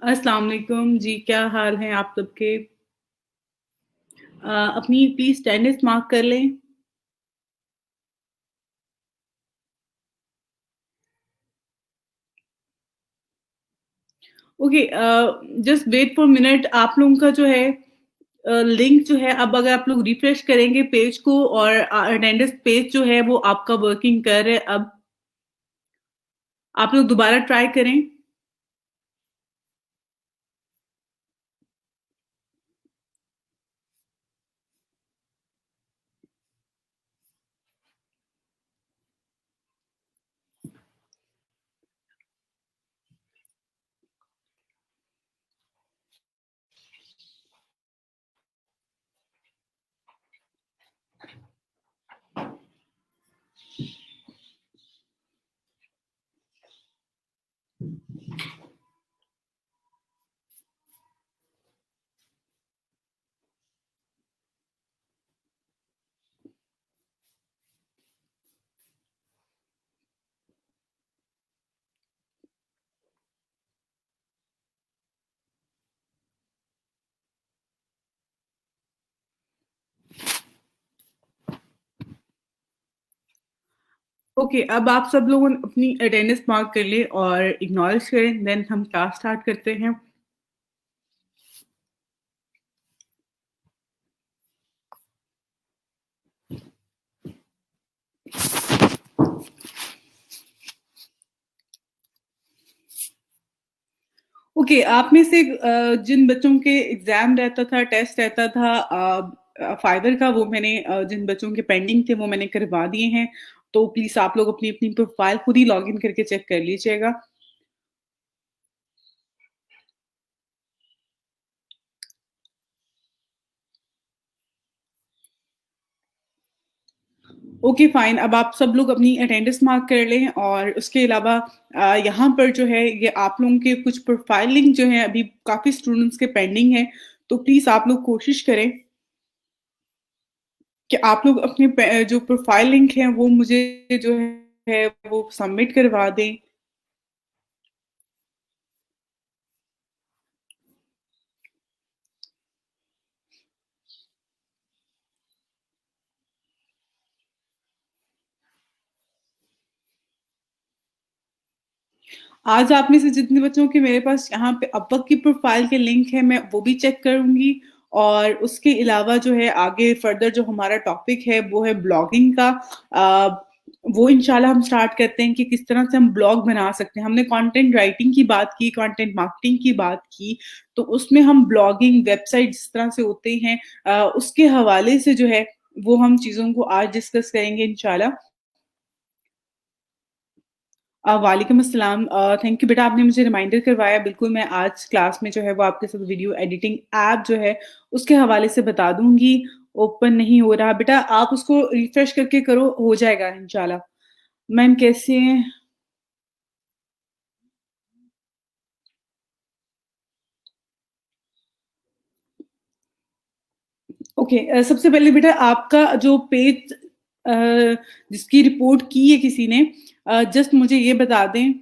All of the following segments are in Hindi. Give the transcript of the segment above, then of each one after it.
अस्सलाम वालेकुम जी, क्या हाल हैं आप सबके? अपनी प्लीज़ अटेंडेंस मार्क कर लें। Okay just wait for minute आप लोगों का जो है लिंक जो है अब अगर आप लोग रिफ्रेश करेंगे पेज को और अटेंडेंस पेज जो है वो आपका वर्किंग कर रहा है अब आप लोग दोबारा ट्राई करें। ओके अब आप सब लोगों ने अपनी अटेंडेंस मार्क कर लें और एक्नॉलेज करें देन हम क्लास स्टार्ट करते हैं। ओके, आप में से जिन बच्चों के एग्ज़ाम रहता था, टेस्ट रहता था फाइवर का वो मैंने जिन बच्चों के पेंडिंग थे वो मैंने करवा दिए हैं। तो प्लीज़ आप लोग अपनी-अपनी प्रोफ़ाइल खुद ही लॉगिन करके चेक कर लीजिएगा। ओके फाइन, अब आप सब लोग अपनी अटेंडेंस मार्क कर लें और उसके अलावा यहाँ पर जो है ये आप लोगों के कुछ प्रोफ़ाइल लिंक जो हैं अभी काफ़ी स्टूडेंट्स के पेंडिंग हैं। तो प्लीज़ आप लोग कोशिश करें कि आप लोग अपने जो प्रोफ़ाइल लिंक हैं वो मुझे जो है वो सबमिट करवा दें। आज आप में से जितने बच्चों के मेरे पास यहाँ पे अब तक की प्रोफ़ाइल के लिंक है, मैं वो भी चेक करूँगी और उसके अलावा जो है आगे फ़र्दर जो हमारा टॉपिक है वो है ब्लॉगिंग का। वो इंशाल्लाह हम स्टार्ट करते हैं कि किस तरह से हम ब्लॉग बना सकते हैं। हमने कंटेंट राइटिंग की बात की, कंटेंट मार्केटिंग की बात की, तो उसमें हम ब्लॉगिंग, वेबसाइट जिस तरह से होते हैं उसके हवाले से जो है वो हम चीज़ों को आज डिस्कस करेंगे इंशाल्लाह। वालेकुम अस्सलाम थैंक यू बेटा आपने मुझे रिमाइंडर करवाया बिल्कुल मैं आज क्लास में जो है वो आपके साथ वीडियो एडिटिंग ऐप जो है उसके हवाले से बता दूँगी। ओपन नहीं हो रहा बेटा आप उसको रिफ्रेश करके करो हो जाएगा इंशाल्लाह। मैम कैसे हैं? ओके सबसे पहले बेटा आपका जो पेज अ, जिसकी रिपोर्ट की है किसी ने जस्ट मुझे ये बता दें।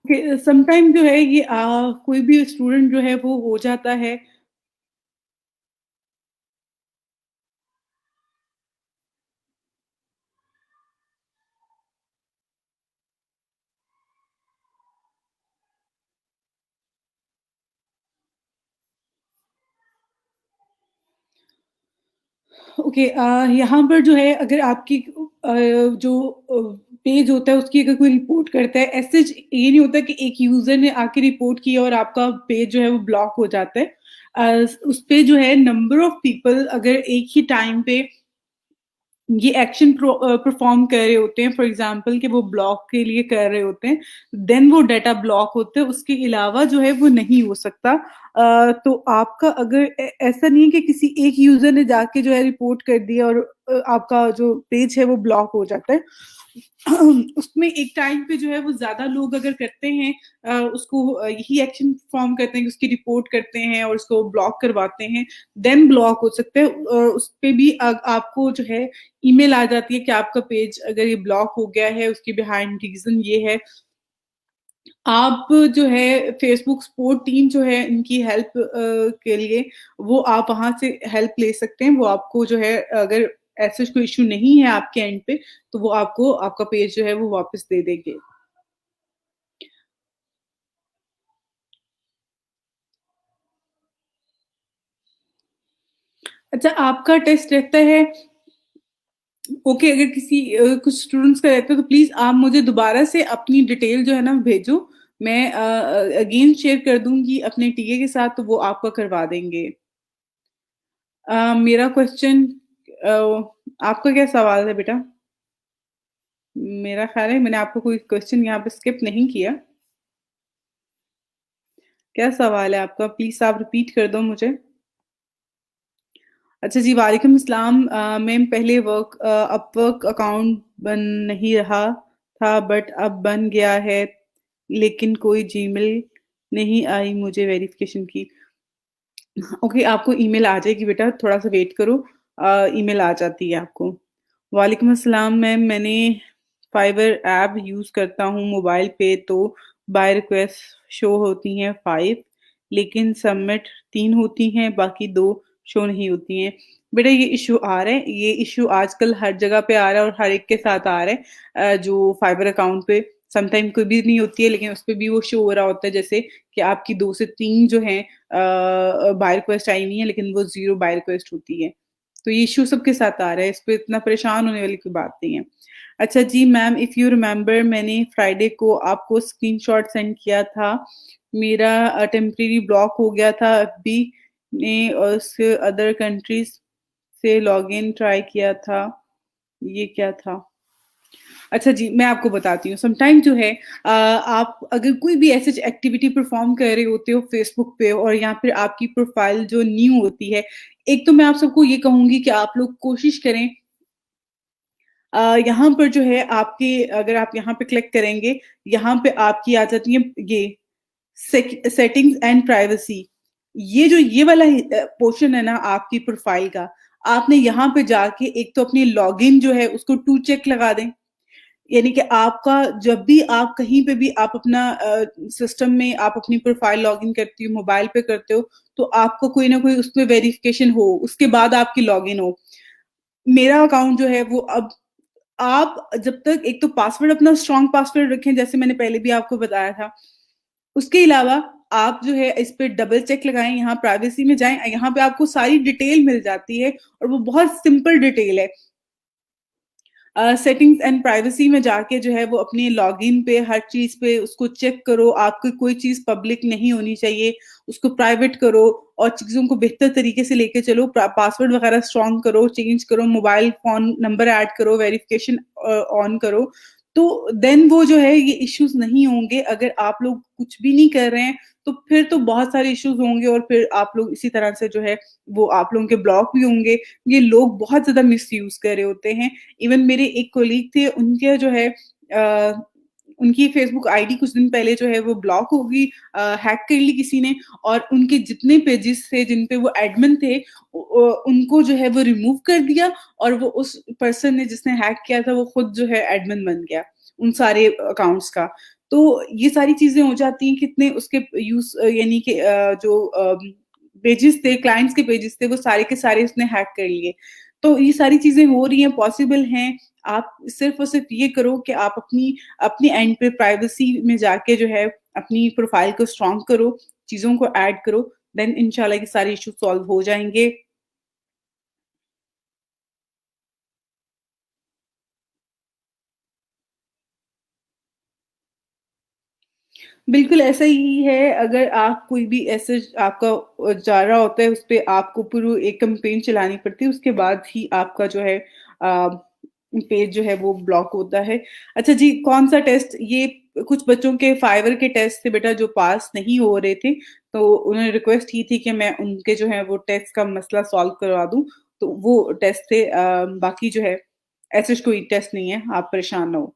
ओके समटाइम जो है ये कोई भी स्टूडेंट जो है वो हो जाता है। ओके यहाँ पर जो है अगर आपकी जो पेज होता है उसकी अगर कोई रिपोर्ट करता है ऐसे ये नहीं होता कि एक यूजर ने आके रिपोर्ट किया और आपका पेज जो है वो ब्लॉक हो जाता है उस पे जो है नंबर ऑफ पीपल अगर एक ही टाइम पे ये एक्शन परफॉर्म कर रहे होते हैं फॉर एग्जांपल कि वो ब्लॉक के लिए कर रहे होते हैं देन वो डाटा ब्लॉक होते हैं उसके अलावा जो है वो नहीं हो सकता तो आपका अगर ऐसा नहीं है कि किसी एक यूज़र ने जाके जो है रिपोर्ट कर दिया और आपका जो पेज है वो ब्लॉक हो जाता है। उसमें एक टाइम पे जो है वो ज़्यादा लोग अगर करते हैं उसको यही एक्शन फ़ॉर्म करते हैं कि उसकी रिपोर्ट करते हैं और उसको ब्लॉक करवाते हैं, देन ब्लॉक हो सकता है। उसपे भी आपको जो है ईमेल आ जाती है कि आपका पेज अगर ये ब्लॉक हो गया है, उसकी बिहाइंड रीज़न ये है। आप जो है फेसबुक सपोर्ट टीम जो है इनकी हेल्प के लिए वो आप वहाँ से हेल्प ले सकते हैं। वो आपको जो है अगर ऐसा कोई इश्यू नहीं है आपके एंड पे, तो वो आपको आपका पेज जो है वो वापस दे देंगे। अच्छा आपका टेस्ट रहता है ओके अगर किसी कुछ स्टूडेंट्स का रहता है तो प्लीज़ आप मुझे दोबारा से अपनी डिटेल जो है ना भेजो। मैं अगेन शेयर कर दूँगी अपने टीए के साथ तो वो आपका करवा देंगे। मेरा क्वेश्चन अ, आपका क्या सवाल है बेटा? मेरा ख़्याल है मैंने आपको कोई क्वेश्चन यहाँ पे स्किप नहीं किया। क्या सवाल है आपका? प्लीज़ आप रिपीट कर दो मुझे। अच्छा जी, वालेकुम अस्सलाम मैम पहले अपवर्क अकाउंट बन नहीं रहा था बट अब बन गया है, लेकिन कोई जीमेल नहीं आई मुझे वेरिफ़िकेशन की। ओके, आपको ईमेल आ जाएगी बेटा, थोड़ा-सा वेट करो ईमेल आ जाती है आपको। वालेकुम अस्सलाम मैम, मैंने फाइवर ऐप यूज़ करता हूँ मोबाइल पे तो बाय रिक्वेस्ट शो होती हैं 5 लेकिन सबमिट 3 होती हैं, बाकी 2 शो नहीं होती हैं। बेटा ये इश्यू आ रहा है, ये इश्यू आजकल हर जगह पे आ रहा है और हर एक के साथ आ रहा है जो फाइवर अकाउंट पे समटाइम कोई भी नहीं होती है लेकिन उसपे भी वो शो हो रहा होता है जैसे कि आपकी 2 से 3 जो हैं बाय रिक्वेस्ट आई हुई हैं लेकिन वो 0 बाय रिक्वेस्ट होती है। तो ये इश्यू सबके साथ आ रहा है, इस पे इतना परेशान होने वाली कोई बात नहीं है। अच्छा जी मैम इफ यू रिमेंबर मैंने फ्राइडे को आपको स्क्रीनशॉट सेंड किया था। मेरा टेम्परेरी ब्लॉक हो गया था एफबी ने और उसके अदर कंट्रीज़ से लॉगिन ट्राई किया था। ये क्या था? अच्छा जी, मैं आपको बताती हूँ। समटाइम जो है आप अगर कोई भी ऐसी एक्टिविटी परफ़ॉर्म कर रहे होते हो फ़ेसबुक पे और या फिर आपकी प्रोफ़ाइल जो न्यू होती है, एक तो मैं आप सबको ये कहूँगी कि आप लोग कोशिश करें यहाँ पर जो है आपके अगर आप यहाँ पे क्लिक करेंगे, यहाँ पे आपकी आ जाती है ये सेटिंग्स एंड प्राइवेसी। ये वाला पोर्शन है ना आपकी प्रोफ़ाइल का, आपने यहाँ पे जाके एक तो अपनी लॉगिन जो है उसको टू चेक लगा दें। यानी कि आपका जब भी आप कहीं पे भी आप अपना सिस्टम में आप अपनी प्रोफ़ाइल लॉगिन करती हो, मोबाइल पे करते हो, तो आपको कोई ना कोई उसमें वेरिफ़िकेशन हो, उसके बाद आपकी लॉगिन हो। मेरा अकाउंट जो है वो अब आप जब तक एक तो पासवर्ड अपना स्ट्रॉन्ग पासवर्ड रखें, जैसे मैंने पहले भी आपको बताया था। उसके अलावा आप जो है इस पे डबल चेक लगाएँ, यहाँ प्राइवेसी में जाएँ, यहाँ पे आपको सारी डिटेल मिल जाती है और वो बहुत सिंपल डिटेल है। सेटिंग्स एंड प्राइवेसी में जाके जो है वो अपनी लॉगिन पे हर चीज़ पे उसको चेक करो, आपकी कोई चीज़ पब्लिक नहीं होनी चाहिए, उसको प्राइवेट करो और चीज़ों को बेहतर तरीके से लेके चलो, पासवर्ड वगैरह स्ट्रॉन्ग करो, चेंज करो, मोबाइल फ़ोन नंबर ऐड करो, वेरिफिकेशन ऑन करो। तो देन वो जो है ये इश्यूज़ नहीं होंगे, अगर आप लोग कुछ भी नहीं कर रहे हैं, तो फिर तो बहुत सारे इश्यूज़ होंगे और फिर आप लोग इसी तरह से जो है वो आप लोगों के ब्लॉक भी होंगे। ये लोग बहुत ज़्यादा मिसयूज़ कर रहे होते हैं। इवन मेरे एक कोलीग थे उनके जो है उनकी फेसबुक आईडी कुछ दिन पहले जो है वो ब्लॉक हो गई हैक कर ली किसी ने और उनके जितने पेजेस थे जिन पे वो एडमिन थे उनको जो है वो रिमूव कर दिया और वो उस पर्सन ने जिसने हैक किया था वो खुद जो है एडमिन बन गया उन सारे अकाउंट्स का। तो ये सारी चीज़ें हो जाती हैं कितने उसके यूज़ यानी कि जो पेजेस थे क्लाइंट्स के पेजेस थे वो सारे के सारे उसने हैक कर लिए। तो ये सारी चीज़ें हो रही हैं, पॉसिबल हैं। आप सिर्फ़ और सिर्फ़ ये करो कि आप अपनी अपने एंड पे प्राइवेसी में जाके जो है अपनी प्रोफ़ाइल को स्ट्रॉन्ग करो, चीज़ों को ऐड करो, देन इंशाल्लाह ये सारे इश्यू सॉल्व हो जाएँगे। बिल्कुल ऐसा ही है, अगर आप कोई भी ऐसे आपका जा रहा होता है, उसपे आपको पूरी एक कैम्पेन चलानी पड़ती है, उसके बाद ही आपका जो है पेज जो है वो ब्लॉक होता है। अच्छा जी, कौन-सा टेस्ट ये कुछ बच्चों के फाइवर के टेस्ट थे बेटा जो पास नहीं हो रहे थे, तो उन्होंने रिक्वेस्ट की थी कि मैं उनके जो है वो टेस्ट का मसला सॉल्व करवा दूँ, तो वो टेस्ट थे बाकी जो है ऐसे कोई टेस्ट नहीं है, आप परेशान ना हो।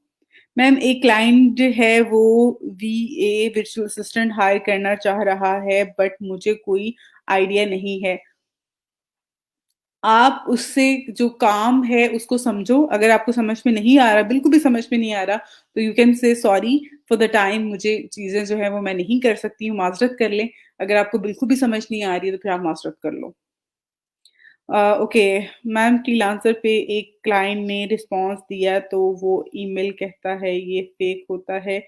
मैम एक क्लाइंट जो है वो वीए वर्चुअल असिस्टेंट हायर करना चाह रहा है बट मुझे कोई आइडिया नहीं है। आप उससे जो काम है उसको समझो, अगर आपको समझ में नहीं आ रहा, बिल्कुल भी समझ में नहीं आ रहा, तो you can say sorry for the time मुझे चीज़ें जो है वो मैं नहीं कर सकती हूँ, माज़रत कर लें। अगर आपको बिल्कुल भी समझ नहीं आ रही है तो फिर आप माज़रत कर लो। ओके मैम फ्रीलांसर पे एक क्लाइंट ने रिस्पॉन्स दिया तो वो ईमेल कहता है ये फेक होता है।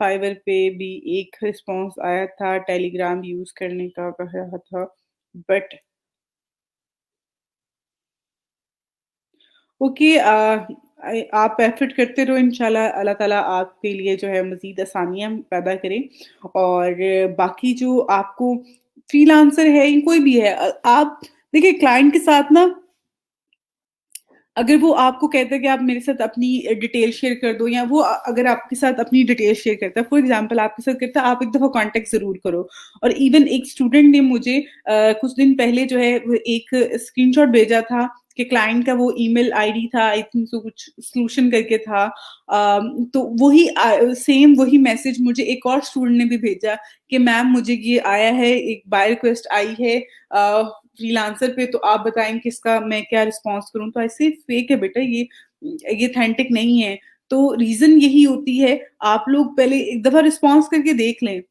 फाइवर पे भी एक रिस्पॉन्स आया था, टेलीग्राम यूज़ करने का कह रहा था, बट ओके आप एफ़र्ट करते रहो इंशाल्लाह अल्लाह ताला आपके लिए जो है मज़ीद आसानियाँ पैदा करे और बाकी जो आपको फ्रीलांसर है या कोई भी है आप देखिए क्लाइंट के साथ ना अगर वो आपको कहता है कि आप मेरे साथ अपनी डिटेल शेयर कर दो या वो अगर आपके साथ अपनी डिटेल शेयर करता है फॉर एग्जांपल आपके साथ करता है आप एक दफ़ा कांटेक्ट ज़रूर करो और इवन एक स्टूडेंट ने मुझे कुछ दिन पहले जो है वो एक स्क्रीनशॉट भेजा था कि क्लाइंट का वो ईमेल आईडी था आई थिंक सो कुछ सॉल्यूशन करके था तो वही सेम वही मैसेज मुझे एक और स्टूडेंट ने भी भेजा कि मैम मुझे ये आया है एक बाय रिक्वेस्ट आई है फ्रीलांसर पे तो आप बताएँ किसका मैं क्या रिस्पॉन्स करूँ? तो ऐसे फेक है बेटा ये ऑथेंटिक नहीं है। तो रीज़न यही होती है आप लोग पहले एक दफ़ा रिस्पॉन्स करके देख लें।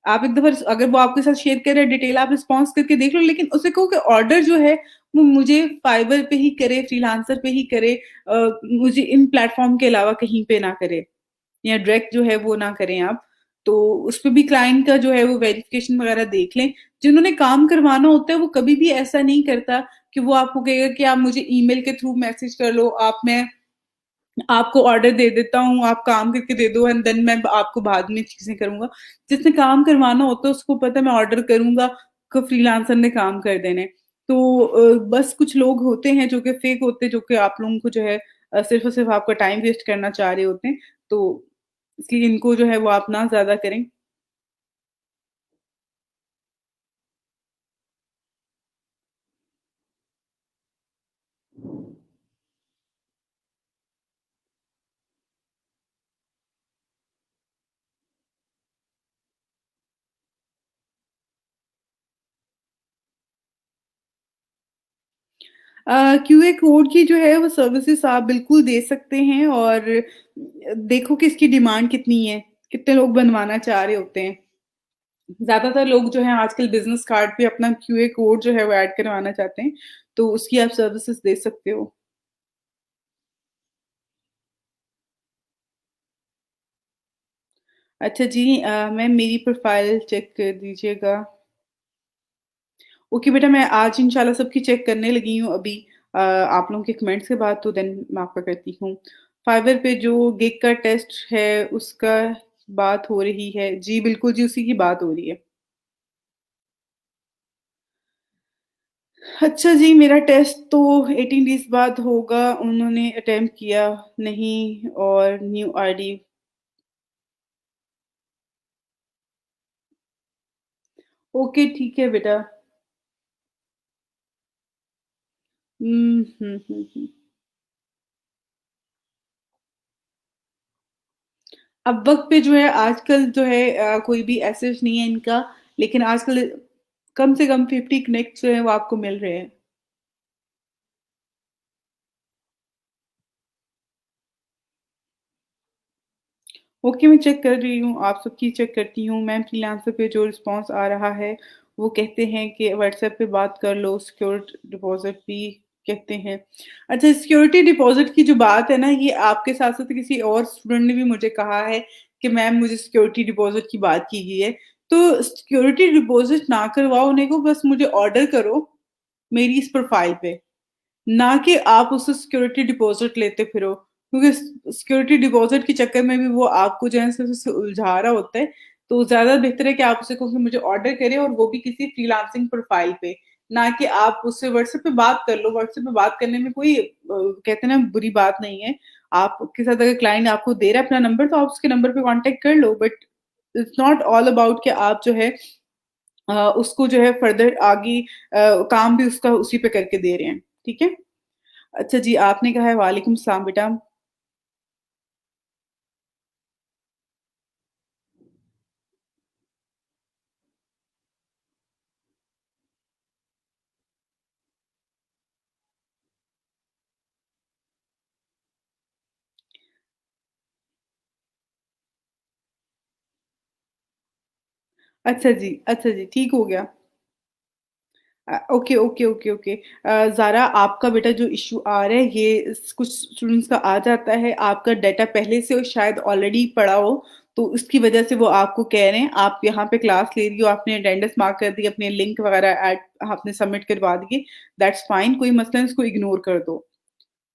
आप एक दफ़ा अगर वो आपके साथ शेयर कर रहे हैं डिटेल आप रिस्पॉन्स करके देख लो लेकिन उसे कहो कि ऑर्डर जो है वो मुझे फाइवर पे ही करे, फ्रीलांसर पे ही करे मुझे इन प्लेटफ़ॉर्म के अलावा कहीं पे ना करे। या डायरेक्ट जो है वो ना करें आप। तो उसपे भी क्लाइंट का जो है वो वेरिफ़िकेशन वग़ैरह देख लें। जिन्होंने काम करवाना होता है वो कभी भी ऐसा नहीं करता कि वो आपको कहेगा कि आप मुझे ईमेल के थ्रू मैसेज कर लो, आप मैं आपको ऑर्डर दे देता हूँ, आप काम करके दे दो एंड देन मैं आपको बाद में चीज़ें करूँगा। जिसने काम करवाना होता है उसको पता है मैं ऑर्डर करूँगा, क फ्रीलांसर ने काम कर देने। तो बस कुछ लोग होते हैं जो कि फेक होते हैं, जो कि आप लोगों को जो है सिर्फ़ और सिर्फ़ आपका टाइम वेस्ट करना चाह रहे होते हैं। तो इसलिए इनको जो है वो आप ना ज़्यादा करें। क्यूए कोड की जो है वो सर्विसेज़ आप बिल्कुल दे सकते हैं और देखो कि इसकी डिमांड कितनी है, कितने लोग बनवाना चाह रहे होते हैं। ज़्यादातर लोग जो हैं आजकल बिज़नेस कार्ड पे अपना क्यूए कोड जो है वो ऐड करवाना चाहते हैं, तो उसकी आप सर्विसेज़ दे सकते हो। अच्छा जी मैम मेरी प्रोफ़ाइल चेक कर दीजिएगा। ओके बेटा मैं आज इंशाल्लाह सबकी चेक करने लगी हूँ अभी आप लोगों के कमेंट्स के बाद तो देन मैं आपका करती हूँ। फाइवर पे जो गिग का टेस्ट है उसका बात हो रही है। जी बिल्कुल जी, उसी की बात हो रही है। अच्छा जी, मेरा टेस्ट तो 18 डेज़ बाद होगा, उन्होंने अटेम्प्ट किया नहीं और न्यू आईडी ओके ठीक है बेटा। हुँ। अब वक़्त पे जो है आजकल जो है कोई भी एसेट नहीं है इनका, लेकिन आजकल कम से कम 50 कनेक्ट जो हैं वो आपको मिल रहे हैं। ओके, मैं चेक कर रही हूँ, आप सबकी चेक करती हूँ। मैम फ्रीलांसर पे जो रिस्पॉन्स आ रहा है, वो कहते हैं कि व्हाट्सएप पे बात कर लो, सिक्योर्ड डिपॉज़िट भी कहते हैं। अच्छा सिक्योरिटी डिपॉज़िट की जो बात है ना, ये आपके साथ-साथ किसी और स्टूडेंट ने भी मुझे कहा है कि मैम मुझे सिक्योरिटी डिपॉज़िट की बात की गई है। तो सिक्योरिटी डिपॉज़िट ना करवाओ उन्हें को बस मुझे ऑर्डर करो, मेरी इस प्रोफ़ाइल पे। ना कि आप उससे सिक्योरिटी डिपॉज़िट लेते फिरो। क्योंकि सिक्योरिटी डिपॉज़िट के चक्कर में भी वो आपको जो है से उलझा रहा होता है। तो ज़्यादा बेहतर है कि आप उसे कहो कि मुझे ऑर्डर करें और वो भी किसी फ्रीलांसिंग प्रोफ़ाइल पे। ना कि आप उससे व्हाट्सएप पे बात कर लो। व्हाट्सएप पे बात करने में कोई कहते हैं ना बुरी बात नहीं है। आपके साथ अगर क्लाइंट आपको दे रहा है अपना नंबर तो आप उसके नंबर पे कॉन्टैक्ट कर लो, but it's not all about कि आप जो है उसको जो है फर्दर आगे काम भी उसका उसी पे करके दे रहे हैं, ठीक है? अच्छा जी, आपने कहा है वालेकुम सलाम बेटा। अच्छा जी, ठीक हो गया। Okay, okay, okay, okay. ज़ारा आपका बेटा जो इश्यू आ रहा है ये कुछ स्टूडेंट्स का आ जाता है, आपका डाटा पहले से शायद ऑलरेडी पड़ा हो, तो उसकी वजह से वो आपको कह रहे हैं। आप यहाँ पे क्लास ले रही हो, आपने अटेंडेंस मार्क कर दी, अपने लिंक वगैरह ऐड आपने सबमिट करवा दिए, दैट्स फाइन, कोई मसला नहीं, इसको इग्नोर कर दो।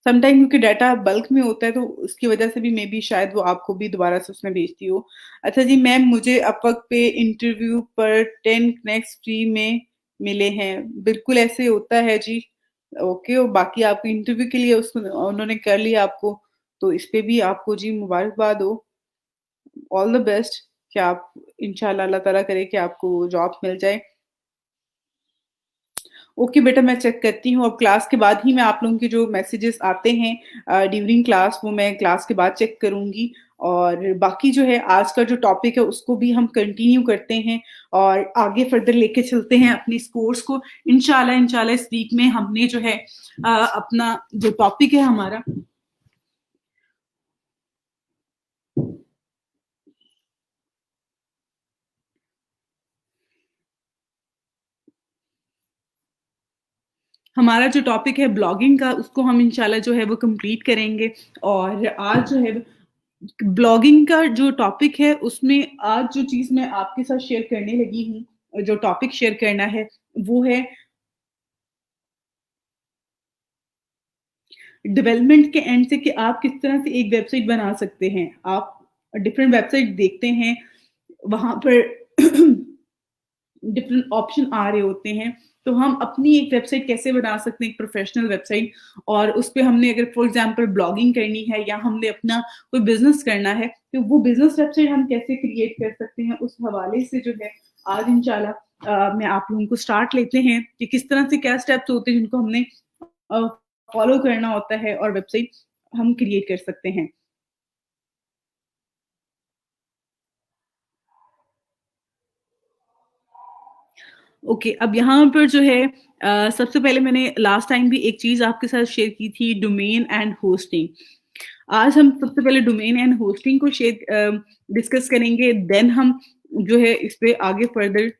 समटाइम क्योंकि डाटा बल्क में होता है तो उसकी वजह से भी मे बी शायद वो आपको भी दोबारा से उसमें भेजती हो। अच्छा जी मैम, मुझे अपवर्क पे इंटरव्यू पर 10 नेक्स्ट फ्री में मिले हैं। बिल्कुल ऐसे होता है जी। ओके, और बाकी आपको इंटरव्यू के लिए उसको उन्होंने कर लिया आपको, तो इस पे भी आपको जी मुबारकबाद हो। ऑल द बेस्ट कि आप इंशाल्लाह अल्लाह ताला करे कि आपको जॉब मिल जाए। ओके बेटा, मैं चेक करती हूँ। अब क्लास के बाद ही मैं आप लोगों के जो मैसेजेस आते हैं ड्यूरिंग क्लास, वो मैं क्लास के बाद चेक करूँगी। और बाकी जो है आज का जो टॉपिक है उसको भी हम कंटिन्यू करते हैं और आगे फर्दर लेके चलते हैं अपनी इस कोर्स को। इंशाल्लाह इंशाल्लाह इस वीक में हमने जो है अपना जो टॉपिक है हमारा जो टॉपिक है ब्लॉगिंग का, उसको हम इंशाल्लाह जो है वो कंप्लीट करेंगे। और आज जो है ब्लॉगिंग का जो टॉपिक है उसमें आज जो चीज़ मैं आपके साथ शेयर करने लगी हूँ, जो टॉपिक शेयर करना है वो है डेवलपमेंट के एंड से कि आप किस तरह से एक वेबसाइट बना सकते हैं। आप डिफरेंट वेबसाइट देखते हैं, वहाँ पर डिफरेंट ऑप्शन आ रहे होते हैं, तो हम अपनी एक वेबसाइट कैसे बना सकते हैं, एक प्रोफेशनल वेबसाइट। और उस पे हमने अगर फॉर एग्जांपल ब्लॉगिंग करनी है या हमने अपना कोई बिजनेस करना है, तो वो बिजनेस वेबसाइट हम कैसे क्रिएट कर सकते हैं, उस हवाले से जो है आज इंशाल्लाह मैं आप लोगों को स्टार्ट लेते हैं कि किस तरह से क्या स्टेप्स होते हैं जिनको हमने फॉलो करना होता है और वेबसाइट हम क्रिएट कर सकते हैं। ओके, अब यहाँ पर जो है सबसे पहले मैंने लास्ट टाइम भी एक चीज़ आपके साथ शेयर की थी, डोमेन एंड होस्टिंग। आज हम सबसे पहले डोमेन एंड होस्टिंग को डिस्कस करेंगे, देन हम जो है इस पे आगे फर्दर।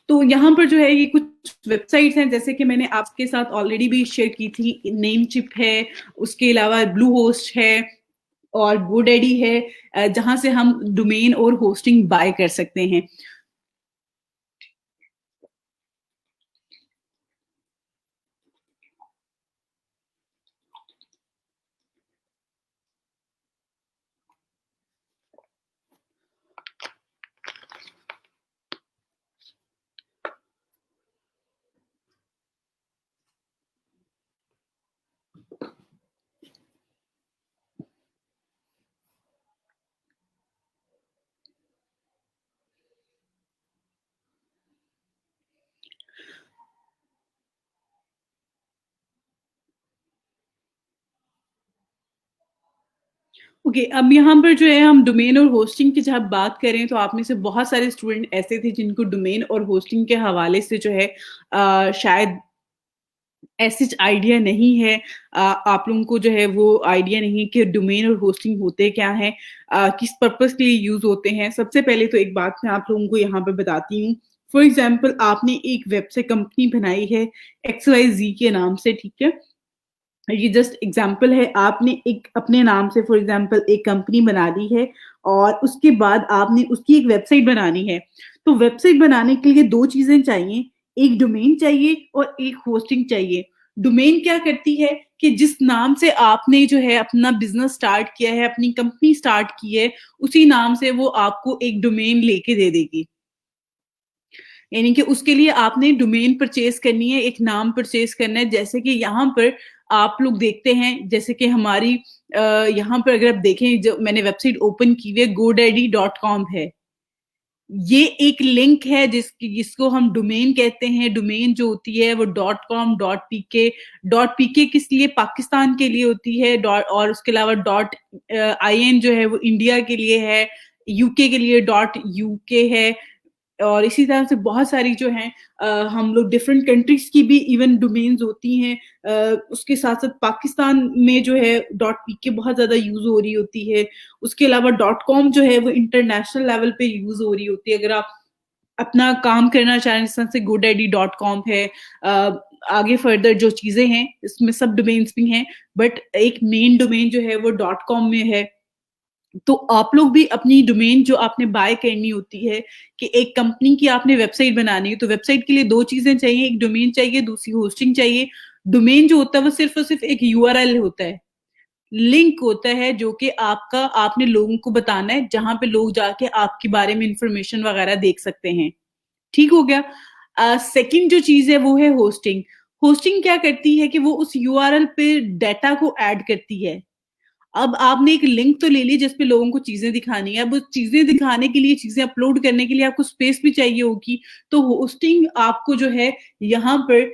तो यहाँ पर जो है ये कुछ वेबसाइट्स हैं, जैसे कि मैंने आपके साथ ऑलरेडी भी शेयर की थी, नेमचिप है, उसके अलावा ब्लू होस्ट है और गोडैडी है, जहाँ से हम डोमेन और होस्टिंग बाय कर सकते हैं। ओके, अब यहाँ पर जो है हम डोमेन और होस्टिंग की जब बात करें तो आप में से बहुत सारे स्टूडेंट ऐसे थे जिनको डोमेन और होस्टिंग के हवाले से जो है शायद ऐसी आइडिया नहीं है। आप लोगों को जो है वो आइडिया नहीं है कि डोमेन और होस्टिंग होते क्या हैं, किस पर्पस के लिए यूज होते हैं। सबसे पहले तो एक बात मैं आप लोगों को यहाँ पे बताती हूँ। फॉर एग्जाम्पल आपने एक वेबसाइट कंपनी बनाई है XYZ के नाम से, ठीक है। ये जस्ट एग्जाम्पल है, आपने एक अपने नाम से फॉर एग्जाम्पल एक कंपनी बना ली है और उसके बाद आपने उसकी एक वेबसाइट बनानी है। तो वेबसाइट बनाने के लिए दो चीजें चाहिए, एक डोमेन चाहिए और एक होस्टिंग चाहिए। डोमेन क्या करती है कि जिस नाम से आपने जो है अपना बिजनेस स्टार्ट किया है, अपनी कंपनी स्टार्ट की है, उसी नाम से वो आपको एक डोमेन लेके दे देगी। यानी कि उसके लिए आपने डोमेन परचेज करनी है, एक नाम परचेज करना है। जैसे कि यहाँ पर आप लोग देखते हैं, जैसे कि हमारी यहाँ पर अगर आप देखें, जो मैंने वेबसाइट ओपन की हुई है godaddy.com है। ये एक लिंक है जिसको हम डोमेन कहते हैं। डोमेन जो होती है वो .com .pk किस लिए, पाकिस्तान के लिए होती है, और उसके अलावा .in जो है वो इंडिया के लिए है, यूके के लिए .uk है। और इसी तरह से बहुत सारी जो हैं हम लोग डिफरेंट कंट्रीज की भी इवन डोमेन्स होती हैं। उसके साथ साथ पाकिस्तान में जो है .pk बहुत ज्यादा यूज हो रही होती है। उसके अलावा .com जो है वो इंटरनेशनल लेवल पे यूज हो रही होती है। अगर आप अपना काम करना चाहें, जिस तरह से godaddy.com है, आगे फर्दर जो चीजें हैं इसमें सब डोमेन्स भी हैं, बट एक मेन डोमेन जो है वो .com में है। तो आप लोग भी अपनी डोमेन जो आपने बाय करनी होती है, कि एक कंपनी की आपने वेबसाइट बनानी है, तो वेबसाइट के लिए दो चीजें चाहिए, एक डोमेन चाहिए, दूसरी होस्टिंग चाहिए। डोमेन जो होता है वो सिर्फ और सिर्फ एक यूआरएल होता है, लिंक होता है, जो कि आपका आपने लोगों को बताना है, जहां पे लोग जाके आपके बारे में इंफॉर्मेशन वगैरह देख सकते हैं। ठीक हो गया। सेकंड जो चीज है वो है होस्टिंग। होस्टिंग क्या करती है कि वो उस यूआरएल पे डाटा को ऐड करती है। अब आपने एक लिंक तो ले ली जिसपे लोगों को चीजें दिखानी है। अब वो चीजें दिखाने के लिए, चीजें अपलोड करने के लिए आपको स्पेस भी चाहिए होगी। तो होस्टिंग आपको जो है यहाँ पर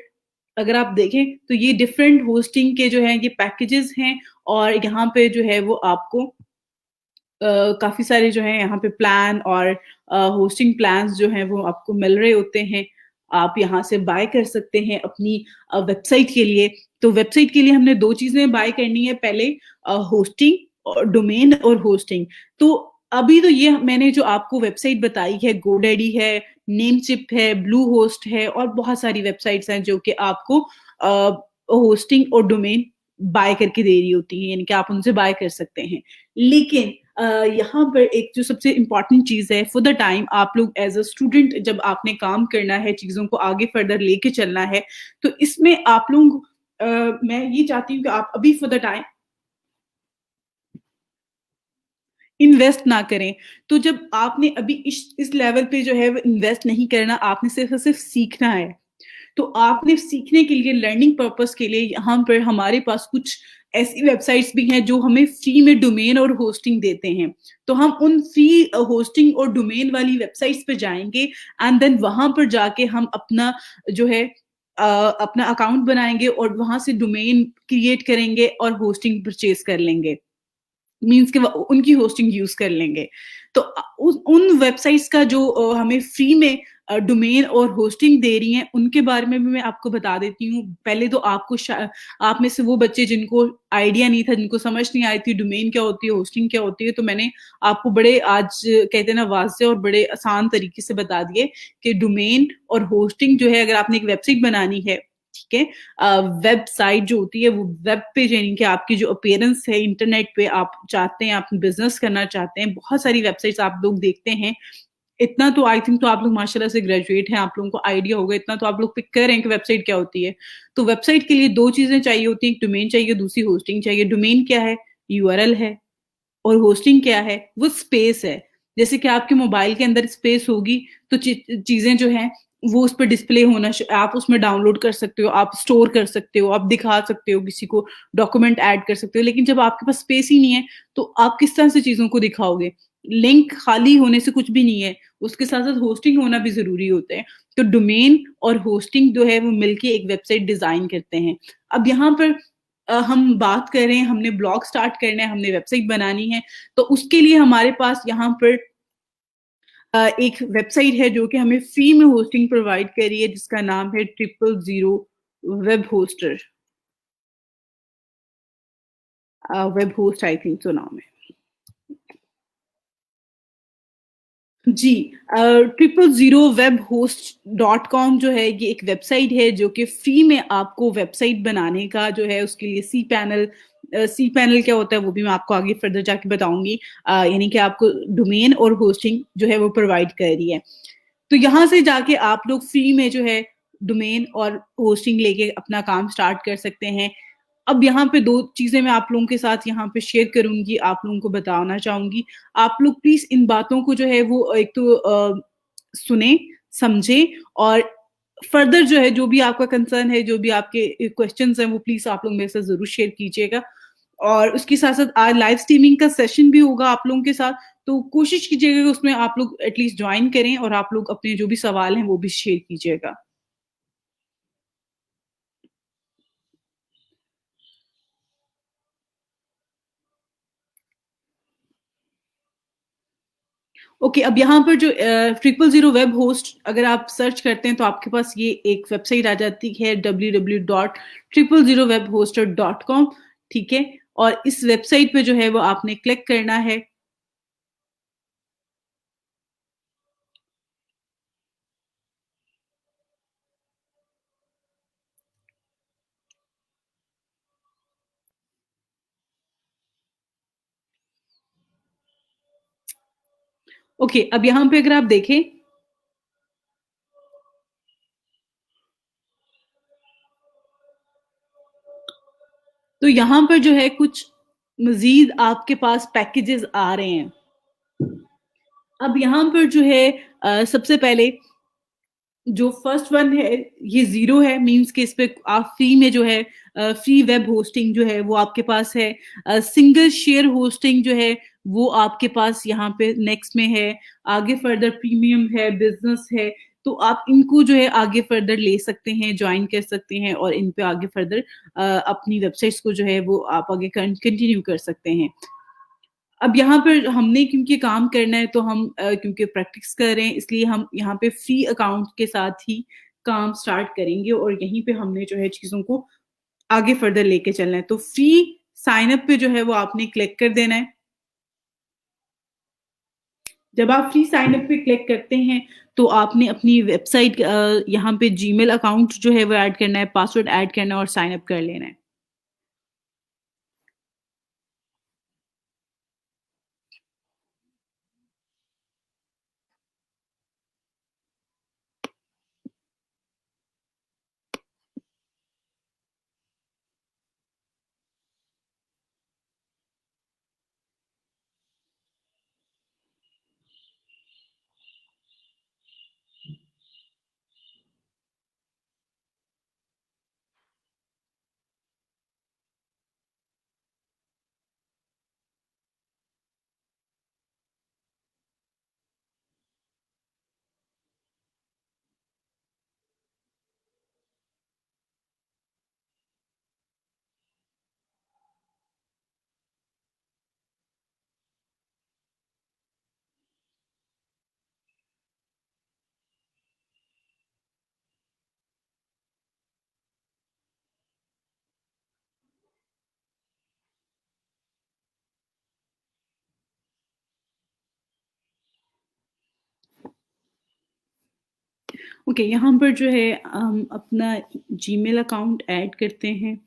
अगर आप देखें तो ये डिफरेंट होस्टिंग के जो है ये पैकेजेस हैं, और यहाँ पे जो है वो आपको काफी सारे जो है यहाँ पे प्लान और होस्टिंग प्लान्स जो हैं वो आपको मिल रहे होते हैं। आप यहाँ से बाय कर सकते हैं अपनी वेबसाइट के लिए। तो वेबसाइट के लिए हमने दो चीजें बाय करनी है, पहले होस्टिंग और डोमेन और होस्टिंग। तो अभी तो ये मैंने जो आपको वेबसाइट बताई है, गोडैडी है, नेमचिप है, ब्लू होस्ट है, और बहुत सारी वेबसाइट्स हैं जो कि आपको होस्टिंग और डोमेन बाय करके दे रही होती है, यानी कि आप उनसे बाय कर सकते हैं। लेकिन यहाँ पर एक जो सबसे इम्पोर्टेंट चीज है, फॉर द टाइम आप लोग एज अ स्टूडेंट जब आपने काम करना है, चीजों को आगे फर्दर लेके चलना है, तो इसमें आप लोग मैं ये चाहती हूँ कि आप अभी फॉर द टाइम इन्वेस्ट ना करें। तो जब आपने अभी इस लेवल पे जो है वो इन्वेस्ट नहीं करना, आपने सिर्फ और सिर्फ सीखना है। तो आपने सीखने के लिए, लर्निंग पर्पस के लिए, यहाँ पर हमारे पास कुछ ऐसी वेबसाइट्स भी हैं जो हमें फ्री में डोमेन और होस्टिंग देते हैं। तो हम उन फ्री होस्टिंग और डोमेन वाली वेबसाइट्स पे जाएंगे, एंड देन वहां पर जाके हम अपना जो है अपना अकाउंट बनाएंगे और वहां से डोमेन क्रिएट करेंगे और होस्टिंग परचेज कर लेंगे। मीन्स कि उनकी होस्टिंग यूज कर लेंगे। तो उन वेबसाइट्स का जो हमें फ्री में डोमेन और होस्टिंग दे रही हैं, उनके बारे में भी मैं आपको बता देती हूँ। पहले तो आपको आप में से वो बच्चे जिनको आइडिया नहीं था, जिनको समझ नहीं आई थी डोमेन क्या होती है, होस्टिंग क्या होती है, तो मैंने आपको बड़े, आज कहते हैं ना, वाज़ेह और बड़े आसान तरीके से बता दिए कि डोमेन और होस्टिंग जो है, अगर आपने एक वेबसाइट बनानी है, ठीक है, वेबसाइट जो होती है वो वेब पे, यानी कि आपकी जो अपीयरेंस है इंटरनेट पे, आप चाहते हैं, आप बिजनेस करना चाहते हैं, बहुत सारी वेबसाइट्स आप लोग देखते हैं। इतना तो आई थिंक तो आप लोग माशाल्लाह से ग्रेजुएट हैं, आप लोगों को आइडिया होगा, इतना तो आप लोग पिक कर रहे हैं कि वेबसाइट क्या होती है। तो वेबसाइट के लिए दो चीजें चाहिए होती हैं, एक डोमेन चाहिए, दूसरी होस्टिंग चाहिए। डोमेन क्या है? यूआरएल है। और होस्टिंग क्या है? वो स्पेस है। जैसे कि आपके मोबाइल के अंदर स्पेस होगी, तो चीजें जो हैं वो उस पर डिस्प्ले होना, आप उसमें डाउनलोड कर सकते हो, आप स्टोर कर सकते हो, आप दिखा सकते हो, किसी को डॉक्यूमेंट ऐड कर सकते हो। लेकिन जब आपके पास स्पेस ही नहीं है, तो आप किस तरह से चीजों को दिखाओगे? लिंक खाली होने से कुछ भी नहीं है, उसके साथ साथ होस्टिंग होना भी जरूरी होता है। तो डोमेन और होस्टिंग जो है वो मिलके एक वेबसाइट डिजाइन करते हैं। अब यहाँ पर हम बात कर रहे हैं, हमने ब्लॉग स्टार्ट करना है, हमने वेबसाइट बनानी है, तो उसके लिए हमारे पास यहाँ पर एक वेबसाइट है जो कि हमें फ्री में होस्टिंग प्रोवाइड कर रही है जिसका नाम है triple zero web hoster web host I think तो नाम है। जी triple zero web host dot com जो है ये एक वेबसाइट है जो कि फ्री में आपको वेबसाइट बनाने का जो है उसके लिए सी पैनल क्या होता है वो भी मैं आपको आगे फर्दर जाके बताऊंगी यानी कि आपको डोमेन और होस्टिंग जो है वो प्रोवाइड कर रही है। तो यहाँ से जाके आप लोग फ्री में जो है डोमेन और होस्टिंग लेके अपना काम स्टार्ट कर सकते हैं। अब यहाँ पे 2 चीज़ें मैं आप लोगों के साथ यहाँ पे शेयर करूँगी, आप लोगों को बताना चाहूँगी। आप लोग प्लीज़ इन बातों को जो है वो एक तो सुनें, समझें और फर्दर जो है जो भी आपका कंसर्न है, जो भी आपके क्वेश्चन्स हैं वो प्लीज़ आप लोग मेरे साथ ज़रूर शेयर कीजिएगा। और उसके साथ-साथ आज लाइव स्ट्रीमिंग का सेशन भी होगा आप लोगों के साथ, तो कोशिश कीजिएगा कि उसमें आप लोग एटलीस्ट जॉइन करें और आप लोग अपने जो भी सवाल हैं वो भी शेयर कीजिएगा। ओके, अब यहाँ पर जो ट्रिपल ज़ीरो वेब होस्ट अगर आप सर्च करते हैं तो आपके पास ये एक वेबसाइट आ जाती है www.triplezerowebhoster.com ठीक है? और इस वेबसाइट पे जो है वो आपने क्लिक करना है। ओके, अब यहाँ पे अगर आप देखें तो यहाँ पर जो है कुछ मज़ीद आपके पास पैकेजेज़ आ रहे हैं। अब यहाँ पर जो है सबसे पहले जो फर्स्ट वन है ये ज़ीरो है मीन्स कि इस पे आप फ्री में जो है फ्री वेब होस्टिंग जो है वो आपके पास है। सिंगल शेयर होस्टिंग जो है वो आपके पास यहाँ पे नेक्स्ट में है। आगे फर्दर प्रीमियम है, बिज़नेस है, तो आप इनको जो है आगे फर्दर ले सकते हैं, जॉइन कर सकते हैं और इन पे आगे फर्दर अपनी वेबसाइट्स को जो है वो आप आगे कंटिन्यू कर सकते हैं। अब यहाँ पर हमने क्योंकि काम करना है तो हम क्योंकि प्रैक्टिस कर रहे हैं इसलिए हम यहाँ पे फ्री अकाउंट के साथ ही काम स्टार्ट करेंगे और यहीं पे हमने जो है चीज़ों को आगे फर्दर लेके चलना है। तो फ्री साइन अप पे जो है वो आपने क्लिक कर देना है। जब आप फ्री साइन अप पे क्लिक करते हैं तो आपने अपनी वेबसाइट यहाँ पे जीमेल अकाउंट जो है वो ऐड करना है, पासवर्ड ऐड करना है और साइन अप कर लेना है। ओके, यहाँ पर जो है हम अपना जीमेल अकाउंट ऐड करते हैं।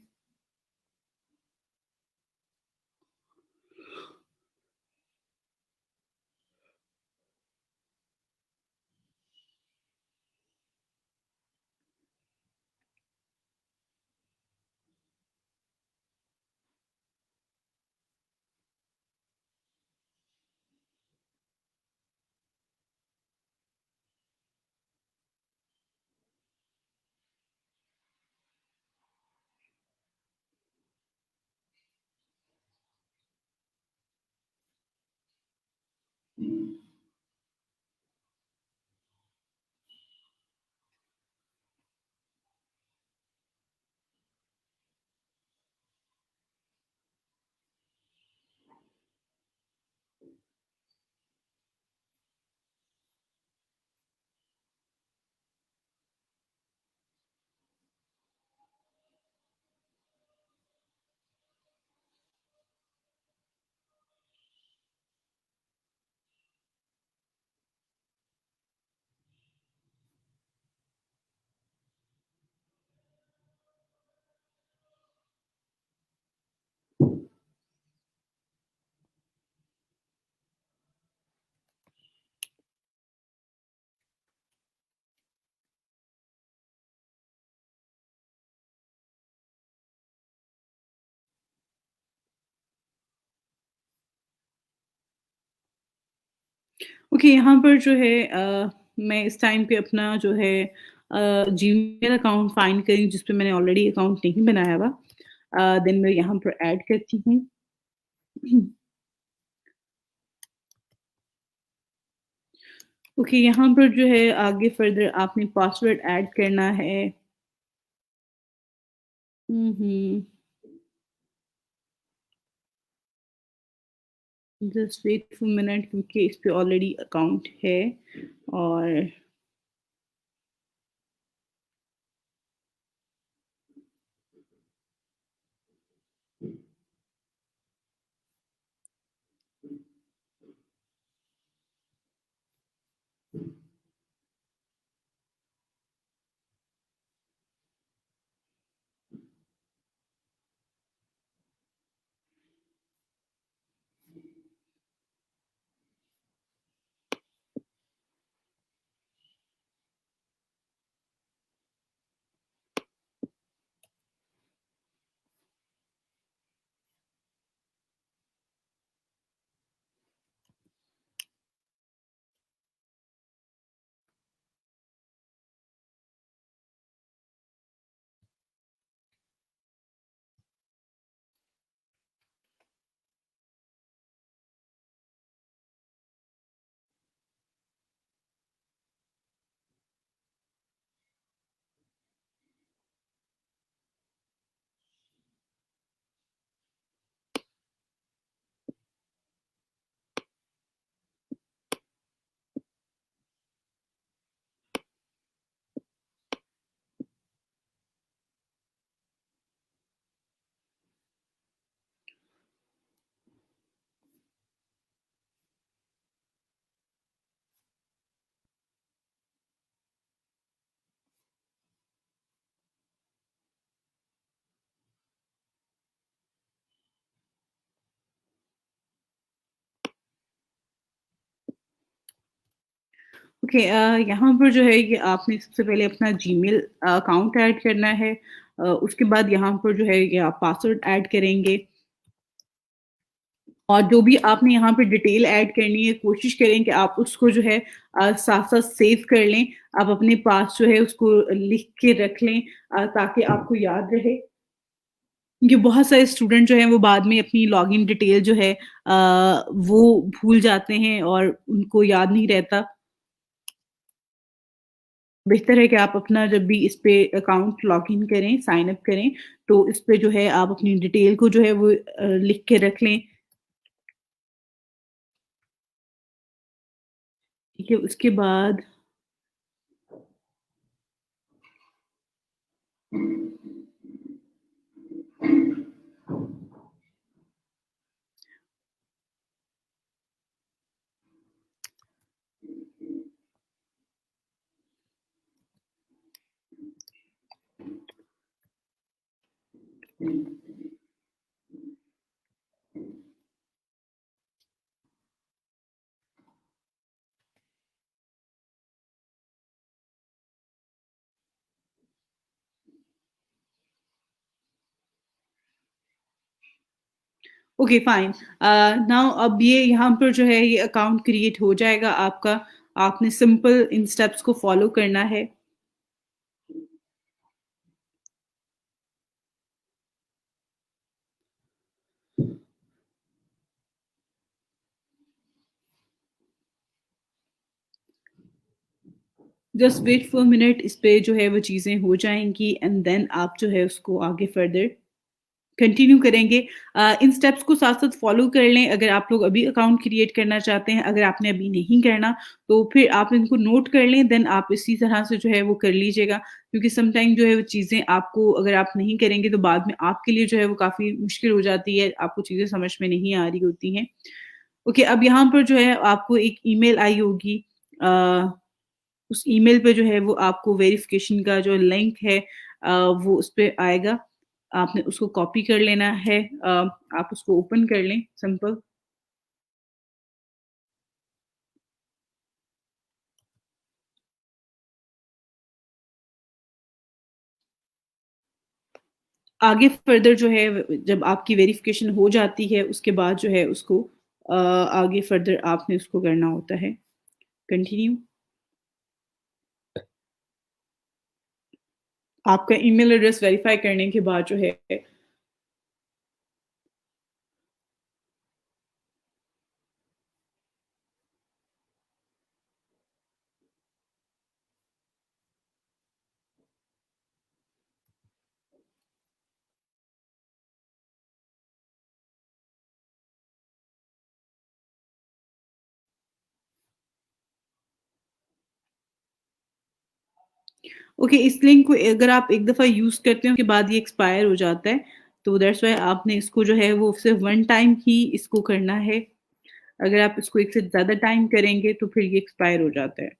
ओके, यहाँ पर जो है मैं इस टाइम पे अपना जो है जीमेल अकाउंट फाइंड करी जिस पे मैंने ऑलरेडी अकाउंट नहीं बनाया हुआ। देन मैं यहाँ पर ऐड करती हूँ। ओके, यहाँ पर जो है आगे फर्दर आपने पासवर्ड ऐड करना है। हम्म। जस्ट वेट फॉर मिनट क्योंकि इस पे ऑलरेडी अकाउंट है। और ओके, यहाँ पर जो है ये आपने सबसे पहले अपना जीमेल अकाउंट ऐड करना है। उसके बाद यहाँ पर जो है ये आप पासवर्ड ऐड करेंगे और जो भी आपने यहाँ पे डिटेल ऐड करनी है, कोशिश करें कि आप उसको जो है साथ-साथ सेव कर लें। आप अपने पास जो है उसको लिख के रख लें ताकि आपको याद रहे। क्योंकि बहुत सारे स्टूडेंट जो हैं वो बाद में अपनी लॉगिन डिटेल जो है वो भूल जाते हैं और उनको याद नहीं रहता। बेहतर है कि आप अपना जब भी इस पे अकाउंट लॉगिन करें, साइन अप करें, तो इस पे जो है आप अपनी डिटेल को जो है वो लिख के रख लें। ठीक है? उसके बाद ओके फाइन। नाउ अब ये यहाँ पर जो है ये अकाउंट क्रिएट हो जाएगा आपका। आपने सिंपल इन स्टेप्स को फॉलो करना है। Just wait for a minute, इस पे जो है वो चीज़ें हो जाएँगी एंड देन आप जो है उसको आगे फर्दर कंटिन्यू करेंगे। इन स्टेप्स को साथ-साथ फ़ॉलो कर लें अगर आप लोग अभी अकाउंट क्रिएट करना चाहते हैं। अगर आपने अभी नहीं करना, तो फिर आप इनको नोट कर लें, देन आप इसी तरह से जो है वो कर लीजिएगा। क्योंकि समटाइम जो है वो चीज़ें आपको अगर आप नहीं करेंगे तो बाद में आपके लिए जो है वो काफ़ी मुश्किल हो जाती है, आपको चीज़ें समझ में नहीं आ रही होती हैं। ओके, अब यहाँ पर जो है आपको एक ईमेल आई होगी। अ, उस ईमेल पे जो है वो आपको वेरिफ़िकेशन का जो लिंक है वो उस पे आएगा। आपने उसको कॉपी कर लेना है। आप उसको ओपन कर लें सिंपल। आगे फर्दर जो है जब आपकी वेरिफ़िकेशन हो जाती है उसके बाद जो है उसको आगे फर्दर आपने उसको करना होता है। कंटिन्यू। आपका ईमेल एड्रेस वेरीफ़ाई करने के बाद जो है ओके, इस लिंक को अगर आप एक दफ़ा यूज़ करते हो उसके बाद ये एक्सपायर हो जाता है, तो दैट्स व्हाई आपने इसको जो है वो सिर्फ़ वन टाइम ही इसको करना है। अगर आप इसको एक से ज़्यादा टाइम करेंगे तो फिर ये एक्सपायर हो जाता है।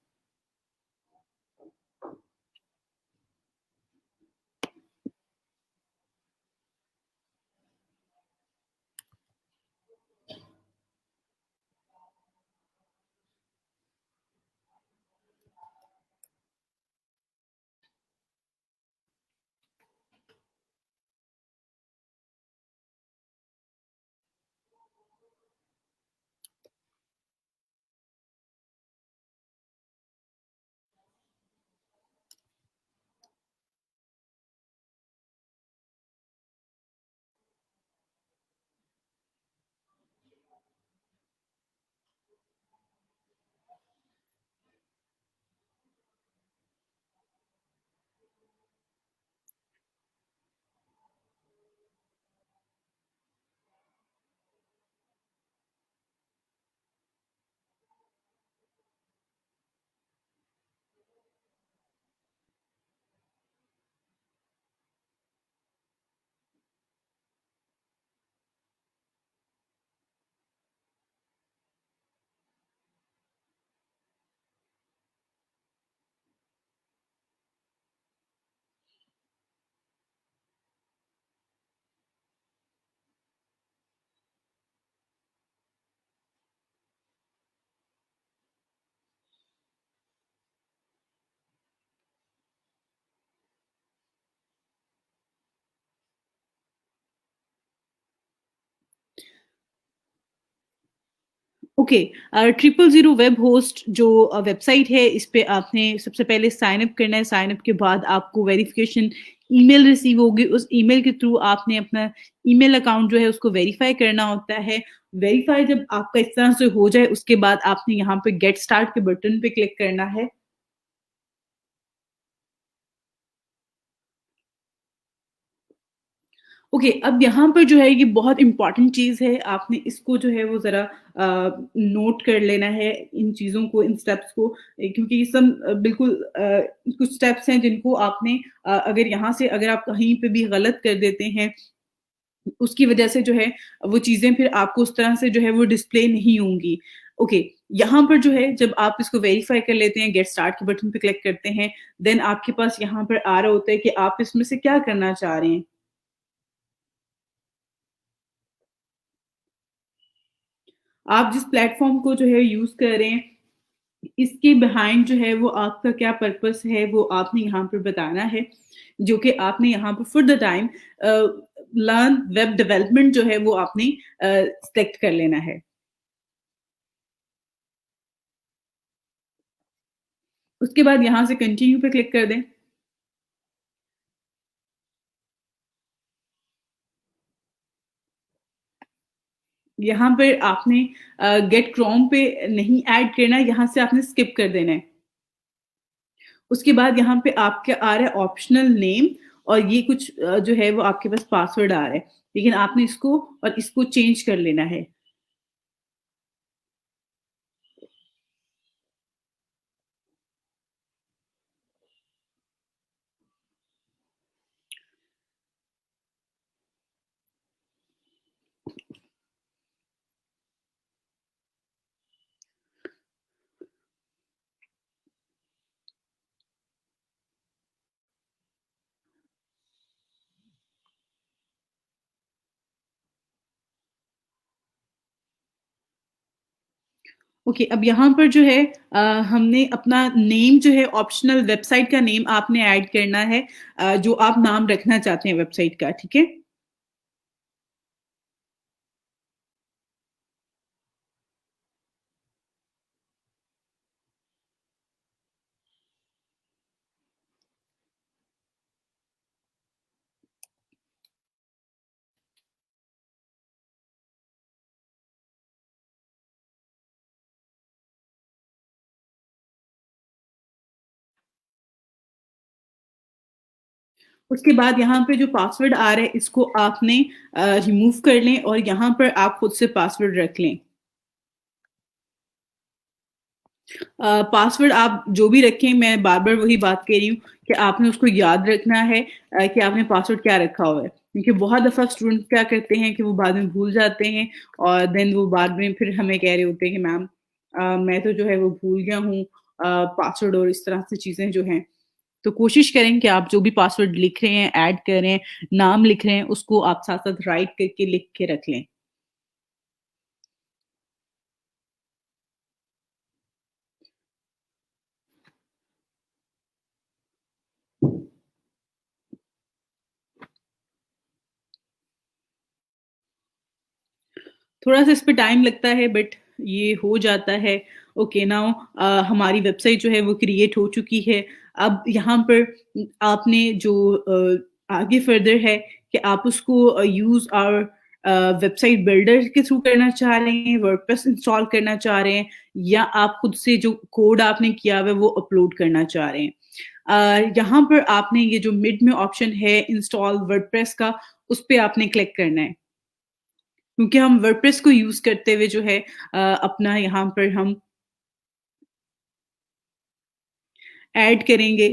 ओके, 000 वेब होस्ट जो वेबसाइट है, इस पे आपने सबसे पहले साइन अप करना है। साइन अप के बाद आपको वेरिफिकेशन ईमेल रिसीव होगी। उस ईमेल के थ्रू आपने अपना ईमेल अकाउंट जो है उसको वेरीफाई करना होता है। वेरीफाई जब आपका इस तरह से हो जाए, उसके बाद आपने यहाँ पे गेट स्टार्ट के बटन पे क्लिक करना है। ओके, अब यहाँ पर जो है ये बहुत इम्पोर्टेंट चीज़ है, आपने इसको जो है वो ज़रा नोट कर लेना है, इन चीज़ों को, इन स्टेप्स को, क्योंकि ये सब बिल्कुल कुछ स्टेप्स हैं जिनको आपने अगर यहाँ से अगर आप कहीं पे भी गलत कर देते हैं, उसकी वजह से जो है वो चीज़ें फिर आपको उस तरह से जो है वो डिस्प्ले नहीं होंगी। ओके, यहाँ पर जो है जब आप इसको वेरीफाई कर लेते हैं, गेट स्टार्ट के बटन पे क्लिक करते हैं, देन आपके पास यहाँ पर आ रहा होता है कि आप इसमें से क्या करना चाह रहे हैं। आप जिस प्लेटफ़ॉर्म को जो है यूज़ कर रहे हैं, इसके बिहाइंड जो है वो आपका क्या पर्पस है, वो आपने यहाँ पर बताना है, जो कि आपने यहाँ पर for the time learn web development जो है वो आपने सेलेक्ट कर लेना है। उसके बाद यहाँ से कंटिन्यू पे क्लिक कर दें। यहाँ पर आपने गेट क्रोम पे नहीं ऐड करना है, यहाँ से आपने स्किप कर देना है। उसके बाद यहाँ पे आपके आ रहा है ऑप्शनल नेम, और ये कुछ जो है वो आपके पास पासवर्ड आ रहा है, लेकिन आपने इसको और इसको चेंज कर लेना है। ओके, अब यहाँ पर जो है हमने अपना नेम जो है ऑप्शनल वेबसाइट का नेम आपने ऐड करना है, जो आप नाम रखना चाहते हैं वेबसाइट का, ठीक है? उसके बाद यहाँ पे जो पासवर्ड आ रहा है इसको आपने रिमूव कर लें और यहाँ पर आप खुद से पासवर्ड रख लें। पासवर्ड आप जो भी रखें, मैं बार-बार वही बात कह रही हूँ कि आपने उसको याद रखना है कि आपने पासवर्ड क्या रखा हुआ है। क्योंकि बहुत दफ़ा स्टूडेंट क्या करते हैं कि वो बाद में भूल जाते हैं और देन वो बाद में फिर हमें कह रहे होते हैं कि मैम मैं तो जो है वो भूल गया हूँ पासवर्ड और इस तरह से चीज़ें जो हैं। तो कोशिश करें कि आप जो भी पासवर्ड लिख रहे हैं, ऐड कर रहे हैं, नाम लिख रहे हैं, उसको आप साथ-साथ राइट करके लिख के रख लें। थोड़ा-सा इस पे टाइम लगता है बट ये हो जाता है। ओके नाउ हमारी वेबसाइट जो है वो क्रिएट हो चुकी है। अब यहाँ पर आपने जो आगे फर्दर है कि आप उसको यूज़ और वेबसाइट बिल्डर के थ्रू करना चाह रहे हैं, वर्डप्रेस इंस्टॉल करना चाह रहे हैं या आप खुद से जो कोड आपने किया हुआ है वो अपलोड करना चाह रहे हैं। यहाँ पर आपने ये जो मिड में ऑप्शन है इंस्टॉल वर्डप्रेस का, उस पे आपने क्लिक करना है। क्योंकि हम वर्डप्रेस को यूज़ करते हुए जो है अपना यहाँ पर हम ऐड करेंगे।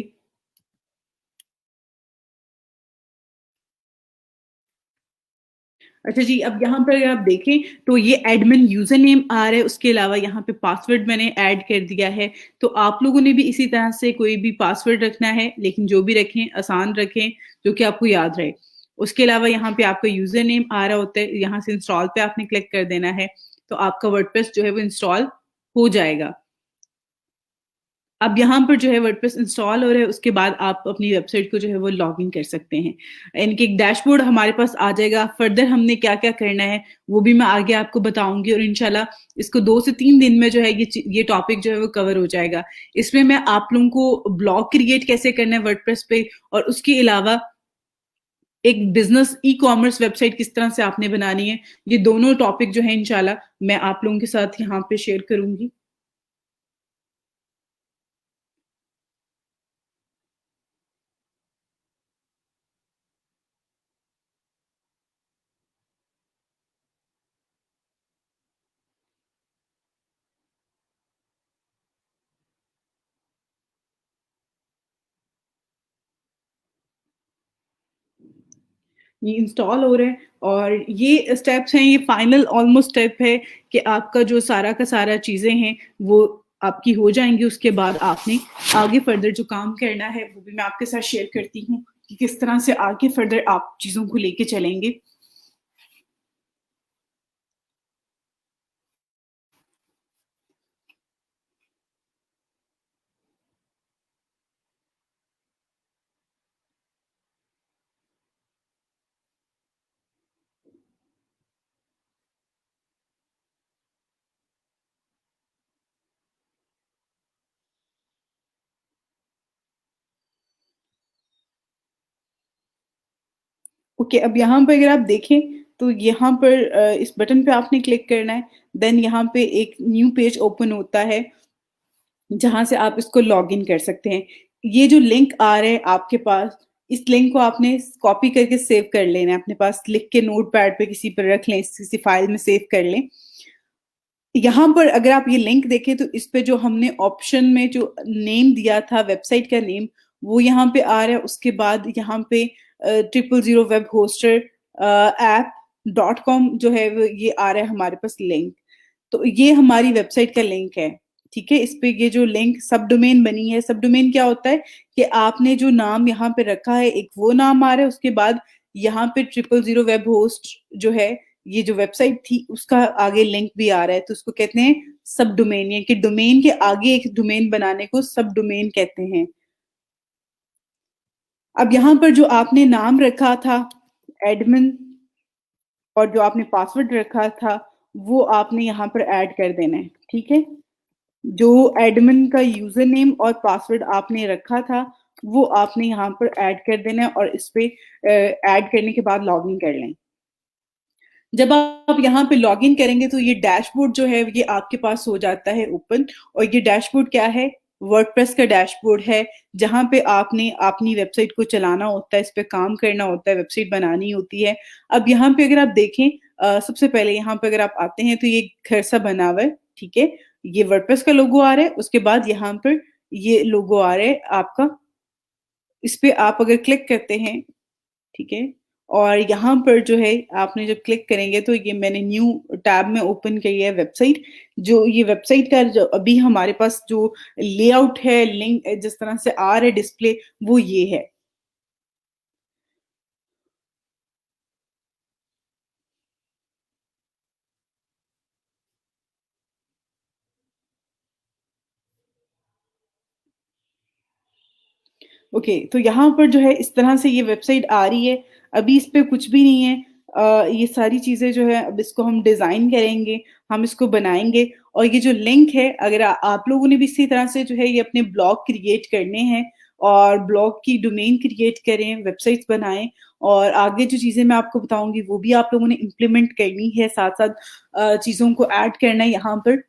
अच्छा जी, अब यहाँ पर अगर आप देखें तो ये एडमिन यूज़र नेम आ रहा है, उसके अलावा यहाँ पे पासवर्ड मैंने ऐड कर दिया है। तो आप लोगों ने भी इसी तरह से कोई भी पासवर्ड रखना है, लेकिन जो भी रखें आसान रखें, जो कि आपको याद रहे। उसके अलावा यहाँ पे आपका यूज़र नेम आ रहा होता है, यहाँ से इंस्टॉल पे आपने क्लिक कर देना है, तो आपका वर्डप्रेस जो है वो इंस्टॉल हो जाएगा। अब यहाँ पर जो है वर्डप्रेस इंस्टॉल हो रहा है, उसके बाद आप अपनी वेबसाइट को जो है वो लॉगिन कर सकते हैं। इनके एक डैशबोर्ड हमारे पास आ जाएगा, फर्दर हमने क्या-क्या करना है, वो भी मैं आगे आपको बताऊँगी और इंशाल्लाह इसको 2 से 3 दिन में जो है ये टॉपिक जो है वो कवर हो जाएगा। इसमें मैं आप लोगों को ब्लॉग क्रिएट कैसे करना है वर्डप्रेस पे और उसके अलावा एक बिज़नेस ई-कॉमर्स वेबसाइट किस तरह से आपने बनानी है, ये दोनों टॉपिक जो है इंशाल्लाह मैं आप लोगों के साथ यहाँ पे शेयर करूँगी। ये इंस्टॉल हो रहा है और ये स्टेप्स हैं, ये फाइनल ऑलमोस्ट स्टेप है कि आपका जो सारा का सारा चीज़ें हैं, वो आपकी हो जाएँगी। उसके बाद आपने आगे फर्दर जो काम करना है, वो भी मैं आपके साथ शेयर करती हूँ कि किस तरह से आगे फर्दर आप चीज़ों को लेके चलेंगे। ओके, अब यहाँ पे अगर आप देखें, तो यहाँ पर इस बटन पे आपने क्लिक करना है, देन यहाँ पे एक न्यू पेज ओपन होता है जहाँ से आप इसको लॉगिन कर सकते हैं। ये जो लिंक आ रहा है आपके पास, इस लिंक को आपने कॉपी करके सेव कर लेना है अपने पास, लिख के नोटपैड पे किसी पर रख लें, किसी फाइल में सेव कर लें। यहाँ पर अगर आप ये लिंक देखें तो इस पे जो हमने ऑप्शन में जो नेम दिया था वेबसाइट का नेम, वो यहाँ पे आ रहा है। उसके बाद यहाँ पे 000 वेब होस्टर ऐप डॉट कॉम जो है वो ये आ रहा है हमारे पास लिंक। तो ये हमारी वेबसाइट का लिंक है, ठीक है? इस पे ये जो लिंक सब डोमेन बनी है, सब डोमेन क्या होता है कि आपने जो नाम यहाँ पे रखा है, एक वो नाम आ रहा है, उसके बाद यहाँ पे 000 वेब होस्ट जो है, ये जो वेबसाइट थी, उसका आगे लिंक भी आ रहा है, तो उसको कहते हैं सब डोमेन, यानी कि डोमेन के आगे एक डोमेन बनाने को सब डोमेन कहते हैं। अब यहाँ पर जो आपने नाम रखा था, एडमिन और जो आपने पासवर्ड रखा था, वो आपने यहाँ पर ऐड कर देना है, ठीक है? जो एडमिन का यूज़र नेम और पासवर्ड आपने रखा था, वो आपने यहाँ पर ऐड कर देना है और इस पे ऐड करने के बाद लॉगिन कर लें। जब आप यहाँ पे लॉगिन करेंगे तो ये डैशबोर्ड जो है ये आपके पास हो जाता है ओपन और ये डैशबोर्ड क्या है? वर्डप्रेस का डैशबोर्ड है, जहाँ पे आपने अपनी वेबसाइट को चलाना होता है, इस पे काम करना होता है, वेबसाइट बनानी होती है। अब यहाँ पे अगर आप देखें सबसे पहले यहाँ पे अगर आप आते हैं तो ये घर सा बना हुआ है, ठीक है? ये वर्डप्रेस का लोगो आ रहा है, उसके बाद यहाँ पर ये लोगो आ रहा है आपका, इस पे आप अगर क्लिक करते हैं, ठीक है? और यहाँ पर जो है आपने जब क्लिक करेंगे तो ये मैंने न्यू टैब में ओपन की है वेबसाइट। जो ये वेबसाइट का जो अभी हमारे पास जो लेआउट है, लिंक जिस तरह से आ रहा है डिस्प्ले वो ये है। ओके, तो यहाँ पर जो है इस तरह से ये वेबसाइट आ रही है। अभी इस पे कुछ भी नहीं है। ये सारी चीज़ें जो है अब इसको हम डिज़ाइन करेंगे, हम इसको बनाएँगे और ये जो लिंक है अगर आप लोगों ने भी इसी तरह से जो है ये अपने ब्लॉग क्रिएट करने हैं और ब्लॉग की डोमेन क्रिएट करें, वेबसाइट्स बनाएँ और आगे जो चीज़ें मैं आपको बताऊँगी वो भी आप लोगों ने इम्प्लीमेंट करनी है, साथ-साथ चीज़ों को ऐड करना है यहाँ पर।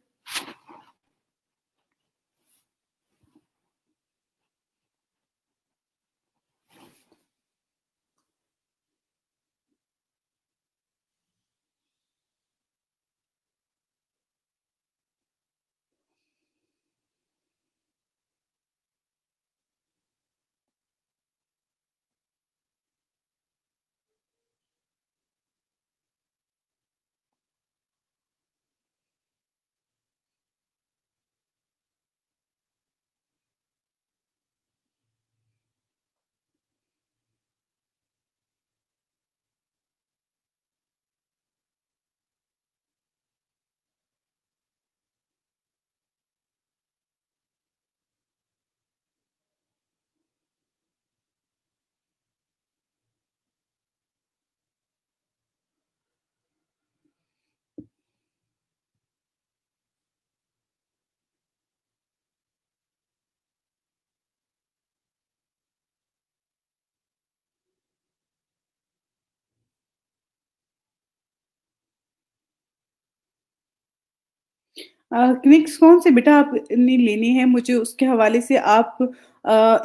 क्लिक्स कौन से बेटा आपने लेने हैं मुझे उसके हवाले से आप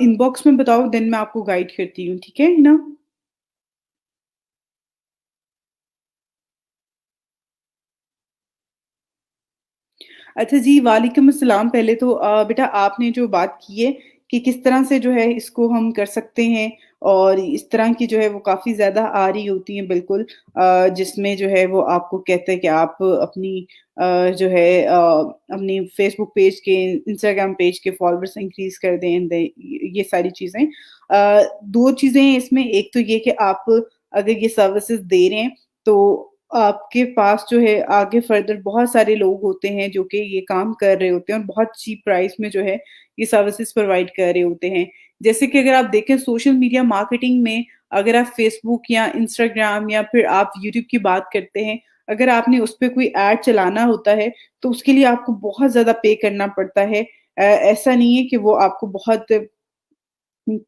इनबॉक्स में बताओ देन मैं आपको गाइड करती हूँ, ठीक है ना? अच्छा जी, वालेकुम अस्सलाम। पहले तो बेटा आपने जो बात की है कि किस तरह से जो है इसको हम कर सकते हैं और इस तरह की जो है वो काफ़ी ज़्यादा आ रही होती हैं बिल्कुल जिसमें जो है वो आपको कहते हैं कि आप अपनी जो है अपनी फ़ेसबुक पेज के, इंस्टाग्राम पेज के फ़ॉलोअर्स इंक्रीज़ कर दें ये सारी चीज़ें। 2 चीज़ें हैं इसमें, एक तो ये कि आप अगर ये सर्विसेज़ दे रहे हैं तो आपके पास जो है आगे फर्दर बहुत सारे लोग होते हैं जो कि ये काम कर रहे होते हैं और बहुत चीप प्राइस में जो है ये सर्विसेज प्रोवाइड कर रहे होते हैं। जैसे कि अगर आप देखें सोशल मीडिया मार्केटिंग में अगर आप फ़ेसबुक या इंस्टाग्राम या फिर आप यूट्यूब की बात करते हैं, अगर आपने उस पे कोई ऐड चलाना होता है, तो उसके लिए आपको बहुत ज़्यादा पे करना पड़ता है। ऐसा नहीं है कि वो आपको बहुत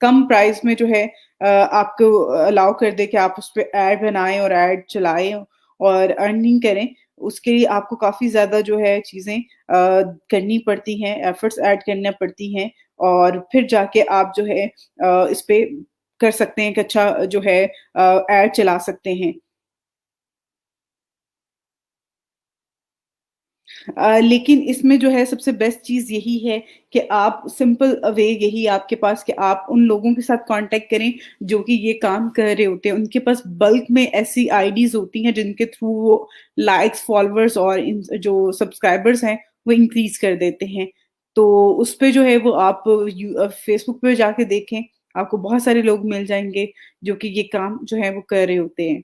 कम प्राइस में जो है आपको अलाउ कर दे कि आप उसपे ऐड बनाएँ और ऐड चलाएँ और अर्निंग करें। उसके लिए आपको काफ़ी ज़्यादा जो है चीज़ें करनी पड़ती हैं, एफर्ट्स ऐड करना पड़ती हैं और फिर जाके आप जो है इस पे कर सकते हैं, एक अच्छा जो है ऐड चला सकते हैं। लेकिन इसमें जो है सबसे बेस्ट चीज़ यही है कि आप सिंपल वे यही आपके पास कि आप उन लोगों के साथ कॉन्टैक्ट करें जो कि ये काम कर रहे होते हैं। उनके पास बल्क में ऐसी आईडीज़ होती हैं जिनके थ्रू वो लाइक्स, फॉलोवर्स और इन जो सब्सक्राइबर्स हैं वो इंक्रीज़ कर देते हैं। तो उस पे जो है वो आप फ़ेसबुक पे जाके देखें, आपको बहुत सारे लोग मिल जाएँगे जो कि ये काम जो है वो कर रहे होते हैं।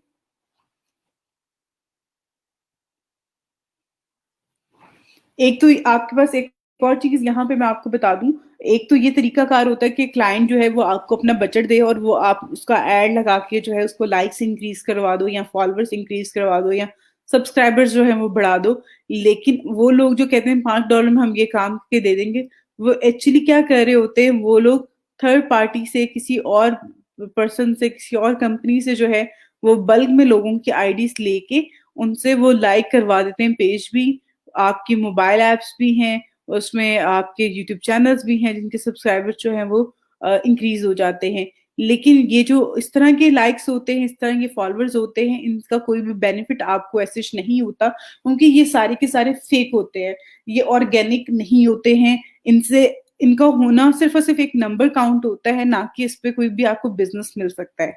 एक तो आपके पास एक और चीज़ यहाँ पे मैं आपको बता दूँ, एक तो ये तरीकाकार होता है कि क्लाइंट जो है वो आपको अपना बजट दे और वो आप उसका एड लगा के जो है उसको लाइक्स इंक्रीज़ करवा दो या फॉलोवर्स इंक्रीज़ करवा दो या सब्सक्राइबर्स जो हैं वो बढ़ा दो। लेकिन वो लोग जो कहते हैं $5 में हम ये काम करके दे देंगे, वो एक्चुअली क्या कर रहे होते हैं, वो लोग थर्ड पार्टी से किसी और पर्सन से, किसी और कंपनी से जो है वो बल्क में लोगों की आईडीज़ लेके उनसे वो लाइक करवा देते हैं पेज भी आपकी मोबाइल ऐप्स भी हैं उसमें आपके यूट्यूब चैनल्स भी हैं जिनके सब्सक्राइबर्स जो हैं वो इंक्रीज़ हो जाते हैं। लेकिन ये जो इस तरह के लाइक्स होते हैं, इस तरह के फॉलोअर्स होते हैं, इनका कोई भी बेनिफिट आपको एज़ सच नहीं होता, क्योंकि ये सारे के सारे फेक होते हैं। ये ऑर्गेनिक नहीं होते हैं, इनसे इनका होना सिर्फ़ और सिर्फ़ एक नंबर काउंट होता है, ना कि इस पे कोई भी आपको बिज़नेस मिल सकता है।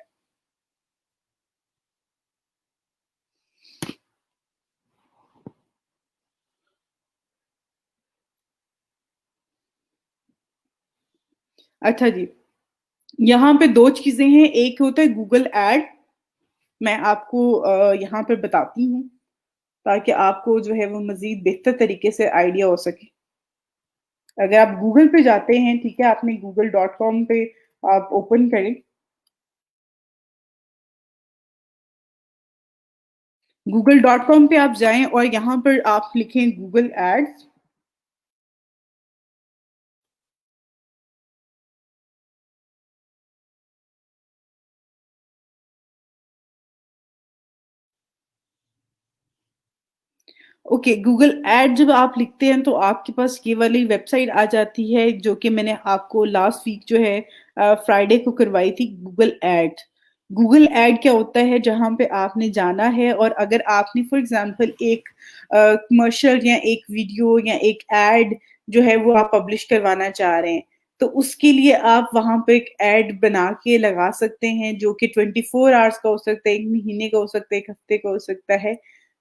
अच्छा जी, यहाँ पे 2 चीज़ें हैं, एक होता है गूगल ऐड, मैं आपको यहाँ पे बताती हूँ, ताकि आपको जो है वो मज़ीद बेहतर तरीके से आइडिया हो सके। अगर आप गूगल पे जाते हैं, ठीक है, आपने google.com पे आप ओपन करें, google.com पे आप जाएँ और यहाँ पर आप लिखें Google Ads. Okay, Google ad जब आप लिखते हैं तो आपके पास ये वाली वेबसाइट आ जाती है जो कि मैंने आपको लास्ट वीक जो है फ्राइडे को करवाई थी, गूगल ऐड। गूगल ऐड क्या होता है, जहाँ पे आपने जाना है और अगर आपने फॉर एग्ज़ाम्पल एक कमर्शियल या एक वीडियो या एक ऐड जो है वो आप पब्लिश करवाना चाह रहे हैं, तो उसके लिए आप वहाँ पे एक ऐड बना के लगा सकते हैं जो कि 24 आवर्स का हो सकता है, 1 महीने का हो सकता है, 1 हफ्ते का हो सकता है।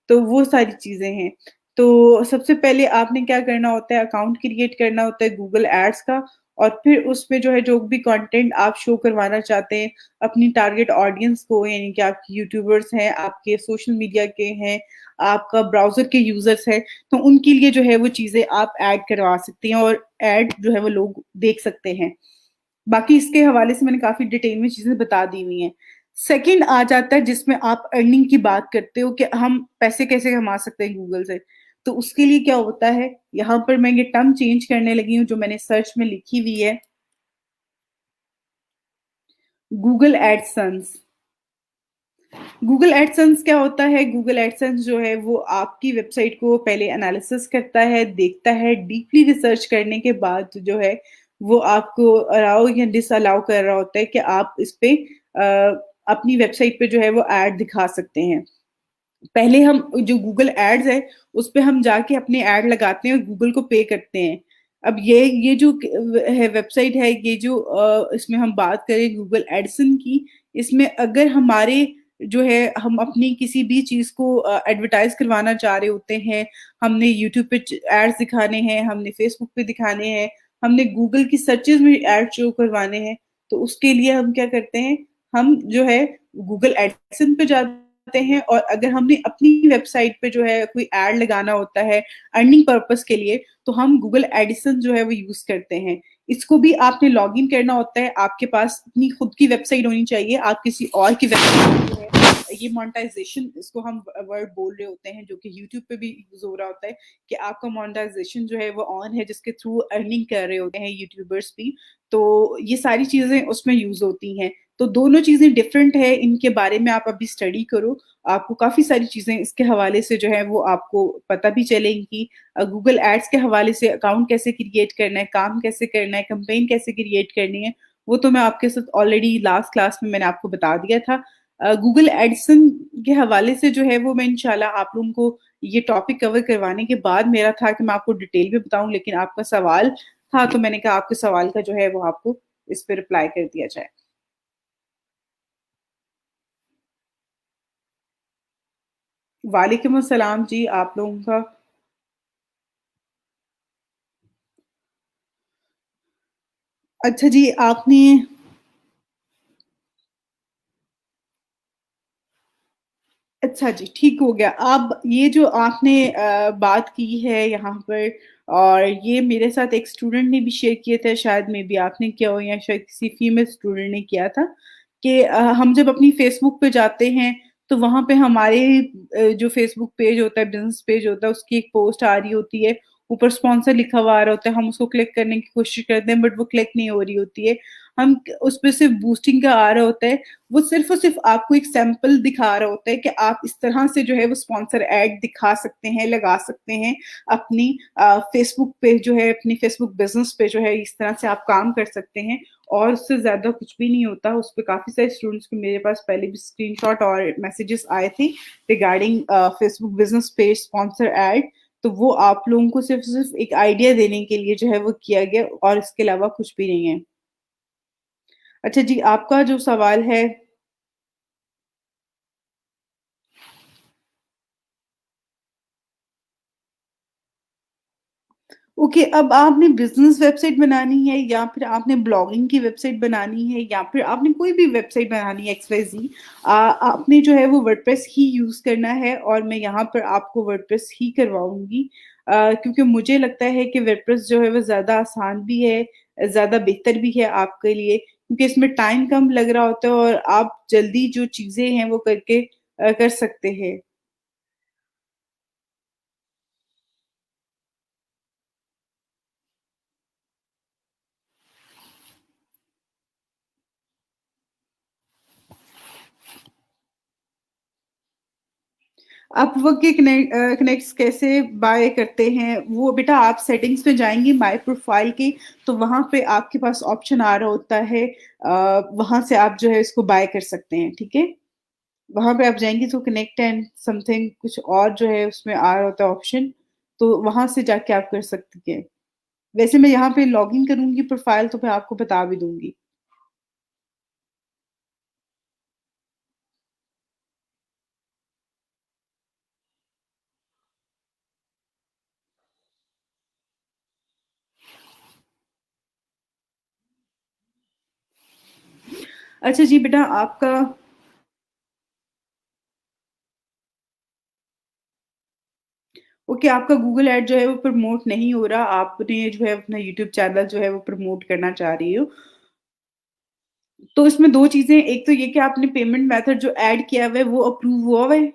तो वो सारी चीज़ें हैं। तो सबसे पहले आपने क्या करना होता है, अकाउंट क्रिएट करना होता है गूगल एड्स का और फिर उसमें जो है जो भी कंटेंट आप शो करवाना चाहते हैं अपनी टारगेट ऑडियंस को, यानी कि आपके यूट्यूबर्स हैं, आपके सोशल मीडिया के हैं, आपका ब्राउज़र के यूज़र्स हैं, तो उनके लिए जो है वो चीज़ें आप ऐड करवा सकती हैं और ऐड जो है वो लोग देख सकते हैं। बाकी इसके हवाले से मैंने काफ़ी डिटेल में चीज़ें बता दी हुई हैं। सेकंड आ जाता है जिसमें आप अर्निंग की बात करते हो कि हम पैसे कैसे कमा सकते हैं गूगल से। तो उसके लिए क्या होता है, यहाँ पर मैं ये टर्म चेंज करने लगी हूँ जो मैंने सर्च में लिखी हुई है, गूगल एडसेंस। गूगल एडसेंस क्या होता है? गूगल एडसेंस जो है वो आपकी वेबसाइट को पहले एनालिसिस करता है, देखता है, डीपली रिसर्च करने के बाद जो है वो आपको अलाउ या डिसअलाउ कर रहा होता है कि आप इस पे अपनी वेबसाइट पे जो है वो ऐड दिखा सकते हैं। पहले हम जो गूगल एड्स है, उस पे हम जाके अपने ऐड लगाते हैं और गूगल को पे करते हैं। अब ये जो है वेबसाइट है, ये जो इसमें हम बात करें गूगल एडसन की, इसमें अगर हमारे जो है हम अपनी किसी भी चीज़ को एडवर्टाइज़ करवाना चाह रहे होते हैं, हमने यूट्यूब पे एड्स दिखाने हैं, हमने फेसबुक पे दिखाने हैं, हमने गूगल की सर्चेज़ में एड शो करवाने हैं, तो उसके लिए हम क्या करते हैं, हम जो है गूगल एडसन पे जाते हैं और अगर हमने अपनी वेबसाइट पे जो है कोई ऐड लगाना होता है अर्निंग पर्पस के लिए, तो हम गूगल एडिसन जो है वो यूज़ करते हैं। इसको भी आपने लॉगिन करना होता है, आपके पास अपनी खुद की वेबसाइट होनी चाहिए, आप किसी और की वेबसाइट जो है ये मोनेटाइज़ेशन इसको हम वर्ड बोल रहे होते हैं जो कि यूट्यूब पे भी यूज़ हो रहा होता है कि आपका मोनेटाइज़ेशन जो है वो ऑन है जिसके थ्रू अर्निंग कर रहे होते हैं यूट्यूबर्स भी। तो ये सारी चीज़ें उसमें यूज़ होती हैं। तो दोनों चीज़ें डिफरेंट है, इनके बारे में आप अभी स्टडी करो, आपको काफ़ी सारी चीज़ें इसके हवाले से जो है वो आपको पता भी चलेंगी। गूगल एड्स के हवाले से अकाउंट कैसे क्रिएट करना है, काम कैसे करना है, कैम्पेन कैसे क्रिएट करनी है, वो तो मैं आपके साथ ऑलरेडी लास्ट क्लास में मैंने आपको बता दिया था। गूगल एडिसन के हवाले से जो है वो मैं इंशाल्लाह आप लोगों को ये टॉपिक कवर करवाने के बाद मेरा था कि मैं आपको डिटेल में बताऊँ, लेकिन आपका सवाल था तो मैंने कहा आपके सवाल का जो है वो आपको इस पे रिप्लाई कर दिया जाए। वालेकुम अस्सलाम जी, आप लोगों का अच्छा जी, आपने अच्छा जी, ठीक हो गया। अब ये जो आपने बात की है यहाँ पर और ये मेरे साथ एक स्टूडेंट ने भी शेयर किया था, शायद मे बी आपने किया हो या शायद किसी फीमेल स्टूडेंट ने किया था कि हम जब अपनी फ़ेसबुक पे जाते हैं, तो वहाँ पे हमारे जो फ़ेसबुक पेज होता है, बिज़नेस पेज होता है, उसकी एक पोस्ट आ रही होती है ऊपर स्पॉन्सर लिखा हुआ आ रहा होता है, हम उसको क्लिक करने की कोशिश करते हैं बट वो क्लिक नहीं हो रही होती है। हम उसपे सिर्फ़ बूस्टिंग का आ रहा होता है, वो सिर्फ़ और सिर्फ़ आपको एक सैंपल दिखा रहा होता है कि आप इस तरह से जो है वो स्पॉन्सर ऐड दिखा सकते हैं, लगा सकते हैं। अपनी फ़ेसबुक पे जो है अपनी फ़ेसबुक बिज़नेस पे जो है इस तरह से आप काम कर सकते हैं और उससे ज़्यादा कुछ भी नहीं होता। उसपे काफ़ी सारे स्टूडेंट्स के मेरे पास पहले भी स्क्रीनशॉट और मैसेजेस आए थे regarding Facebook business page sponsor add. तो वो आप लोगों को सिर्फ़ एक आइडिया देने के लिए जो है वो किया गया और इसके अलावा कुछ भी नहीं है। अच्छा जी, आपका जो सवाल है ओके, अब आपने बिज़नेस वेबसाइट बनानी है या फिर आपने ब्लॉगिंग की वेबसाइट बनानी है या फिर आपने कोई भी वेबसाइट बनानी है XYZ आपने जो है वो वर्डप्रेस ही यूज़ करना है और मैं यहाँ पर आपको वर्डप्रेस ही करवाऊँगी। क्योंकि मुझे लगता है कि वर्डप्रेस जो है वो ज़्यादा आसान भी है, ज़्यादा बेहतर भी है आपके लिए क्योंकि इसमें टाइम कम लग रहा होता है और आप जल्दी जो चीज़ें हैं वो करके कर सकते हैं। अपवर्क के कनेक्ट्स कैसे बाय करते हैं, वो बेटा आप सेटिंग्स में जाएँगी माय प्रोफाइल की, तो वहाँ पे आपके पास ऑप्शन आ रहा होता है वहाँ से आप जो है इसको बाय कर सकते हैं, ठीक है? वहाँ पे आप जाएँगी तो कनेक्ट एंड समथिंग कुछ और जो है उसमें आ रहा होता है ऑप्शन, तो वहाँ से जाके आप कर सकती हैं। वैसे मैं यहाँ पे लॉगिन करूँगी प्रोफाइल तो मैं आपको बता भी दूँगी। अच्छा जी बेटा आपका ओके, आपका गूगल ऐड जो है वो प्रमोट नहीं हो रहा, आपने जो है अपना यूट्यूब चैनल जो है वो प्रमोट करना चाह रही हो। तो इसमें 2 चीज़ें, एक तो ये कि आपने पेमेंट मेथड जो ऐड किया हुआ है वो अप्रूव हुआ हुआ है?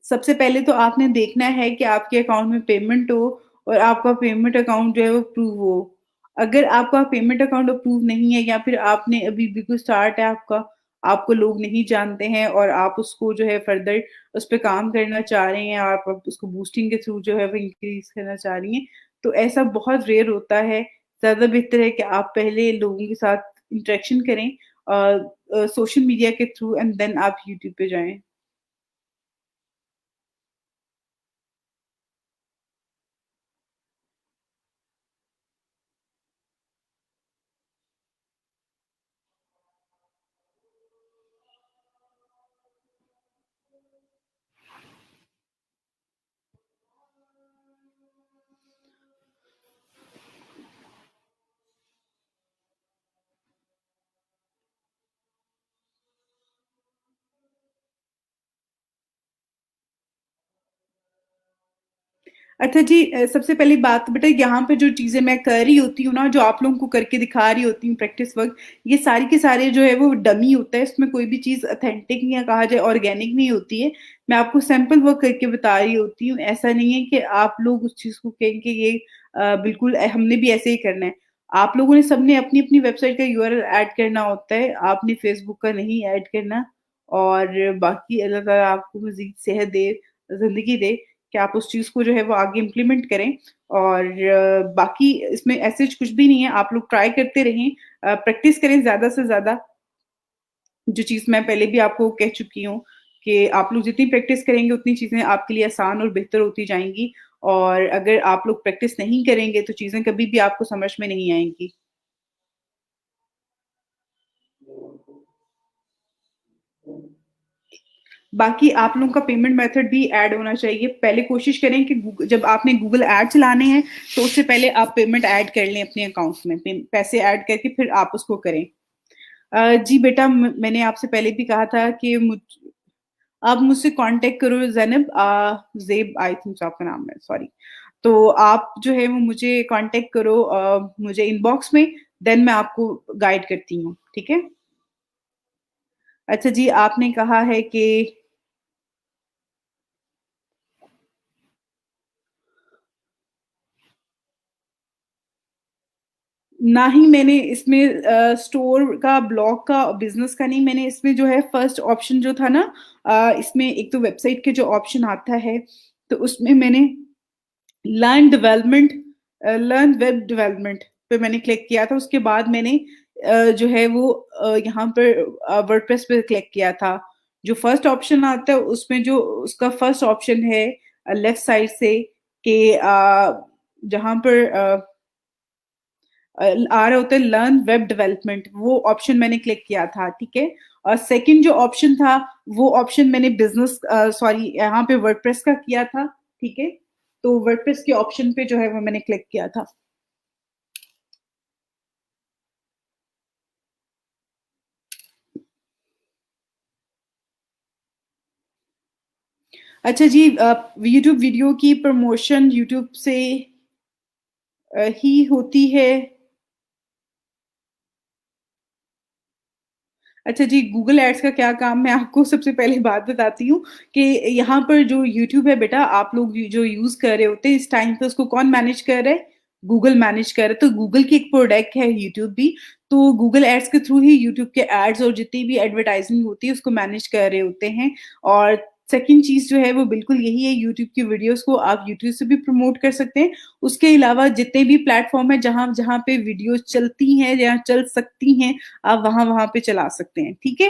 सबसे पहले तो आपने देखना है कि आपके अकाउंट में पेमेंट हो और आपका पेमेंट अकाउंट जो है वो अप्रूव हो। अगर आपका पेमेंट अकाउंट अप्रूव नहीं है या फिर आपने अभी बिल्कुल स्टार्ट है आपका, आपको लोग नहीं जानते हैं और आप उसको जो है फर्दर उस पे काम करना चाह रहे हैं, आप अब उसको बूस्टिंग के थ्रू जो है वो इंक्रीज़ करना चाह रही हैं, तो ऐसा बहुत रेयर होता है। ज़्यादा बेहतर है कि आप पहले लोगों के साथ इंटरेक्शन करें सोशल मीडिया के थ्रू एंड देन आप यूट्यूब पे जाएँ। अच्छा जी सबसे पहली बात तो बेटा यहाँ पे जो चीज़ें मैं कर रही होती हूँ ना, जो आप लोगों को करके दिखा रही होती हूँ प्रैक्टिस वर्क, ये सारी के सारे जो है वो डमी होता है, इसमें कोई भी चीज़ ऑथेंटिक या कहा जाए ऑर्गेनिक नहीं होती है। मैं आपको सैंपल वर्क करके बता रही होती हूँ, ऐसा नहीं है कि आप लोग उस चीज़ को कहें कि ये बिल्कुल हमने भी ऐसे ही करना है। आप लोगों ने सबने अपनी-अपनी वेबसाइट का यूआरएल ऐड करना होता है, आपने फेसबुक का नहीं ऐड करना और बाकी अल्लाह ताला आपको मज़ीद सेहत दे, ज़िंदगी दे कि आप उस चीज़ को जो है वो आगे इम्प्लीमेंट करें और बाकी इसमें ऐसे कुछ भी नहीं है, आप लोग ट्राई करते रहें प्रैक्टिस करें ज़्यादा से ज़्यादा, जो चीज़ मैं पहले भी आपको कह चुकी हूँ कि आप लोग जितनी प्रैक्टिस करेंगे उतनी चीज़ें आपके लिए आसान और बेहतर होती जाएँगी और अगर आप लोग प्रैक्टिस नहीं करेंगे तो चीज़ें कभी भी आपको समझ में नहीं आएँगी। बाकी आप लोगों का पेमेंट मेथड भी ऐड होना चाहिए। पहले कोशिश करें कि जब आपने गूगल ऐड चलाने हैं, तो उससे पहले आप पेमेंट ऐड कर लें अपने अकाउंट में। पैसे ऐड करके फिर आप उसको करें। जी बेटा मैंने आपसे पहले भी कहा था कि आप मुझसे कांटेक्ट करो ज़ैनब ज़ेब आई थिंक सो आपका नाम है, सॉरी। तो आप जो है वो मुझे कांटेक्ट करो मुझे इनबॉक्स में, देन मैं आपको गाइड करती हूँ, ठीक है? अच्छा जी, आपने कहा है कि ना ही मैंने इसमें स्टोर का, ब्लॉग का, बिज़नेस का नहीं, मैंने इसमें जो है फर्स्ट ऑप्शन जो था ना, इसमें एक तो वेबसाइट के जो ऑप्शन आता है, तो उसमें मैंने learn development learn web development पे मैंने क्लिक किया था। उसके बाद मैंने जो है वो यहाँ पर वर्डप्रेस पे क्लिक किया था। जो फर्स्ट ऑप्शन आता है उसमें जो उसका फर्स्ट ऑप्शन है लेफ्ट साइड से कि जहाँ पर आ रहे होते हैं लर्न वेब डेवलपमेंट, वो ऑप्शन मैंने क्लिक किया था, ठीक है। और सेकंड जो ऑप्शन था वो ऑप्शन मैंने बिजनेस सॉरी यहाँ पे वर्डप्रेस का किया था, ठीक है। तो वर्डप्रेस के ऑप्शन पे जो है वो मैंने क्लिक किया था। अच्छा जी, यूट्यूब वीडियो की प्रमोशन यूट्यूब से ही होती है। अच्छा जी, गूगल एड्स का क्या काम, मैं आपको सबसे पहले बात बताती हूँ कि यहाँ पर जो यूट्यूब है बेटा, आप लोग जो यूज़ कर रहे होते हैं इस टाइम पे, उसको कौन मैनेज कर रहा है? गूगल मैनेज कर रहा है। तो गूगल की एक प्रोडक्ट है यूट्यूब भी, तो गूगल एड्स के थ्रू ही यूट्यूब के एड्स और जितनी भी एडवर्टाइजिंग होती है उसको मैनेज कर रहे होते हैं। और सेकंड चीज़ जो है वो बिल्कुल यही है, यूट्यूब की वीडियोज़ को आप यूट्यूब से भी प्रमोट कर सकते हैं। उसके अलावा जितने भी प्लेटफ़ॉर्म हैं जहाँ-जहाँ पे वीडियोज़ चलती हैं या चल सकती हैं, आप वहाँ-वहाँ पे चला सकते हैं, ठीक है?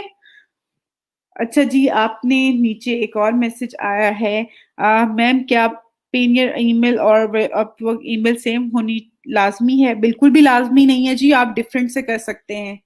अच्छा जी, आपने नीचे एक और मैसेज आया है, मैम क्या पेनियर ईमेल और वे अपवर्क ईमेल सेम होनी लाज़मी है? बिल्कुल भी लाज़मी नहीं है जी, आप डिफरेंट से कर सकते हैं।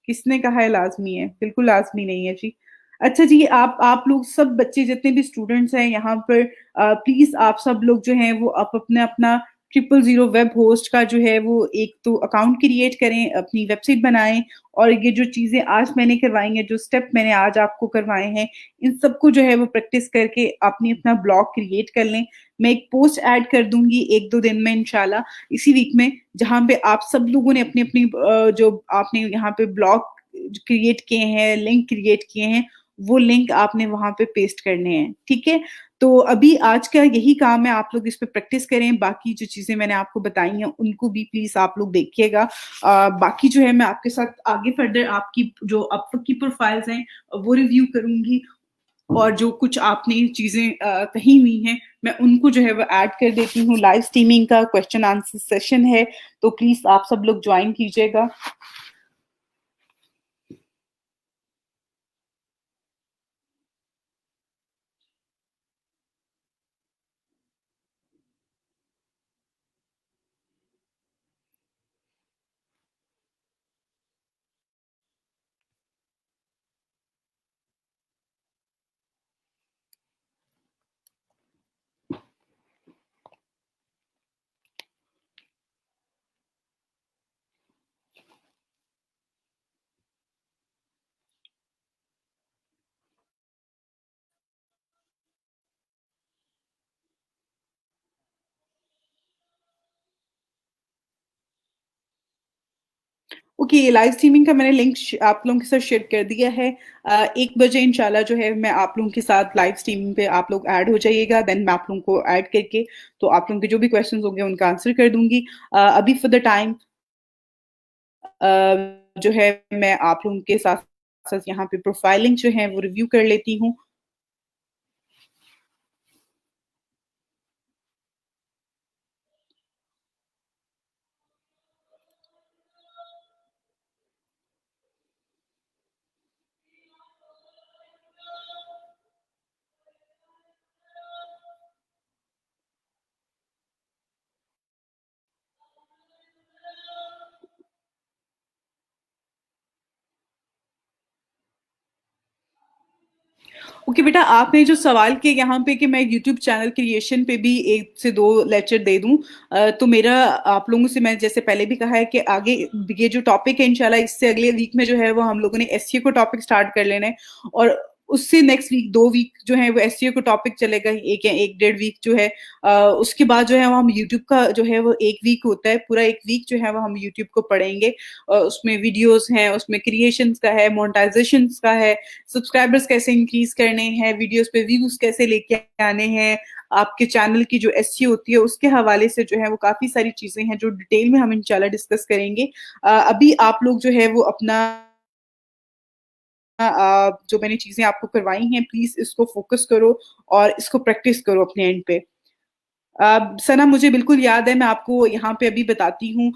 किसने कहा है लाज़मी है? बिल्कुल लाज़मी नहीं है जी। अच्छा जी, आप लोग सब बच्चे जितने भी स्टूडेंट्स हैं यहाँ पर, प्लीज़ आप सब लोग जो हैं वो आप अपना-अपना 000 वेब होस्ट का जो है वो एक तो अकाउंट क्रिएट करें, अपनी वेबसाइट बनाएँ और ये जो चीज़ें आज मैंने करवाई हैं, जो स्टेप मैंने आज आपको करवाए हैं, इन सबको जो है वो प्रैक्टिस करके अपनी अपना ब्लॉग क्रिएट कर लें। मैं एक पोस्ट ऐड कर दूँगी 1-2 दिन में इंशाल्लाह, इसी वीक में, जहाँ पे आप सब लोगों ने अपनी-अपनी जो आपने यहाँ पे ब्लॉग क्रिएट किए हैं, लिंक क्रिएट किए हैं, वो लिंक आपने वहाँ पे पेस्ट करने हैं, ठीक है? तो अभी आज का यही काम है, आप लोग इस पे प्रैक्टिस करें, बाकी जो चीज़ें मैंने आपको बताई हैं, उनको भी प्लीज़ आप लोग देखिएगा। बाकी जो है मैं आपके साथ आगे फर्दर आपकी जो अपवर्क की प्रोफाइल्स हैं, वो रिव्यू करूँगी और जो कुछ आपने चीज़ें कही हुई हैं, मैं उनको जो है वो ऐड कर देती हूँ। लाइव स्ट्रीमिंग का क्वेश्चन आंसर सेशन है, तो प्लीज़ आप सब लोग जॉइन कीजिएगा। ओके, लाइव स्ट्रीमिंग का मैंने लिंक आप लोगों के साथ शेयर कर दिया है। 1 बजे इंशाल्लाह जो है मैं आप लोगों के साथ लाइव स्ट्रीमिंग पे आप लोग ऐड हो जाइएगा, देन मैं आप लोगों को ऐड करके तो आप लोगों के जो भी क्वेश्चंस होंगे उनका आंसर कर दूँगी। अभी फॉर द टाइम जो है मैं आप लोगों के साथ-साथ यहाँ पे प्रोफाइलिंग जो है वो रिव्यू कर लेती हूँ। ओके बेटा, आपने जो सवाल किया यहाँ पे कि मैं यूट्यूब चैनल क्रिएशन पे भी 1 से 2 लेक्चर दे दूँ, तो मेरा आप लोगों से, मैं जैसे पहले भी कहा है कि आगे ये जो टॉपिक है इंशाल्लाह इससे अगले वीक में जो है वो हम लोगों ने एसईओ को टॉपिक स्टार्ट कर लेना है और उससे नेक्स्ट वीक 2 वीक जो है वो एसईओ का टॉपिक चलेगा, 1 या 1 डेढ़ वीक जो है। उसके बाद जो है वो हम यूट्यूब का जो है वो 1 वीक होता है, पूरा 1 वीक जो है वो हम यूट्यूब को पढ़ेंगे। उसमें वीडियोज़ हैं, उसमें क्रिएशंस का है, मोनेटाइज़ेशंस का है, सब्सक्राइबर्स कैसे इंक्रीज़ करने हैं, वीडियोज़ पे व्यूज़ कैसे लेके आने हैं, आपके चैनल की जो एसईओ होती है उसके हवाले से जो है वो काफ़ी सारी चीज़ें हैं जो डिटेल में हम इंशाल्लाह डिस्कस करेंगे। अभी आप लोग जो है वो अपना जो मैंने चीज़ें आपको करवाई हैं प्लीज़ इसको फ़ोकस करो और इसको प्रैक्टिस करो अपने एंड पे। सना मुझे बिल्कुल याद है, मैं आपको यहाँ पे अभी बताती हूँ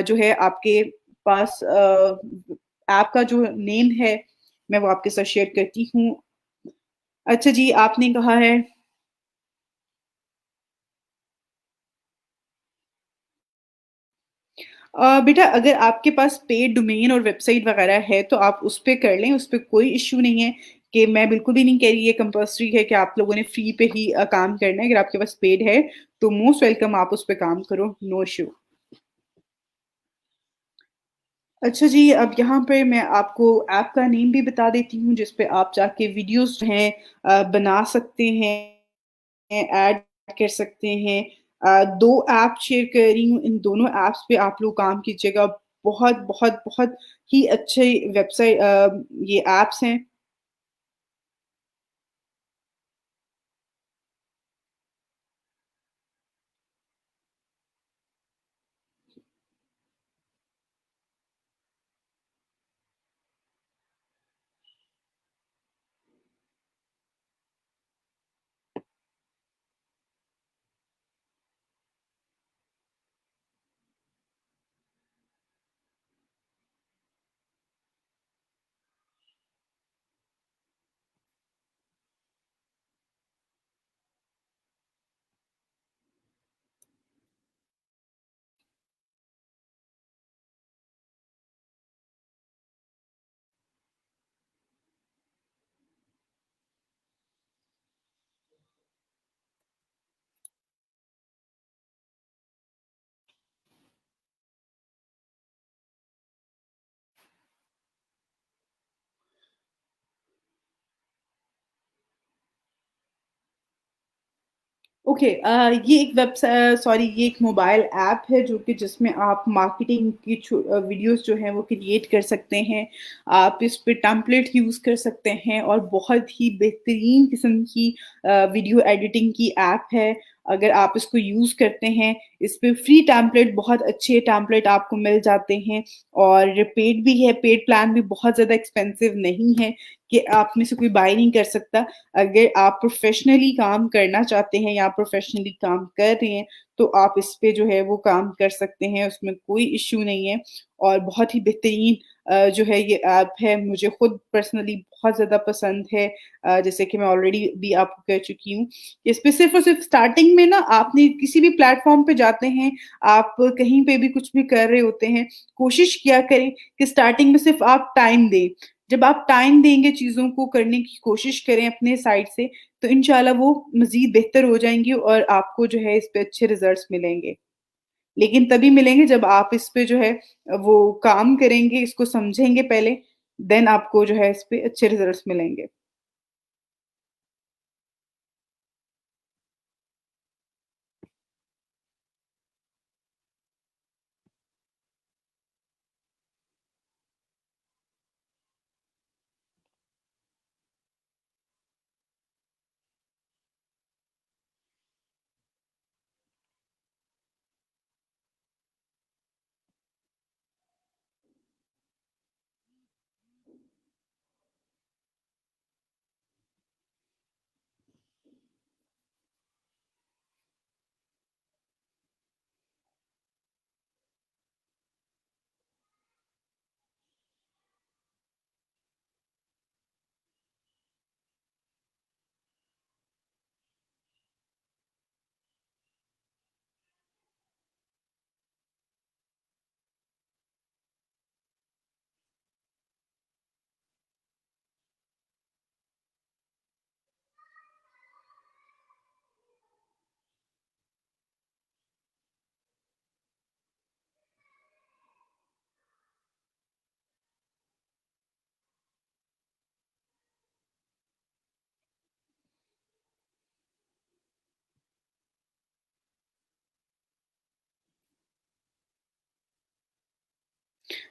जो है आपके पास ऐप का जो नेम है, मैं वो आपके साथ शेयर करती हूँ। अच्छा जी, आपने कहा है बेटा अगर आपके पास पेड डोमेन और वेबसाइट वगैरह है तो आप उस पे कर लें, उस पे कोई इश्यू नहीं है कि मैं बिल्कुल भी नहीं कह रही ये कंपल्सरी है कि आप लोगों ने फ्री पे ही काम करना है। अगर आपके पास पेड है तो मोस्ट वेलकम आप उस पे काम करो, नो इश्यू। अच्छा जी, अब यहाँ पे मैं आपको ऐप का नेम भी बता देती हूँ जिस पे आप जाके वीडियोज़ जो हैं बना सकते हैं, ऐड कर सकते हैं। 2 ऐप शेयर कर रही हूँ, इन दोनों ऐप्स पे आप लोग काम कीजिएगा। बहुत, बहुत, बहुत ही अच्छे ये ऐप्स हैं। ओके, ये एक सॉरी ये एक मोबाइल ऐप है जो कि जिसमें आप मार्केटिंग की वीडियोस जो हैं वो क्रिएट कर सकते हैं। आप इस पे टेम्पलेट यूज़ कर सकते हैं और बहुत ही बेहतरीन किस्म की वीडियो एडिटिंग की ऐप है। अगर आप इसको यूज़ करते हैं, इस पे फ्री टेम्पलेट बहुत अच्छे टेम्पलेट आपको मिल जाते हैं और पेड भी है, पेड प्लान भी बहुत ज़्यादा एक्सपेंसिव नहीं है कि आप में से कोई बाय नहीं कर सकता। अगर आप प्रोफेशनली काम करना चाहते हैं या प्रोफेशनली काम कर रहे हैं तो आप इस पे जो है वो काम कर सकते हैं, उसमें कोई इश्यू नहीं है और बहुत ही बेहतरीन जो है ये ऐप है, मुझे खुद पर्सनली बहुत ज़्यादा पसंद है। जैसे कि मैं ऑलरेडी भी आपको कह चुकी हूँ, इस पे सिर्फ़ और सिर्फ़ स्टार्टिंग में ना आपने किसी भी प्लेटफ़ॉर्म पे जाते हैं, आप कहीं पे भी कुछ भी कर रहे होते हैं, कोशिश किया करें कि स्टार्टिंग में सिर्फ़ आप टाइम दें। जब आप टाइम देंगे चीज़ों को करने की कोशिश करें अपने साइड से, तो इंशाल्लाह वो मज़ीद बेहतर हो जाएँगी और आपको जो है इस पे अच्छे रिज़ल्ट्स मिलेंगे। लेकिन तभी मिलेंगे जब आप इस पे जो है वो काम करेंगे, इसको समझेंगे पहले, देन आपको जो है इस पे अच्छे रिज़ल्ट्स मिलेंगे।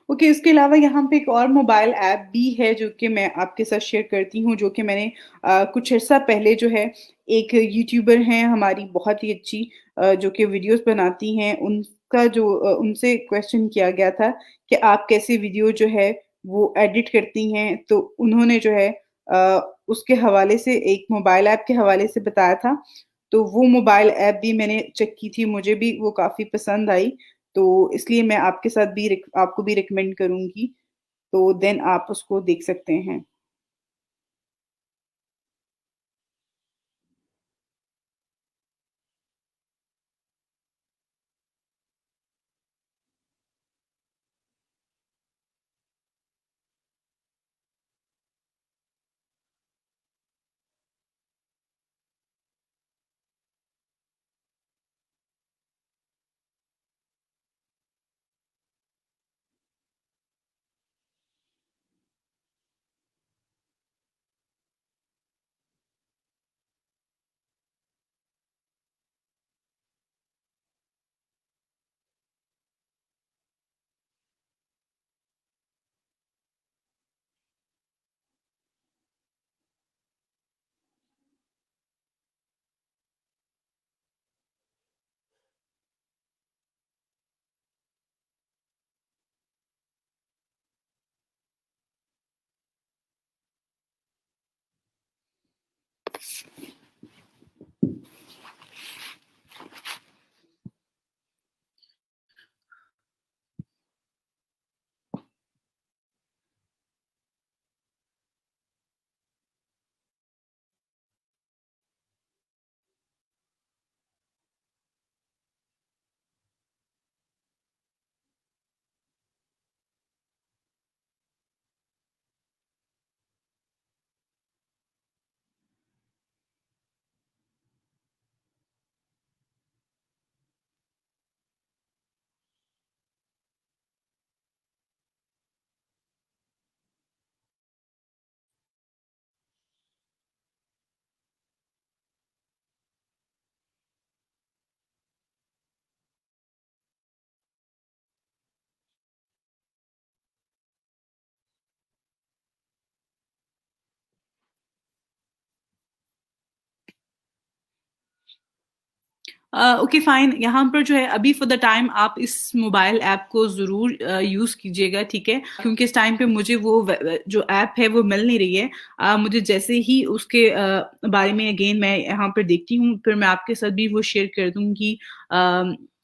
ओके, इसके अलावा यहाँ पे एक और मोबाइल ऐप भी है जो कि मैं आपके साथ शेयर करती हूँ, जो कि मैंने कुछ अर्सा पहले जो है एक यूट्यूबर हैं हमारी बहुत ही अच्छी जो कि वीडियोज़ बनाती हैं, उनका जो उनसे क्वेश्चन किया गया था कि आप कैसे वीडियो जो है वो एडिट करती हैं, तो उन्होंने जो है उसके हवाले से एक मोबाइल ऐप के हवाले से बताया था। तो वो मोबाइल ऐप भी मैंने चेक की थी, मुझे भी वो काफ़ी पसंद आई। तो इसलिए मैं आपके साथ भी आपको भी रिकमेंड करूँगी, तो देन आप उसको देख सकते हैं। ओके फाइन, यहाँ पर जो है अभी फॉर द टाइम आप इस मोबाइल ऐप को ज़रूर यूज़ कीजिएगा, ठीक है? क्योंकि इस टाइम पे मुझे वो जो ऐप है वो मिल नहीं रही है। मुझे जैसे ही उसके बारे में अगेन मैं यहाँ पर देखती हूँ, फिर मैं आपके साथ भी वो शेयर कर दूँगी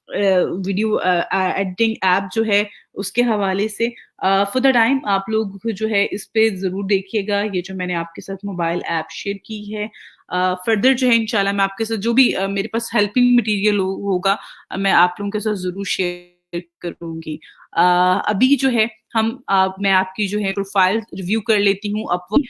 वीडियो एडिटिंग ऐप जो है उसके हवाले से। फॉर द टाइम आप लोग जो है इस पे ज़रूर देखिएगा, ये जो मैंने आपके साथ मोबाइल ऐप शेयर की है। फर्दर जो है इंशाल्लाह मैं आपके साथ जो भी मेरे पास हेल्पिंग मटेरियल होगा मैं आप लोगों के साथ ज़रूर शेयर करूँगी। अभी जो है मैं आपकी जो है प्रोफाइल रिव्यू कर लेती हूँ अपवर्क,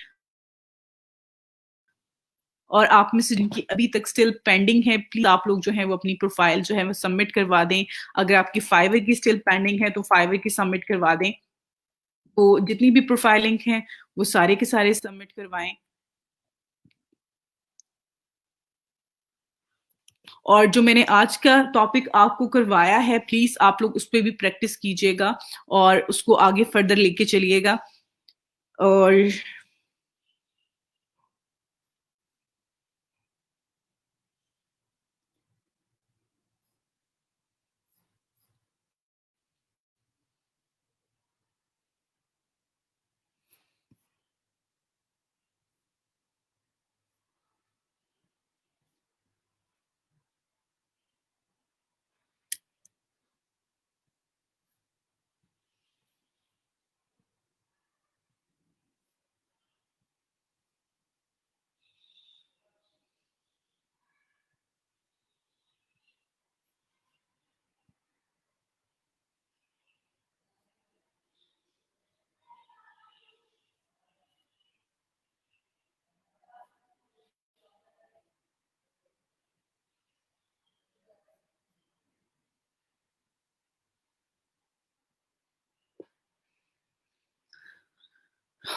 और आप में से जिनकी अभी तक स्टिल पेंडिंग है, प्लीज़ आप लोग जो है वो अपनी प्रोफाइल जो है वो सबमिट करवा दें। अगर आपकी फाइवर की स्टिल पेंडिंग है तो फाइवर की सबमिट करवा दें। तो जितनी भी प्रोफाइलिंग है वो सारे के सारे सबमिट करवाएँ। और जो मैंने आज का टॉपिक आपको करवाया है, प्लीज़ आप लोग उस पे भी प्रैक्टिस कीजिएगा और उसको आगे फर्दर लेके चलिएगा। और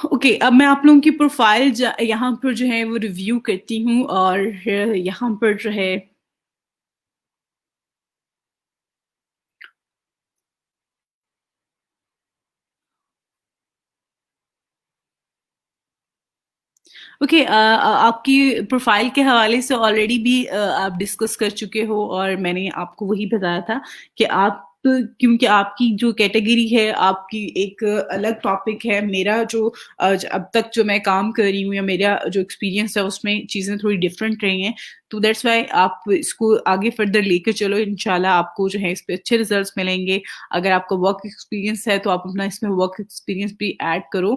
ओके, अब मैं आप लोगों की प्रोफाइल यहाँ पर जो है वो रिव्यू करती हूँ, और यहाँ पर जो है ओके आपकी प्रोफाइल के हवाले से ऑलरेडी भी आप डिस्कस कर चुके हो और मैंने आपको वही बताया था कि आप क्योंकि आपकी जो कैटेगरी है आपकी एक अलग टॉपिक है मेरा जो अब तक जो मैं काम कर रही हूँ या मेरा जो एक्सपीरियंस है उसमें चीज़ें थोड़ी डिफरेंट रही हैं तो दैट्स वाई आप इसको आगे फर्दर लेकर चलो इंशाल्लाह आपको जो है इस पे अच्छे रिजल्ट्स मिलेंगे अगर आपका वर्क एक्सपीरियंस है तो आप अपना इसमें वर्क एक्सपीरियंस भी ऐड करो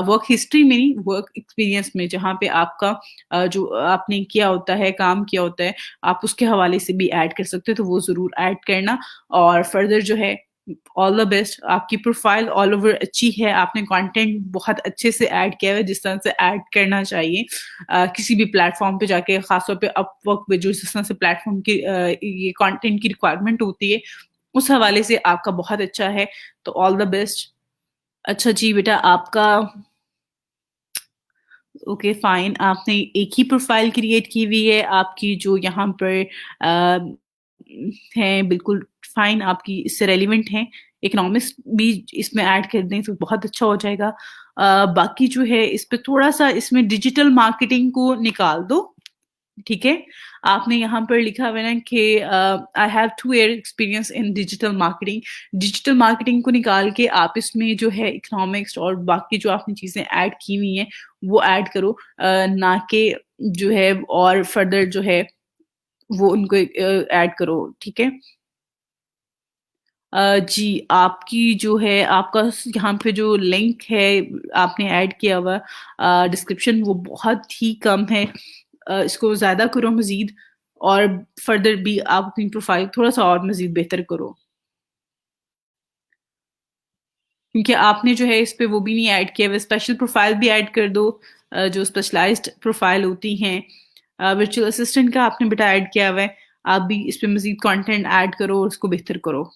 वर्क हिस्ट्री में नहीं वर्क एक्सपीरियंस में जहाँ पे आपका जो आपने किया होता है काम किया होता है आप उसके हवाले से भी ऐड कर सकते हो तो वो जरूर ऐड करना और फर्दर जो है ऑल द बेस्ट आपकी प्रोफाइल ऑल ओवर अच्छी है आपने कंटेंट बहुत अच्छे से ऐड किया है जिस तरह से ऐड करना चाहिए किसी भी प्लेटफॉर्म पे जाके खासतौर पे अपवर्क पे जो जिस तरह से प्लेटफॉर्म की ये कंटेंट की रिक्वायरमेंट होती है उस हवाले से आपका बहुत अच्छा है तो ऑल द बेस्ट अच्छा जी बेटा आपका ओके फाइन आपने एक ही प्रोफाइल क्रिएट की हुई है आपकी जो यहाँ पर है बिल्कुल फाइन आपकी इससे रेलिवेंट है इकोनॉमिक्स भी इसमें ऐड कर दें तो बहुत अच्छा हो जाएगा बाकी जो है इस पे थोड़ा सा इसमें डिजिटल मार्केटिंग को निकाल दो ठीक है आपने यहाँ पर लिखा हुआ है ना कि I have 2 year experience in digital marketing को निकाल के आप इसमें जो है इकोनॉमिक्स और बाकी जो आपने चीजें ऐड की हुई हैं वो ऐड करो ना कि जो है और फर्दर जो है वो उनको ऐड करो ठीक है जी आपकी जो है आपका यहाँ पे जो लिंक है आपने ऐड किया हुआ डिस्क्रिप्शन वो बहुत ही कम है इसको ज़्यादा करो मज़ीद और फर्दर भी आप अपनी प्रोफाइल थोड़ा-सा और मज़ीद बेहतर करो। क्योंकि आपने जो है इस पे वो भी नहीं ऐड किया हुआ, स्पेशल प्रोफाइल भी ऐड कर दो जो स्पेशलाइज़्ड प्रोफाइल होती हैं। वर्चुअल असिस्टेंट का आपने बेटा ऐड किया हुआ है, आप भी इस पे मज़ीद कंटेंट ऐड करो और उसको बेहतर करो।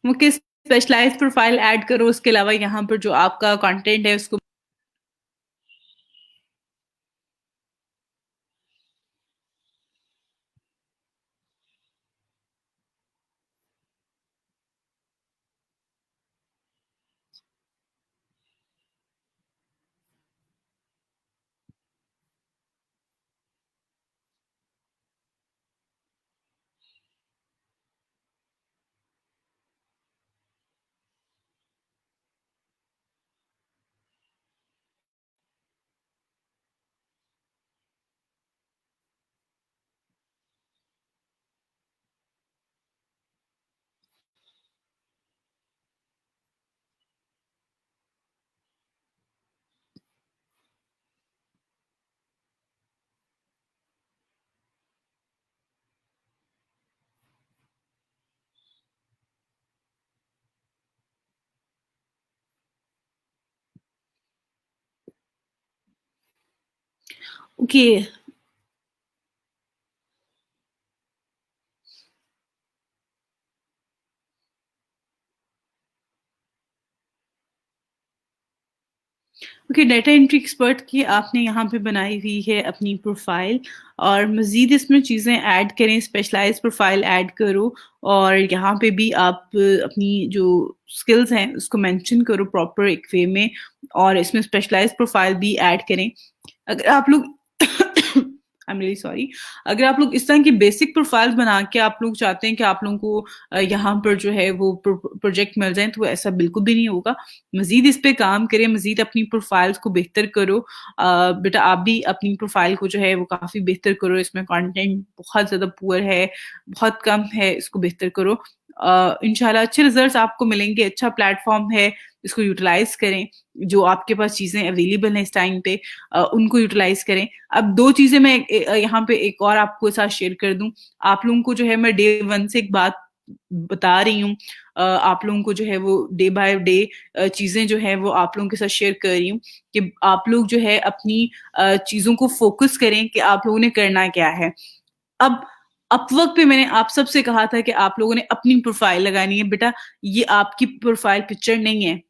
वो किस स्पेशलाइज़्ड प्रोफाइल ऐड करो, उसके अलावा यहाँ पर जो आपका कंटेंट है उसको okay okay data entry expert की आपने यहाँ पे बनाई हुई है अपनी प्रोफाइल और मज़ीद इसमें चीज़ें ऐड करें स्पेशलाइज्ड प्रोफाइल ऐड करो और यहाँ पे भी आप अपनी जो स्किल्स हैं उसको मेंशन करो प्रॉपर एक वे में और इसमें स्पेशलाइज्ड प्रोफाइल भी ऐड करें अगर आप लोग आई एम रियली सॉरी अगर आप लोग इस तरह की बेसिक प्रोफाइल बना के आप लोग चाहते हैं कि आप लोगों को यहाँ पर जो है वो प्रोजेक्ट मिल जाए तो ऐसा बिल्कुल भी नहीं होगा मजीद इस पे काम करें मजीद अपनी प्रोफाइल्स को बेहतर करो बेटा आप भी अपनी प्रोफाइल को जो है वो काफ़ी बेहतर करो इसमें कंटेंट बहुत ज़्यादा पुअर है बहुत कम है इसको बेहतर करो इंशाल्लाह अच्छे रिजल्ट्स आपको मिलेंगे अच्छा प्लेटफॉर्म है इसको यूटिलाइज करें जो आपके पास चीज़ें अवेलेबल हैं इस टाइम पे उनको यूटिलाइज करें अब 2 चीज़ें मैं यहाँ पे एक और आपको साथ शेयर कर दूँ। आप लोगों को जो है मैं डे 1 से एक बात बता रही हूँ आप लोगों को जो है वो डे बाय डे चीज़ें जो है वो आप लोगों के साथ शेयर कर रही हूँ कि आप लोग जो है अपनी चीज़ों को फ़ोकस करें कि आप लोगों ने करना क्या है। अब अपवर्क पे मैंने आप सबसे कहा था कि आप लोगों ने अपनी प्रोफाइल लगानी है। बेटा, ये आपकी प्रोफाइल पिक्चर नहीं है।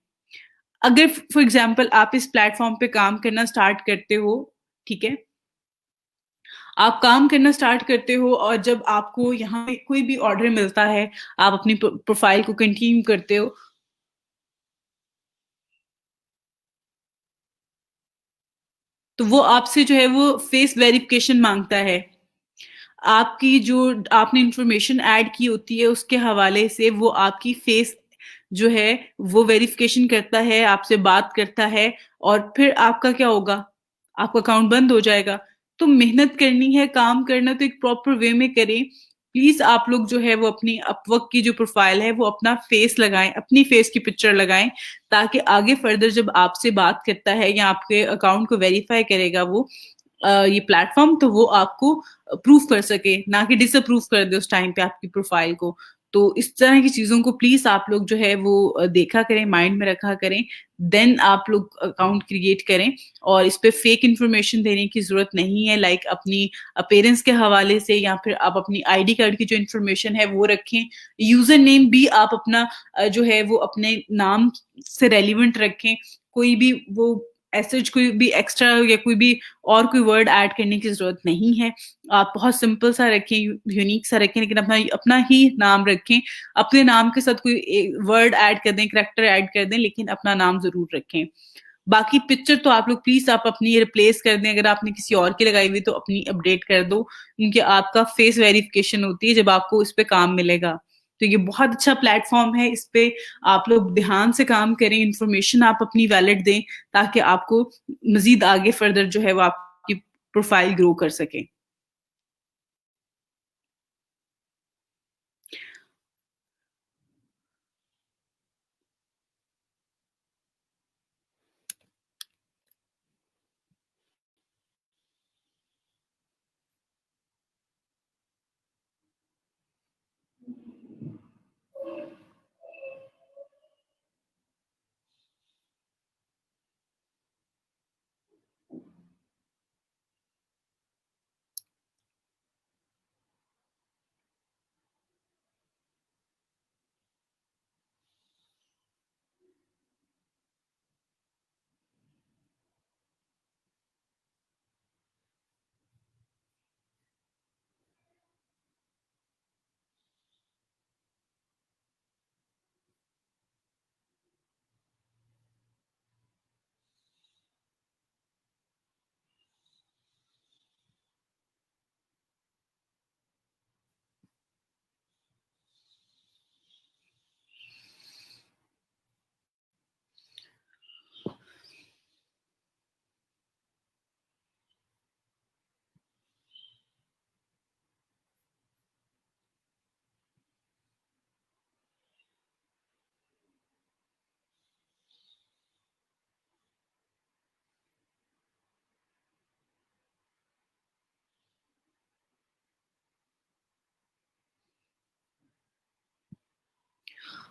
अगर फॉर एग्जांपल आप इस प्लेटफ़ॉर्म पे काम करना स्टार्ट करते हो, ठीक है? आप काम करना स्टार्ट करते हो और जब आपको यहाँ पे कोई भी ऑर्डर मिलता है, आप अपनी प्रोफाइल को कंटिन्यू करते हो, तो वो आपसे जो है वो फेस वेरिफिकेशन माँगता है। आपकी जो आपने इन्फॉर्मेशन ऐड की होती है उसके हवाले से वो आपकी फेस जो है वो वेरिफिकेशन करता है, आपसे बात करता है और फिर आपका क्या होगा? आपका अकाउंट बंद हो जाएगा। तो मेहनत करनी है, काम करना तो एक प्रॉपर वे में करें। प्लीज़ आप लोग जो है वो अपनी अपवर्क की जो प्रोफाइल है वो अपना फेस लगाएँ, अपनी फेस की पिक्चर लगाएँ ताकि आगे फर्दर जब आपसे बात करता है या आपके अकाउंट को वेरीफाई करेगा वो ये प्लेटफ़ॉर्म तो वो आपको अप्रूव कर सके, ना कि डिसअप्रूव कर दे उस टाइम पे आपकी प्रोफ़ाइल को। तो इस तरह की चीज़ों को प्लीज़ आप लोग जो है वो देखा करें, माइंड में रखा करें, देन आप लोग अकाउंट क्रिएट करें और इस पे फ़ेक इन्फॉर्मेशन देने की ज़रूरत नहीं है लाइक अपनी अपीयरेंस के हवाले से या फिर आप अपनी आईडी कार्ड की जो इन्फॉर्मेशन है वो रखें। यूज़र नेम भी आप अपना जो है वो अपने नाम से रेलेवेंट रखें। कोई भी वो ऐसे कोई भी एक्स्ट्रा या कोई भी और कोई वर्ड ऐड करने की ज़रूरत नहीं है। आप बहुत सिंपल सा रखें, यूनिक सा रखें लेकिन अपना अपना ही नाम रखें। अपने नाम के साथ कोई वर्ड ऐड कर दें, करैक्टर ऐड कर दें लेकिन अपना नाम ज़रूर रखें। बाकी पिक्चर तो आप लोग प्लीज़ आप अपनी रिप्लेस कर दें, अगर आपने किसी और की लगाई हुई तो अपनी अपडेट कर दो, क्योंकि आपका फेस वेरिफिकेशन होती है जब आपको इस पे काम मिलेगा। तो ये बहुत अच्छा प्लेटफ़ॉर्म है, इस पे आप लोग ध्यान से काम करें, इन्फॉर्मेशन आप अपनी वैलिड दें ताकि आपको मज़ीद आगे फर्दर जो है वो आपकी प्रोफाइल ग्रो कर सके।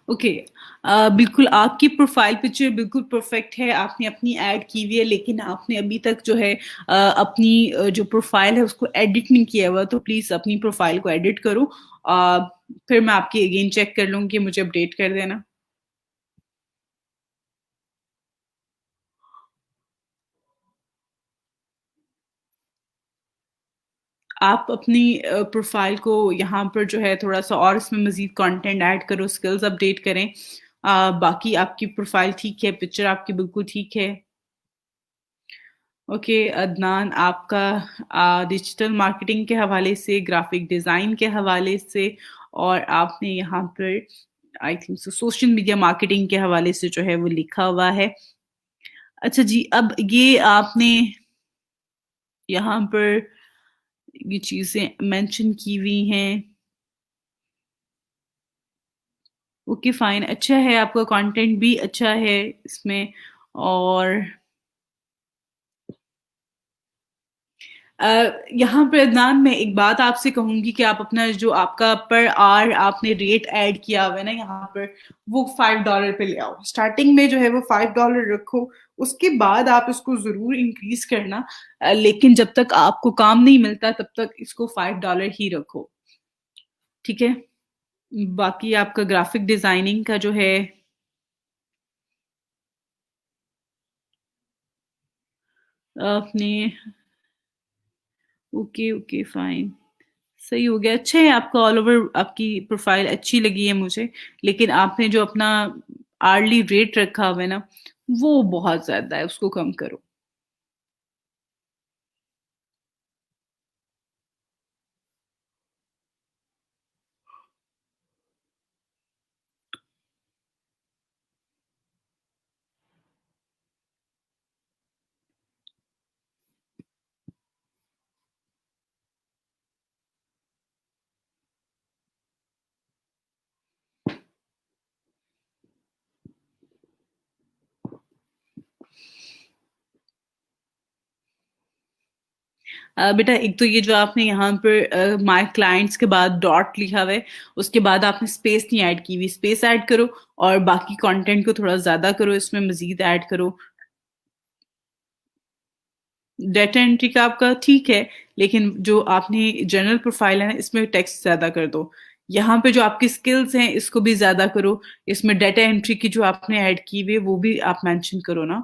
ओके। बिल्कुल आपकी प्रोफ़ाइल पिक्चर बिल्कुल परफ़ेक्ट है, आपने अपनी ऐड की हुई है लेकिन आपने अभी तक जो है अपनी जो प्रोफ़ाइल है उसको एडिट नहीं किया हुआ, तो प्लीज़ अपनी प्रोफ़ाइल को एडिट करो। अ, फिर मैं आपकी अगेन चेक कर लूँगी, मुझे अपडेट कर देना। आप अपनी प्रोफ़ाइल को यहाँ पर जो है थोड़ा-सा और इसमें मज़ीद कंटेंट ऐड करो, स्किल्स अपडेट करें। बाकी आपकी प्रोफ़ाइल ठीक है, पिक्चर आपकी बिल्कुल ठीक है। ओके अदनान, आपका डिजिटल मार्केटिंग के हवाले से, ग्राफ़िक डिज़ाइन के हवाले से और आपने यहाँ पर आई थिंक सो सोशल मीडिया मार्केटिंग के हवाले से जो है वो लिखा हुआ है। अच्छा जी, अब ये आपने यहाँ पर ये चीज़ें मेंशन की हुई हैं। ओके फाइन, अच्छा है, आपका कंटेंट भी अच्छा है इसमें और यहाँ पे अदनान मैं एक बात आपसे कहूँगी कि आप अपना जो आपका पर आवर आपने रेट ऐड किया हुआ है ना यहाँ पर, वो $5 पे ले आओ। स्टार्टिंग में जो है वो $5 रखो, उसके बाद आप इसको ज़रूर इंक्रीज़ करना लेकिन जब तक आपको काम नहीं मिलता तब तक इसको $5 ही रखो। ठीक है? बाकी आपका ग्राफ़िक डिज़ाइनिंग का जो है आपने ओके, ओके, फाइन। सही हो गया। अच्छा है आपका ऑल ओवर आपकी प्रोफ़ाइल अच्छी लगी है मुझे, लेकिन आपने जो अपना आवर्ली रेट रखा हुआ है ना, वो बहुत ज़्यादा है, उसको कम करो। बेटा एक तो ये जो आपने यहाँ पर माय क्लाइंट्स के बाद डॉट लिखा हुआ है, उसके बाद आपने स्पेस नहीं ऐड की हुई, स्पेस ऐड करो और बाकी कंटेंट को थोड़ा ज़्यादा करो, इसमें मज़ीद ऐड करो। डाटा एंट्री का आपका ठीक है, लेकिन जो आपने जनरल प्रोफाइल है ना, इसमें टेक्स्ट ज़्यादा कर दो। यहाँ पे जो आपकी स्किल्स हैं, इसको भी ज़्यादा करो। इसमें डाटा एंट्री की जो आपने ऐड की हुई है, वो भी आप मेंशन करो ना।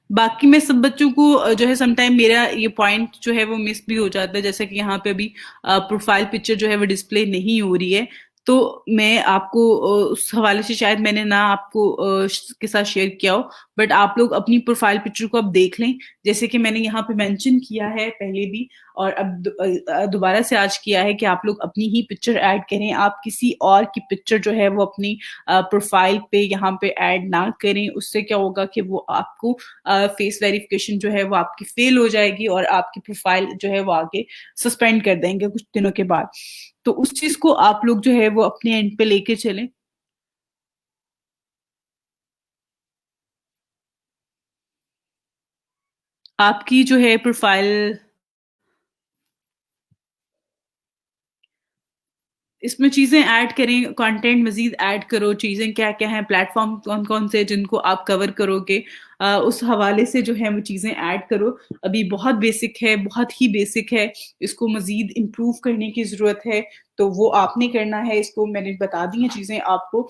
बाकी मैं सब बच्चों को जो है समटाइम मेरा ये पॉइंट जो है वो मिस भी हो जाता है, जैसे कि यहाँ पे अभी प्रोफाइल पिक्चर जो है वो डिस्प्ले नहीं हो रही है, तो मैं आपको उस हवाले से शायद मैंने ना आपको के साथ शेयर किया हो, बट आप लोग अपनी प्रोफाइल पिक्चर को अब देख लें, जैसे कि मैंने यहाँ पे मेंशन किया है पहले भी और अब दोबारा से आज किया है कि आप लोग अपनी ही पिक्चर ऐड करें, आप किसी और की पिक्चर जो है वो अपनी प्रोफाइल पे यहाँ पे ऐड ना करें, उससे क्या होगा कि वो आपको फेस वेरिफिकेशन जो है वो आपकी फेल हो जाएगी और आपकी प्रोफाइल जो है वो आगे सस्पेंड कर देंगे कुछ दिनों के बाद। तो उस चीज को आप लोग जो है वो अपने एंड पे लेके चलें। आपकी जो है प्रोफाइल इसमें चीज़ें ऐड करें, कंटेंट मज़ीद ऐड करो, चीज़ें क्या-क्या हैं, प्लेटफ़ॉर्म कौन-कौन से जिनको आप कवर करोगे उस हवाले से जो है वो चीज़ें ऐड करो। अभी बहुत बेसिक है, बहुत ही बेसिक है, इसको मज़ीद इम्प्रूव करने की ज़रूरत है, तो वो आपने करना है, इसको मैंने बता दी हैं चीज़ें आपको।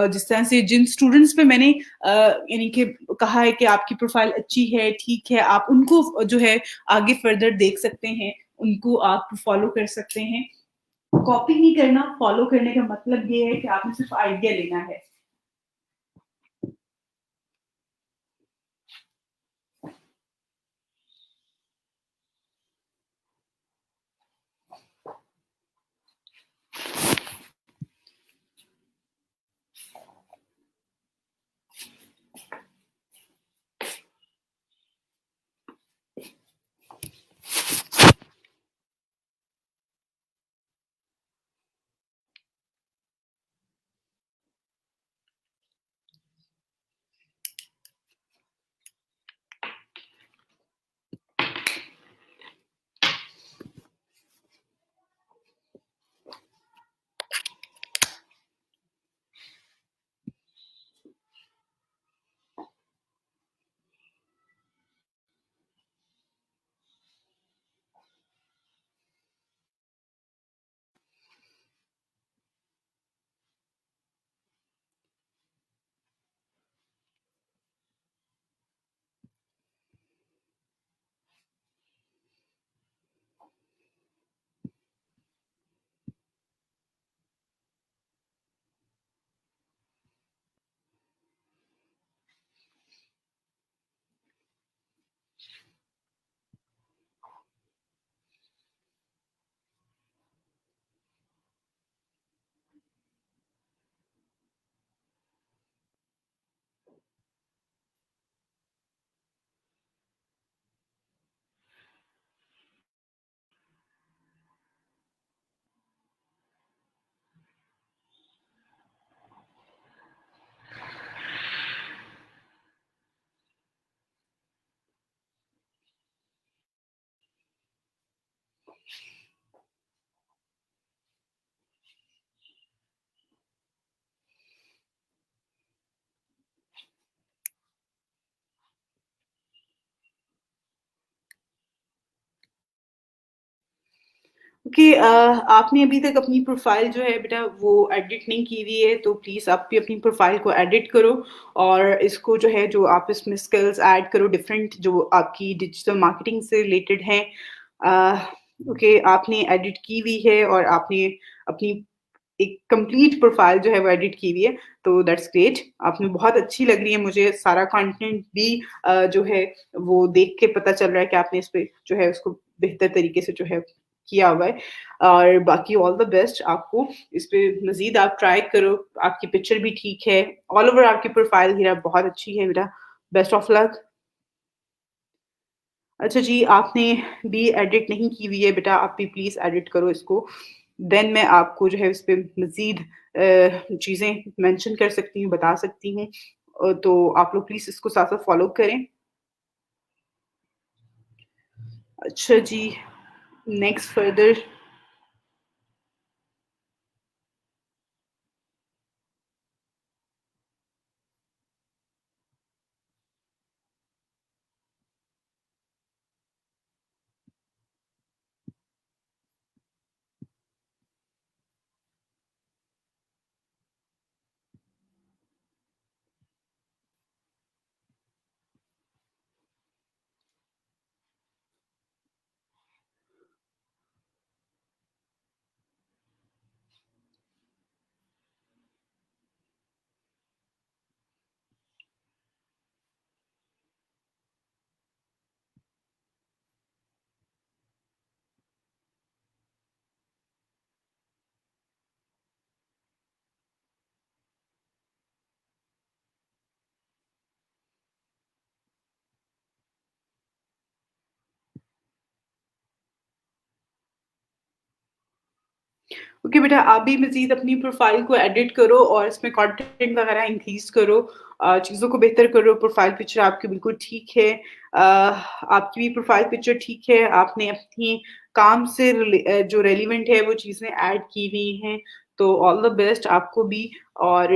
जिस तरह से जिन स्टूडेंट्स पे मैंने यानी कि कहा है कि आपकी प्रोफ़ाइल अच्छी है, ठीक है, आप उनको जो है आगे फर्दर देख सकते हैं, उनको आप फ़ॉलो कर सकते हैं। कॉपी नहीं करना, फॉलो करने का मतलब ये है कि आपने सिर्फ आइडिया लेना है। कि आपने अभी तक अपनी प्रोफ़ाइल जो है बेटा वो एडिट नहीं की हुई है, तो प्लीज़ आप भी अपनी प्रोफ़ाइल को एडिट करो और इसको जो है जो आप इसमें स्किल्स ऐड करो डिफरेंट जो आपकी डिजिटल मार्केटिंग से रिलेटेड हैं। अ, ओके आपने एडिट की हुई है और आपने अपनी एक कंप्लीट प्रोफ़ाइल जो है वो एडिट की हुई है, तो दैट्स ग्रेट। आपने बहुत अच्छी लग रही है मुझे सारा कंटेंट भी जो है वो देख के पता चल रहा है कि आपने इस पे जो है उसको बेहतर तरीके से जो है किया हुआ है और बाकी ऑल द बेस्ट आपको। इस पे मज़ीद आप ट्राई करो, आपकी पिक्चर भी ठीक है, ऑल ओवर आपकी प्रोफ़ाइल हीरा बहुत अच्छी है बेटा, बेस्ट ऑफ लक। अच्छा जी, आपने भी एडिट नहीं की हुई है बेटा, आप भी प्लीज़ एडिट करो इसको। देन मैं आपको जो है इस पे मज़ीद चीज़ें मेंशन कर सकती हूँ, बता सकती हूँ। तो आप लोग प्लीज़ इसको साथ-साथ फ़ॉलो करें। अच्छा जी, नेक्स्ट फर्दर ओके बेटा, आप भी मज़ीद अपनी प्रोफ़ाइल को एडिट करो और इसमें कंटेंट वगैरह इंक्रीज़ करो चीज़ों को बेहतर करो, प्रोफ़ाइल पिक्चर आपकी बिल्कुल ठीक है। आपकी भी प्रोफ़ाइल पिक्चर ठीक है, आपने अपनी काम से जो रेलेवेंट है वो चीज़ें ऐड की हुई हैं, तो ऑल द बेस्ट आपको भी और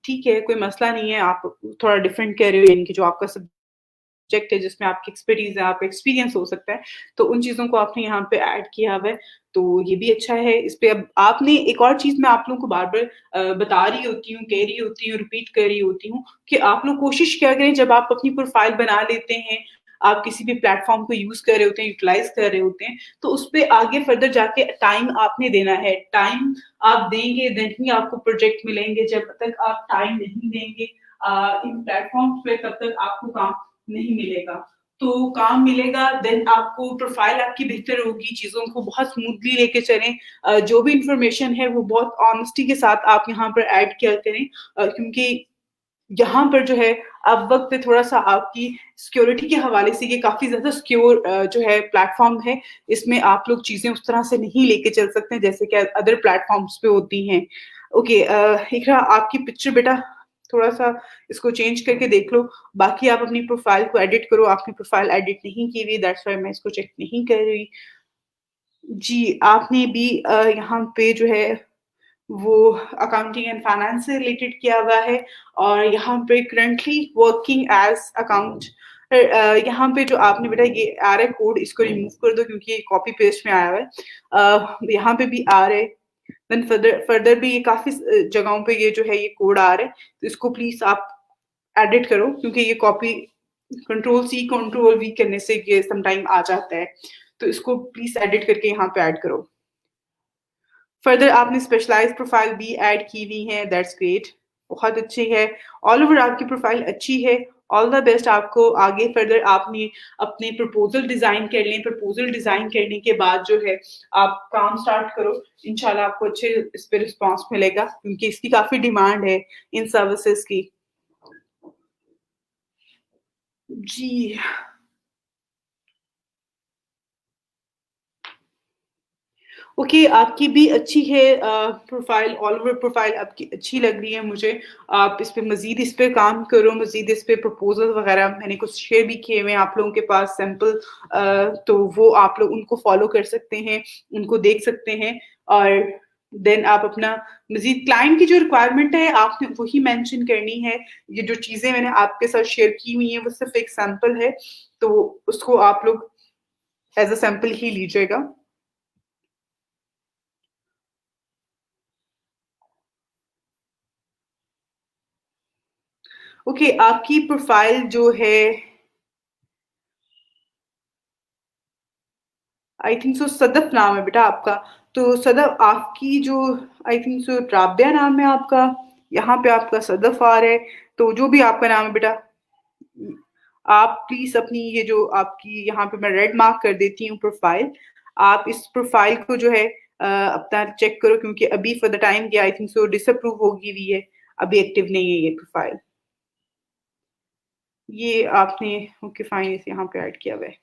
ठीक है, कोई मसला नहीं है, आप थोड़ा डिफरेंट कह रहे हो यानी कि जो आपका सब्जेक्ट है जिसमें आपकी एक्सपर्टीज़ है, आपका एक्सपीरियंस हो सकता है, तो उन चीज़ों को आपने यहाँ पे ऐड किया हुआ है, तो ये भी अच्छा है। इस पे अब आपने एक और चीज़ मैं आप लोगों को बार-बार बता रही होती हूँ, कह रही होती हूँ, रिपीट कर रही होती हूँ कि आप लोग कोशिश क्या करें जब आप अपनी प्रोफ़ाइल बना लेते हैं, आप किसी भी प्लेटफ़ॉर्म को यूज़ कर रहे होते हैं, यूटिलाइज़ कर रहे होते हैं, तो उसपे आगे फर्दर जाके टाइम आपने देना है। टाइम आप देंगे देन ही आपको प्रोजेक्ट मिलेंगे, जब तक आप टाइम नहीं देंगे इन प्लेटफ़ॉर्म्स पे तब तक आपको काम नहीं मिलेगा। तो काम मिलेगा देन आपको प्रोफ़ाइल आपकी बेहतर होगी, चीज़ों को बहुत स्मूथली लेके चलें। जो भी इन्फॉर्मेशन है वो बहुत ऑनेस्टी के साथ आप यहाँ पर ऐड किया करें क्योंकि यहाँ पर जो है अब वक़्त पे थोड़ा-सा आपकी सिक्योरिटी के हवाले से ये काफ़ी ज़्यादा सिक्योर जो है प्लेटफ़ॉर्म है। इसमें आप लोग चीज़ें उस तरह से नहीं लेके चल सकते हैं जैसे कि अदर प्लेटफ़ॉर्म्स पे होती हैं। ओके इकरा आपकी पिक्चर बेटा थोड़ा-सा इसको चेंज करके देख लो। बाकी आप अपनी प्रोफ़ाइल को एडिट करो, आपने प्रोफ़ाइल एडिट नहीं की हुई दैट्स व्हाई मैं इसको चेक नहीं कर रही। जी, आपने भी यहाँ पे जो है वो अकाउंटिंग एंड फाइनेंस से रिलेटेड किया हुआ है और यहाँ पे करंटली वर्किंग एज़ यहाँ पे जो आपने बेटा ये आ रहा है कोड इसको रिमूव कर दो क्योंकि ये कॉपी पेस्ट में आया हुआ है। यहाँ पे भी आ रहा है देन फर्दर फर्दर भी ये काफ़ी जगहों पे ये जो है ये कोड आ रहा है, तो इसको प्लीज़ आप एडिट करो क्योंकि ये copy control C control V करने से ये सम टाइम आ जाता है। तो इसको प्लीज़ एडिट करके यहाँ पे ऐड करो। फर्दर आपने स्पेशलाइज़्ड प्रोफ़ाइल भी ऐड की हुई है, दैट्स ग्रेट, बहुत अच्छी है। ऑल ओवर आपकी प्रोफ़ाइल अच्छी है, ऑल द बेस्ट आपको आगे फर्दर आपने अपने प्रपोज़ल डिज़ाइन कर लें, प्रपोज़ल डिज़ाइन करने के बाद जो है आप काम स्टार्ट करो, इंशाल्लाह आपको अच्छे इस पे रिस्पॉन्स मिलेगा क्योंकि इसकी काफ़ी डिमांड है इन सर्विसेज़ की। जी। ओके, आपकी भी अच्छी है प्रोफ़ाइल ऑल ओवर प्रोफ़ाइल आपकी अच्छी लग रही है मुझे। आप इस पे मज़ीद इस पे काम करो, मज़ीद इस पे प्रपोज़ल वग़ैरह मैंने कुछ शेयर भी किए हुए हैं आप लोगों के पास सैंपल तो वो आप लोग उनको फ़ॉलो कर सकते हैं, उनको देख सकते हैं और देन आप अपना मज़ीद क्लाइंट की जो रिक्वायरमेंट है आपने वही मेंशन करनी है। ये जो चीज़ें मैंने आपके साथ शेयर की हुई हैं वो सिर्फ़ एक सैंपल है, तो उसको आप लोग एज़ अ सैंपल ही लीजिएगा। ओके, आपकी प्रोफाइल जो है आई थिंक सो सदफ नाम है बेटा आपका। तो सदफ आपकी जो आई थिंक सो राबिया नाम है आपका, यहाँ पे आपका सदफ आ रहा है। तो जो भी आपका नाम है बेटा, आप प्लीज अपनी ये जो आपकी यहाँ पे मैं रेड मार्क कर देती हूँ प्रोफाइल, आप इस प्रोफाइल को जो है अपना चेक करो, क्योंकि अभी फॉर द टाइम ये आई थिंक सो डिसअप्रूव होगी हुई है, अभी एक्टिव नहीं है ये प्रोफाइल। ये आपने ओके फाइन इसे यहाँ पे ऐड किया हुआ है।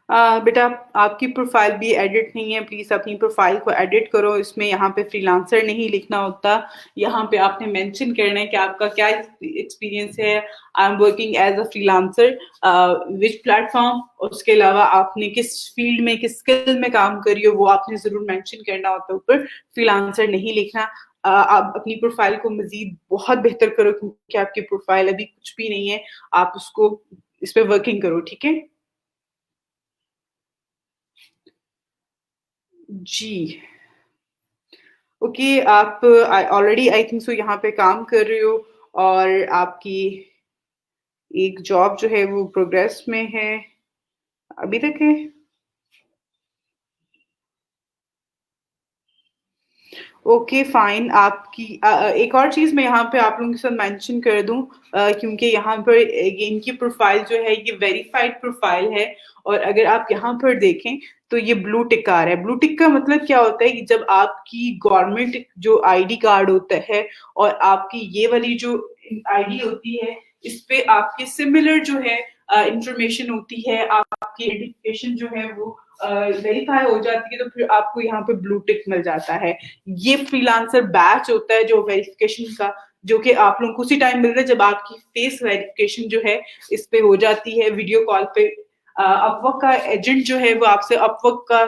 बेटा आपकी प्रोफाइल भी एडिट नहीं है, प्लीज अपनी प्रोफाइल को एडिट करो। इसमें यहाँ पे फ्रीलांसर नहीं लिखना होता, यहाँ पे आपने मेंशन करना है कि आपका क्या एक्सपीरियंस है। I am working as a freelancer which platform, उसके अलावा आपने किस फील्ड में किस स्किल में काम करी हो वो आपने जरूर मेंशन करना होता है ऊपर, फ्रीलांसर नहीं लिखना। आप अपनी प्रोफाइल को मजीद बहुत बेहतर करो, क्योंकि आपकी प्रोफाइल अभी कुछ भी नहीं है, आप उसको इस पे वर्किंग करो, ठीक है जी। ओके, आप ऑलरेडी आई थिंक सो यहाँ पे काम कर रहे हो, और आपकी एक जॉब जो है वो प्रोग्रेस में है, अभी तक है। ओके फाइन, आपकी एक और चीज मैं यहाँ पे आप लोगों के साथ मेंशन कर दूं, क्योंकि यहाँ पर ये इनकी प्रोफाइल जो है ये वेरीफाइड प्रोफाइल है, और अगर आप यहाँ पर देखें तो ये ब्लू टिक आ रहा है। ब्लू टिक का मतलब क्या होता है कि जब आपकी गवर्नमेंट जो आईडी कार्ड होता है और आपकी ये वाली जो आईडी होती है, इस पे आपके सिमिलर जो है इंफॉर्मेशन होती है, आपकी आइडेंटिफिकेशन जो है वो वेरीफाई हो जाती है, तो फिर आपको यहाँ पे ब्लू टिक मिल जाता है। ये फ्रीलांसर बैच होता है जो वेरिफिकेशन का, जो कि आप लोगों को उसी टाइम मिल रहा है जब आपकी फेस वेरिफिकेशन जो है इस पे हो जाती है वीडियो कॉल पे। अपवर्क का एजेंट जो है वो आपसे अपवर्क का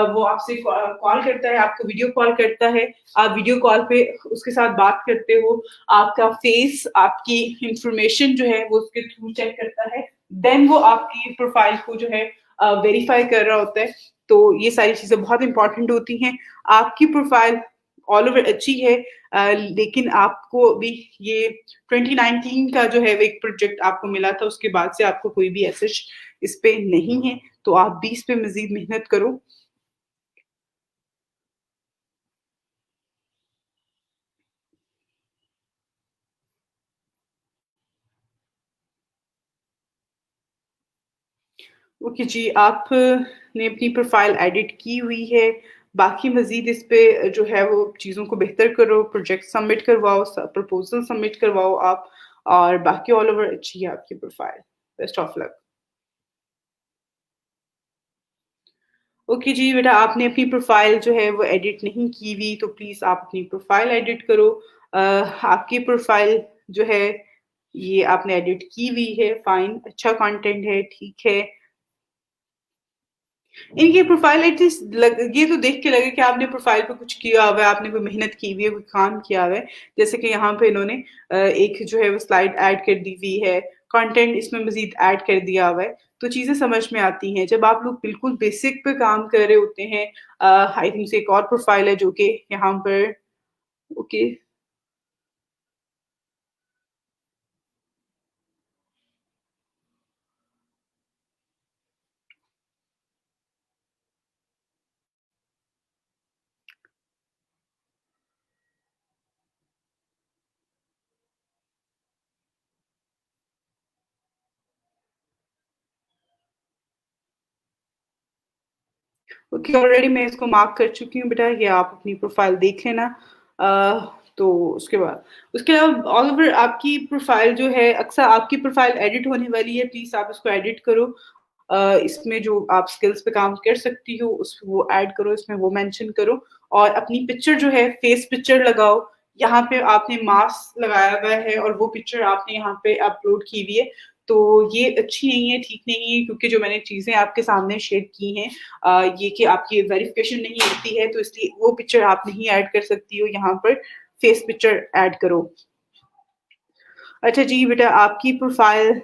वो आपसे कॉल करता है, आपको वीडियो कॉल करता है, आप वीडियो कॉल पे उसके साथ बात करते हो, आपका फेस आपकी इंफॉर्मेशन जो है वो उसके थ्रू चेक करता है, देन वो आपकी प्रोफाइल को जो है वेरीफाई कर रहा होता है। तो ये सारी चीजें बहुत इंपॉर्टेंट होती हैं। आपकी प्रोफाइल ऑल ओवर अच्छी है, लेकिन आपको अभी ये 2019 का जो है वो एक प्रोजेक्ट आपको मिला था, उसके बाद से आपको कोई भी ऐसे इस पे नहीं है, तो आप भी इस पे मजीद मेहनत करो। ओके जी, आप ने अपनी प्रोफाइल एडिट की हुई है, बाकी मजीद इस पे जो है वो चीज़ों को बेहतर करो, प्रोजेक्ट सबमिट करवाओ, प्रपोजल सबमिट करवाओ आप, और बाकी ऑल ओवर अच्छी है आपकी profile. Best of luck. Okay जी बेटा, आपने अपनी प्रोफाइल जो है वो एडिट नहीं की हुई, तो प्लीज़ आप अपनी प्रोफाइल एडिट करो। आपकी प्रोफाइल जो है ये आपने एडिट की हुई है, फाइन, अच्छा कंटेंट है, ठीक है। इनकी प्रोफाइल एटलीस्ट ये तो देख के लगे कि आपने प्रोफाइल पे कुछ किया हुआ है, आपने कोई मेहनत की हुई है, कोई काम किया हुआ है। जैसे कि यहाँ पे इन्होंने एक जो है वो स्लाइड ऐड कर दी हुई है, कंटेंट इसमें मजीद ऐड कर दिया हुआ है, तो चीजें समझ में आती हैं जब आप लोग बिल्कुल बेसिक पे काम कर रहे होते हैं। आई थिंक से एक और प्रोफाइल है जो कि यहाँ पर ओके। ओके, ऑलरेडी मैं इसको मार्क कर चुकी हूँ बेटा, ये आप अपनी प्रोफाइल देख लेना। तो उसके बाद उसके अलावा ऑल ओवर आपकी प्रोफाइल जो है, अक्सर आपकी प्रोफाइल एडिट होने वाली है, प्लीज आप इसको एडिट करो। इसमें जो आप स्किल्स पे काम कर सकती हो उस वो ऐड करो, इसमें वो मेंशन करो और अपनी पिक्चर जो है फेस पिक्चर लगाओ। यहाँ पे आपने मास्क लगाया हुआ है और वो पिक्चर आपने यहाँ पे अपलोड की हुई है, तो ये अच्छी नहीं है, ठीक नहीं है, क्योंकि जो मैंने चीज़ें आपके सामने शेयर की हैं ये कि आपकी वेरिफिकेशन नहीं होती है, तो इसलिए वो पिक्चर आप नहीं ऐड कर सकती हो, यहाँ पर फेस पिक्चर ऐड करो। अच्छा जी बेटा, आपकी प्रोफाइल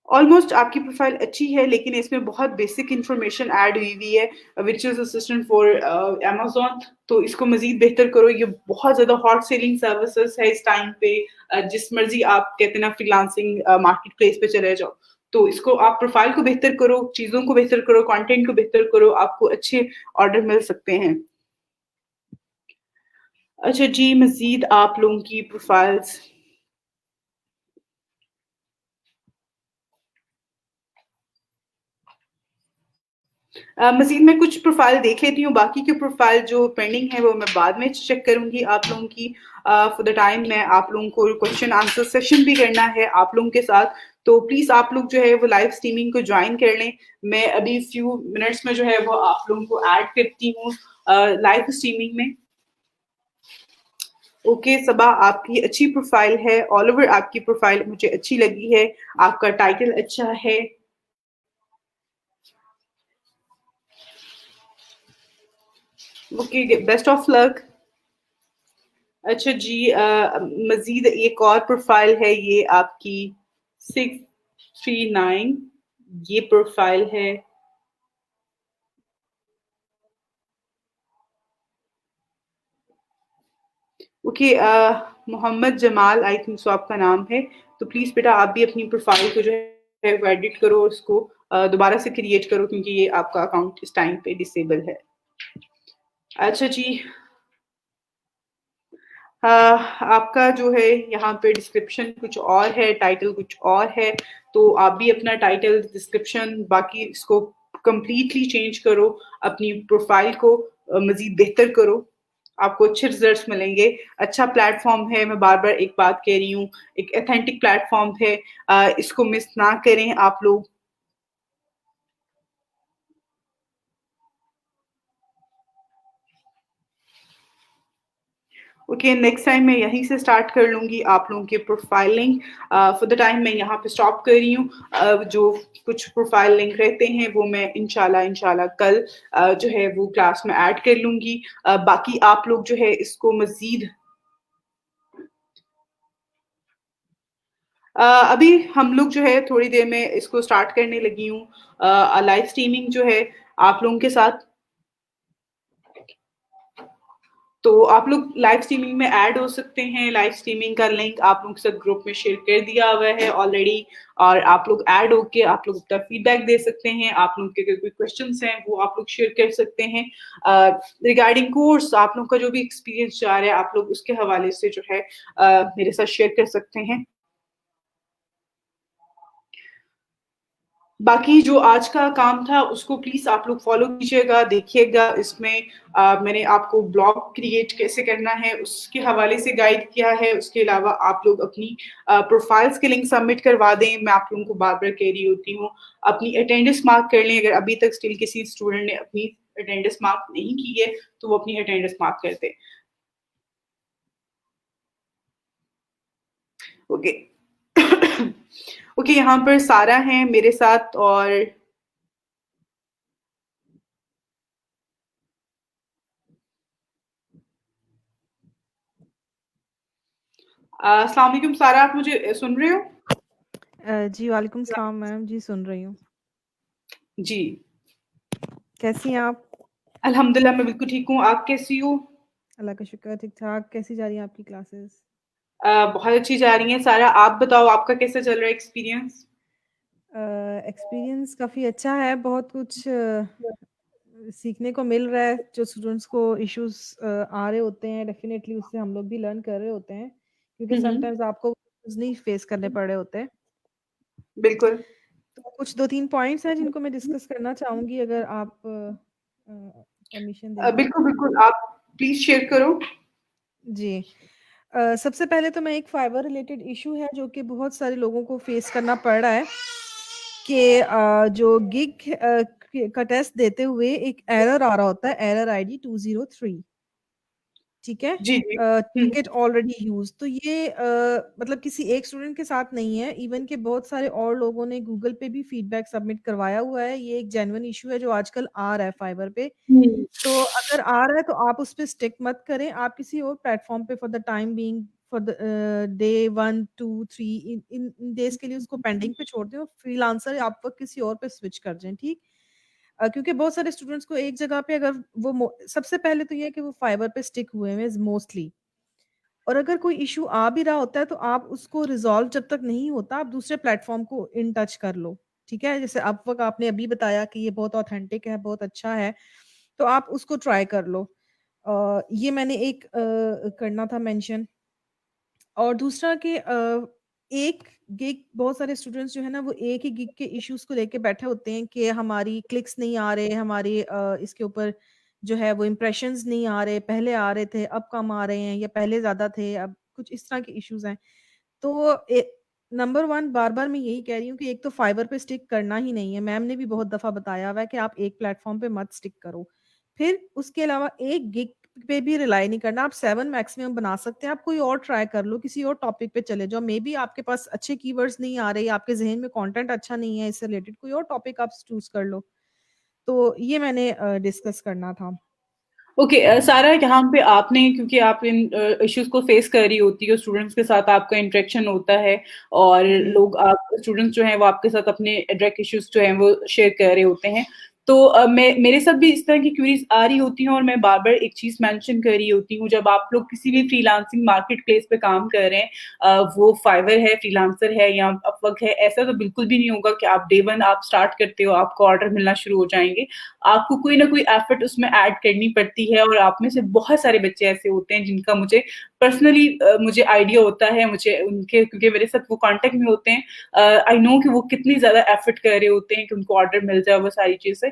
ऑलमोस्ट आपकी प्रोफाइल अच्छी है, लेकिन इसमें बहुत बेसिक इन्फॉर्मेशन ऐड हुई हुई है, which is assistant for Amazon, तो इसको मज़ीद बेहतर करो। ये बहुत ज़्यादा हॉट सेलिंग सर्विसेज़ है इस टाइम पे, जिस मर्ज़ी आप कहते हैं ना फ्रीलांसिंग मार्केट प्लेस पे चले जाओ। तो इसको आप प्रोफाइल को बेहतर करो, चीज़ों को बेहतर करो, कंटेंट को बेहतर करो, आपको अच्छे ऑर्डर मिल सकते हैं। अच्छा जी, मज़ीद आप लोगों की प्रोफाइल्स मज़ीद मैं कुछ प्रोफाइल देख लेती हूँ, बाकी की प्रोफाइल जो पेंडिंग है वो मैं बाद में चेक करूँगी आप लोगों की। फॉर द टाइम मैं आप लोगों को क्वेश्चन आंसर सेशन भी करना है आप लोगों के साथ, तो प्लीज़ आप लोग जो है वो लाइव स्ट्रीमिंग को ज्वाइन कर लें। मैं अभी फ्यू मिनट्स में जो है वो आप लोगों को ऐड करती हूँ लाइव स्ट्रीमिंग में। ओके सबा, आपकी अच्छी प्रोफाइल है, ऑल ओवर आपकी प्रोफाइल मुझे अच्छी लगी है, आपका टाइटल अच्छा है। Okay, best of luck. अच्छा जी, मज़ीद एक और प्रोफाइल है, ये आपकी 639, ये प्रोफाइल है। Okay, Mohammad Jamal I think so आपका नाम है, तो प्लीज़ बेटा आप भी अपनी प्रोफाइल को जो है वो एडिट करो, उसको दोबारा से क्रिएट करो, क्योंकि ये आपका अकाउंट इस टाइम पे डिसेबल है। अच्छा जी, आपका जो है यहाँ पे डिस्क्रिप्शन कुछ और है, टाइटल कुछ और है, तो आप भी अपना टाइटल, डिस्क्रिप्शन, बाकी इसको कंप्लीटली चेंज करो, अपनी प्रोफाइल को मज़ीद बेहतर करो, आपको अच्छे रिजल्ट्स मिलेंगे। अच्छा प्लेटफॉर्म है, मैं बार-बार एक बात कह रही हूँ, एक ऑथेंटिक प्लेटफॉर्म है, इसको मिस ना करें आप लोग। ओके, नेक्स्ट टाइम मैं यहीं से स्टार्ट कर लूँगी आप लोगों की प्रोफाइलिंग। फॉर द टाइम मैं यहाँ पे स्टॉप कर रही हूँ। जो कुछ प्रोफाइल लिंक रहते हैं वो मैं इंशाल्लाह इंशाल्लाह कल जो है वो क्लास में ऐड कर लूँगी। बाकी आप लोग जो है इसको मज़ीद अभी हम लोग जो है थोड़ी देर में इसको स्टार्ट करने लगी हूँ लाइव स्ट्रीमिंग जो है आप लोगों के साथ। तो आप लोग लाइव स्ट्रीमिंग में ऐड हो सकते हैं, लाइव स्ट्रीमिंग का लिंक आप लोग के साथ ग्रुप में शेयर कर दिया हुआ है ऑलरेडी, और आप लोग ऐड होके आप लोग अपना फीडबैक दे सकते हैं, आप लोग के अगर कोई क्वेश्चंस हैं वो आप लोग शेयर कर सकते हैं। रिगार्डिंग कोर्स आप लोग का जो भी एक्सपीरियंस जा रहा है आप लोग उसके हवाले से जो है मेरे साथ शेयर कर सकते हैं। बाकी जो आज का काम था उसको प्लीज़ आप लोग फ़ॉलो कीजिएगा, देखिएगा इसमें मैंने आपको ब्लॉग क्रिएट कैसे करना है उसके हवाले से गाइड किया है। उसके अलावा आप लोग अपनी प्रोफ़ाइल्स के लिंक सबमिट करवा दें, मैं आप लोगों को बार-बार कह रही होती हूँ। अपनी अटेंडेंस मार्क कर लें, अगर अभी तक स्टिल किसी स्टूडेंट ने अपनी अटेंडेंस मार्क नहीं की है, तो वो अपनी अटेंडेंस मार्क कर दें। ओके। ओके, यहाँ पर सारा हैं मेरे साथ और अस्सलाम वालेकुम सारा, आप मुझे सुन रहे हो? जी, वालेकुम सलाम मैम। जी, सुन रही हूँ। जी। कैसी हैं आप? अल्हम्दुलिल्लाह मैं बिल्कुल ठीक हूँ, आप कैसी हो? अल्लाह का शुक्र ठीक-ठाक। कैसी जा रही हैं आपकी क्लासेस? बहुत अच्छी जा रही हैं सारा, आप बताओ आपका कैसा चल रहा है एक्सपीरियंस? एक्सपीरियंस काफ़ी अच्छा है, बहुत कुछ सीखने को मिल रहा है, जो स्टूडेंट्स को इश्यूज़ आ रहे होते हैं, डेफ़िनेटली उससे हम लोग भी लर्न कर रहे होते हैं, क्योंकि हुँ, हुँ। समटाइम्स आपको नहीं फेस करने पड़ रहे होते हैं। बिल्कुल। तो कुछ 2-3 पॉइंट्स हैं जिनको मैं डिस्कस करना चाहूँगी, अगर आप परमिशन दें तो। बिल्कुल, बिल्कुल, आप प्लीज़ शेयर करो। जी। सबसे पहले तो मैं एक फाइबर रिलेटेड इश्यू है जो कि बहुत सारे लोगों को फेस करना पड़ रहा है। कि जो गिग का टेस्ट देते हुए एक एरर आ रहा होता है, एरर आईडी 203, ठीक है, जी, जी। Ticket already use. तो ये मतलब किसी एक स्टूडेंट के साथ नहीं है, इवन के बहुत सारे और लोगों ने गूगल पे भी फीडबैक सबमिट करवाया हुआ है। ये एक जेन्युइन इशू है जो आजकल आ रहा है फाइवर पे। हुँ। तो अगर आ रहा है तो आप उस पे स्टिक मत करें, आप किसी और प्लेटफॉर्म पे for the time being, for the day 1 2 3, in in days के लिए उसको पेंडिंग पे छोड़ दें और फ्रीलांसर आप वक्त किसी और पे स्विच कर जाएं, ठीक। क्योंकि बहुत सारे स्टूडेंट्स को एक जगह पे अगर सबसे पहले तो ये है कि वो फाइवर पे स्टिक हुए हैं मोस्टली। और अगर कोई इशू आ भी रहा होता है तो आप उसको रिजॉल्व जब तक नहीं होता, आप दूसरे प्लेटफॉर्म को इन टच कर लो, ठीक है। जैसे अपवर्क आपने अभी बताया कि ये बहुत ऑथेंटिक है, बहुत अच्छा है, तो आप उसको ट्राई कर लो। ये मैंने एक करना था मेंशन। और दूसरा कि एक गिग, बहुत सारे स्टूडेंट्स जो है ना वो एक ही गिग के इश्यूज को लेके बैठे होते हैं कि हमारी क्लिक्स नहीं आ रहे, हमारे इसके ऊपर जो है वो इम्प्रेशंस नहीं आ रहे, पहले आ रहे थे अब कम आ रहे हैं, या पहले ज्यादा थे अब कुछ इस तरह के इश्यूज हैं। तो नंबर वन, बार बार मैं यही कह रही हूँ कि एक तो फाइबर पे स्टिक करना ही नहीं है, मैम ने भी बहुत दफा बताया हुआ है कि आप एक प्लेटफॉर्म पे मत स्टिक करो। फिर उसके अलावा एक गिग पे भी रिलाई नहीं करना, आप 7 मैक्सिमम बना सकते हैं। आप कोई और ट्राई कर लो, किसी और टॉपिक पे चले जाओ, मे बी आपके पास अच्छे कीवर्ड्स नहीं आ रहे, आपके जहन में कंटेंट अच्छा नहीं है इससे रिलेटेड, कोई और टॉपिक आप चूज कर लो। तो ये मैंने डिस्कस करना था। ओके, सारा यहाँ पे आपने, क्योंकि आप इन इश्यूज को फेस कर रही होती है, स्टूडेंट्स के साथ आपका इंटरेक्शन होता है और जी लोग, आप स्टूडेंट्स जो हैं वो आपके साथ अपने डायरेक्ट इश्यूज जो हैं वो शेयर कर रहे होते हैं। तो मैं, मेरे साथ भी इस तरह की क्वेरीज आ रही होती हैं और मैं बार बार एक चीज मेंशन कर रही होती हूँ, जब आप लोग किसी भी फ्रीलांसिंग मार्केट प्लेस पे काम कर रहे हैं, वो फाइवर है, फ्रीलांसर है या अपवर्क है, ऐसा तो बिल्कुल भी नहीं होगा कि आप डे वन आप स्टार्ट करते हो आपको ऑर्डर मिलना शुरू हो जाएंगे। आपको कोई ना कोई एफर्ट उसमें ऐड करनी पड़ती है और आप में से बहुत सारे बच्चे ऐसे होते हैं जिनका मुझे पर्सनली मुझे आइडिया होता है, मुझे उनके, क्योंकि मेरे साथ वो कांटेक्ट में होते हैं, आई नो कि वो कितनी ज्यादा एफर्ट कर रहे होते हैं कि उनको ऑर्डर मिल जाए, वो सारी चीजें।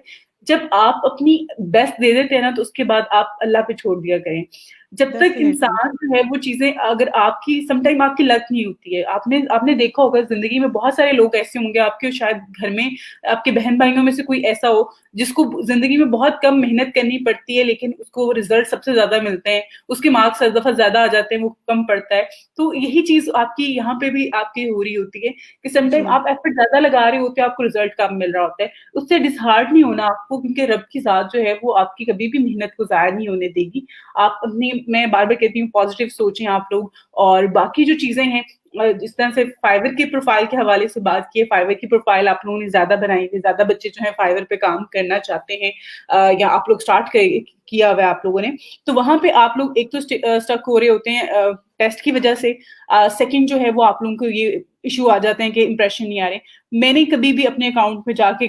जब आप अपनी बेस्ट दे देते हैं ना, तो उसके बाद आप अल्लाह पे छोड़ दिया करें। जब तक डेफिनेटली। इंसान जो है वो चीजें, अगर आपकी समटाइम आपकी लक नहीं होती है, आपने आपने देखा होगा जिंदगी में बहुत सारे लोग ऐसे होंगे आपके शायद घर में, आपके बहन भाइयों में से कोई ऐसा हो जिसको जिंदगी में बहुत कम मेहनत करनी पड़ती है लेकिन उसको रिजल्ट सबसे ज्यादा मिलते हैं, उसके मार्क्स हर दफा ज्यादा आ जाते हैं, वो कम पड़ता है। तो यही चीज आपकी यहाँ पे भी आपकी हो रही होती है कि समटाइम जी आप एफर्ट ज्यादा लगा रहे होते हो, आपको रिजल्ट कम मिल रहा होता है। उससे डिसहार्ट नहीं होना आपको, क्योंकि रब की जात जो है वो आपकी कभी भी मेहनत को जाया नहीं होने देगी। आप अपनी, मैं बार बार कहती हूँ, पॉजिटिव सोचें आप लोग। और बाकी जो चीजें हैं, जिस तरह से फाइवर की प्रोफाइल के हवाले से बात की है, फाइवर की प्रोफाइल आप लोगों ने ज्यादा बनाई है, ज्यादा बच्चे जो है फाइवर पे काम करना चाहते हैं, या आप लोग स्टार्ट किया हुआ है आप लोगों ने, तो वहां पे आप लोग एक तो स्टक हो रहे होते हैं टेस्ट की वजह से। सेकंड जो है वो आप लोगों को ये इशू आ जाते हैं कि इंप्रेशन नहीं आ रहे। मैंने कभी भी अपने अकाउंट में जाके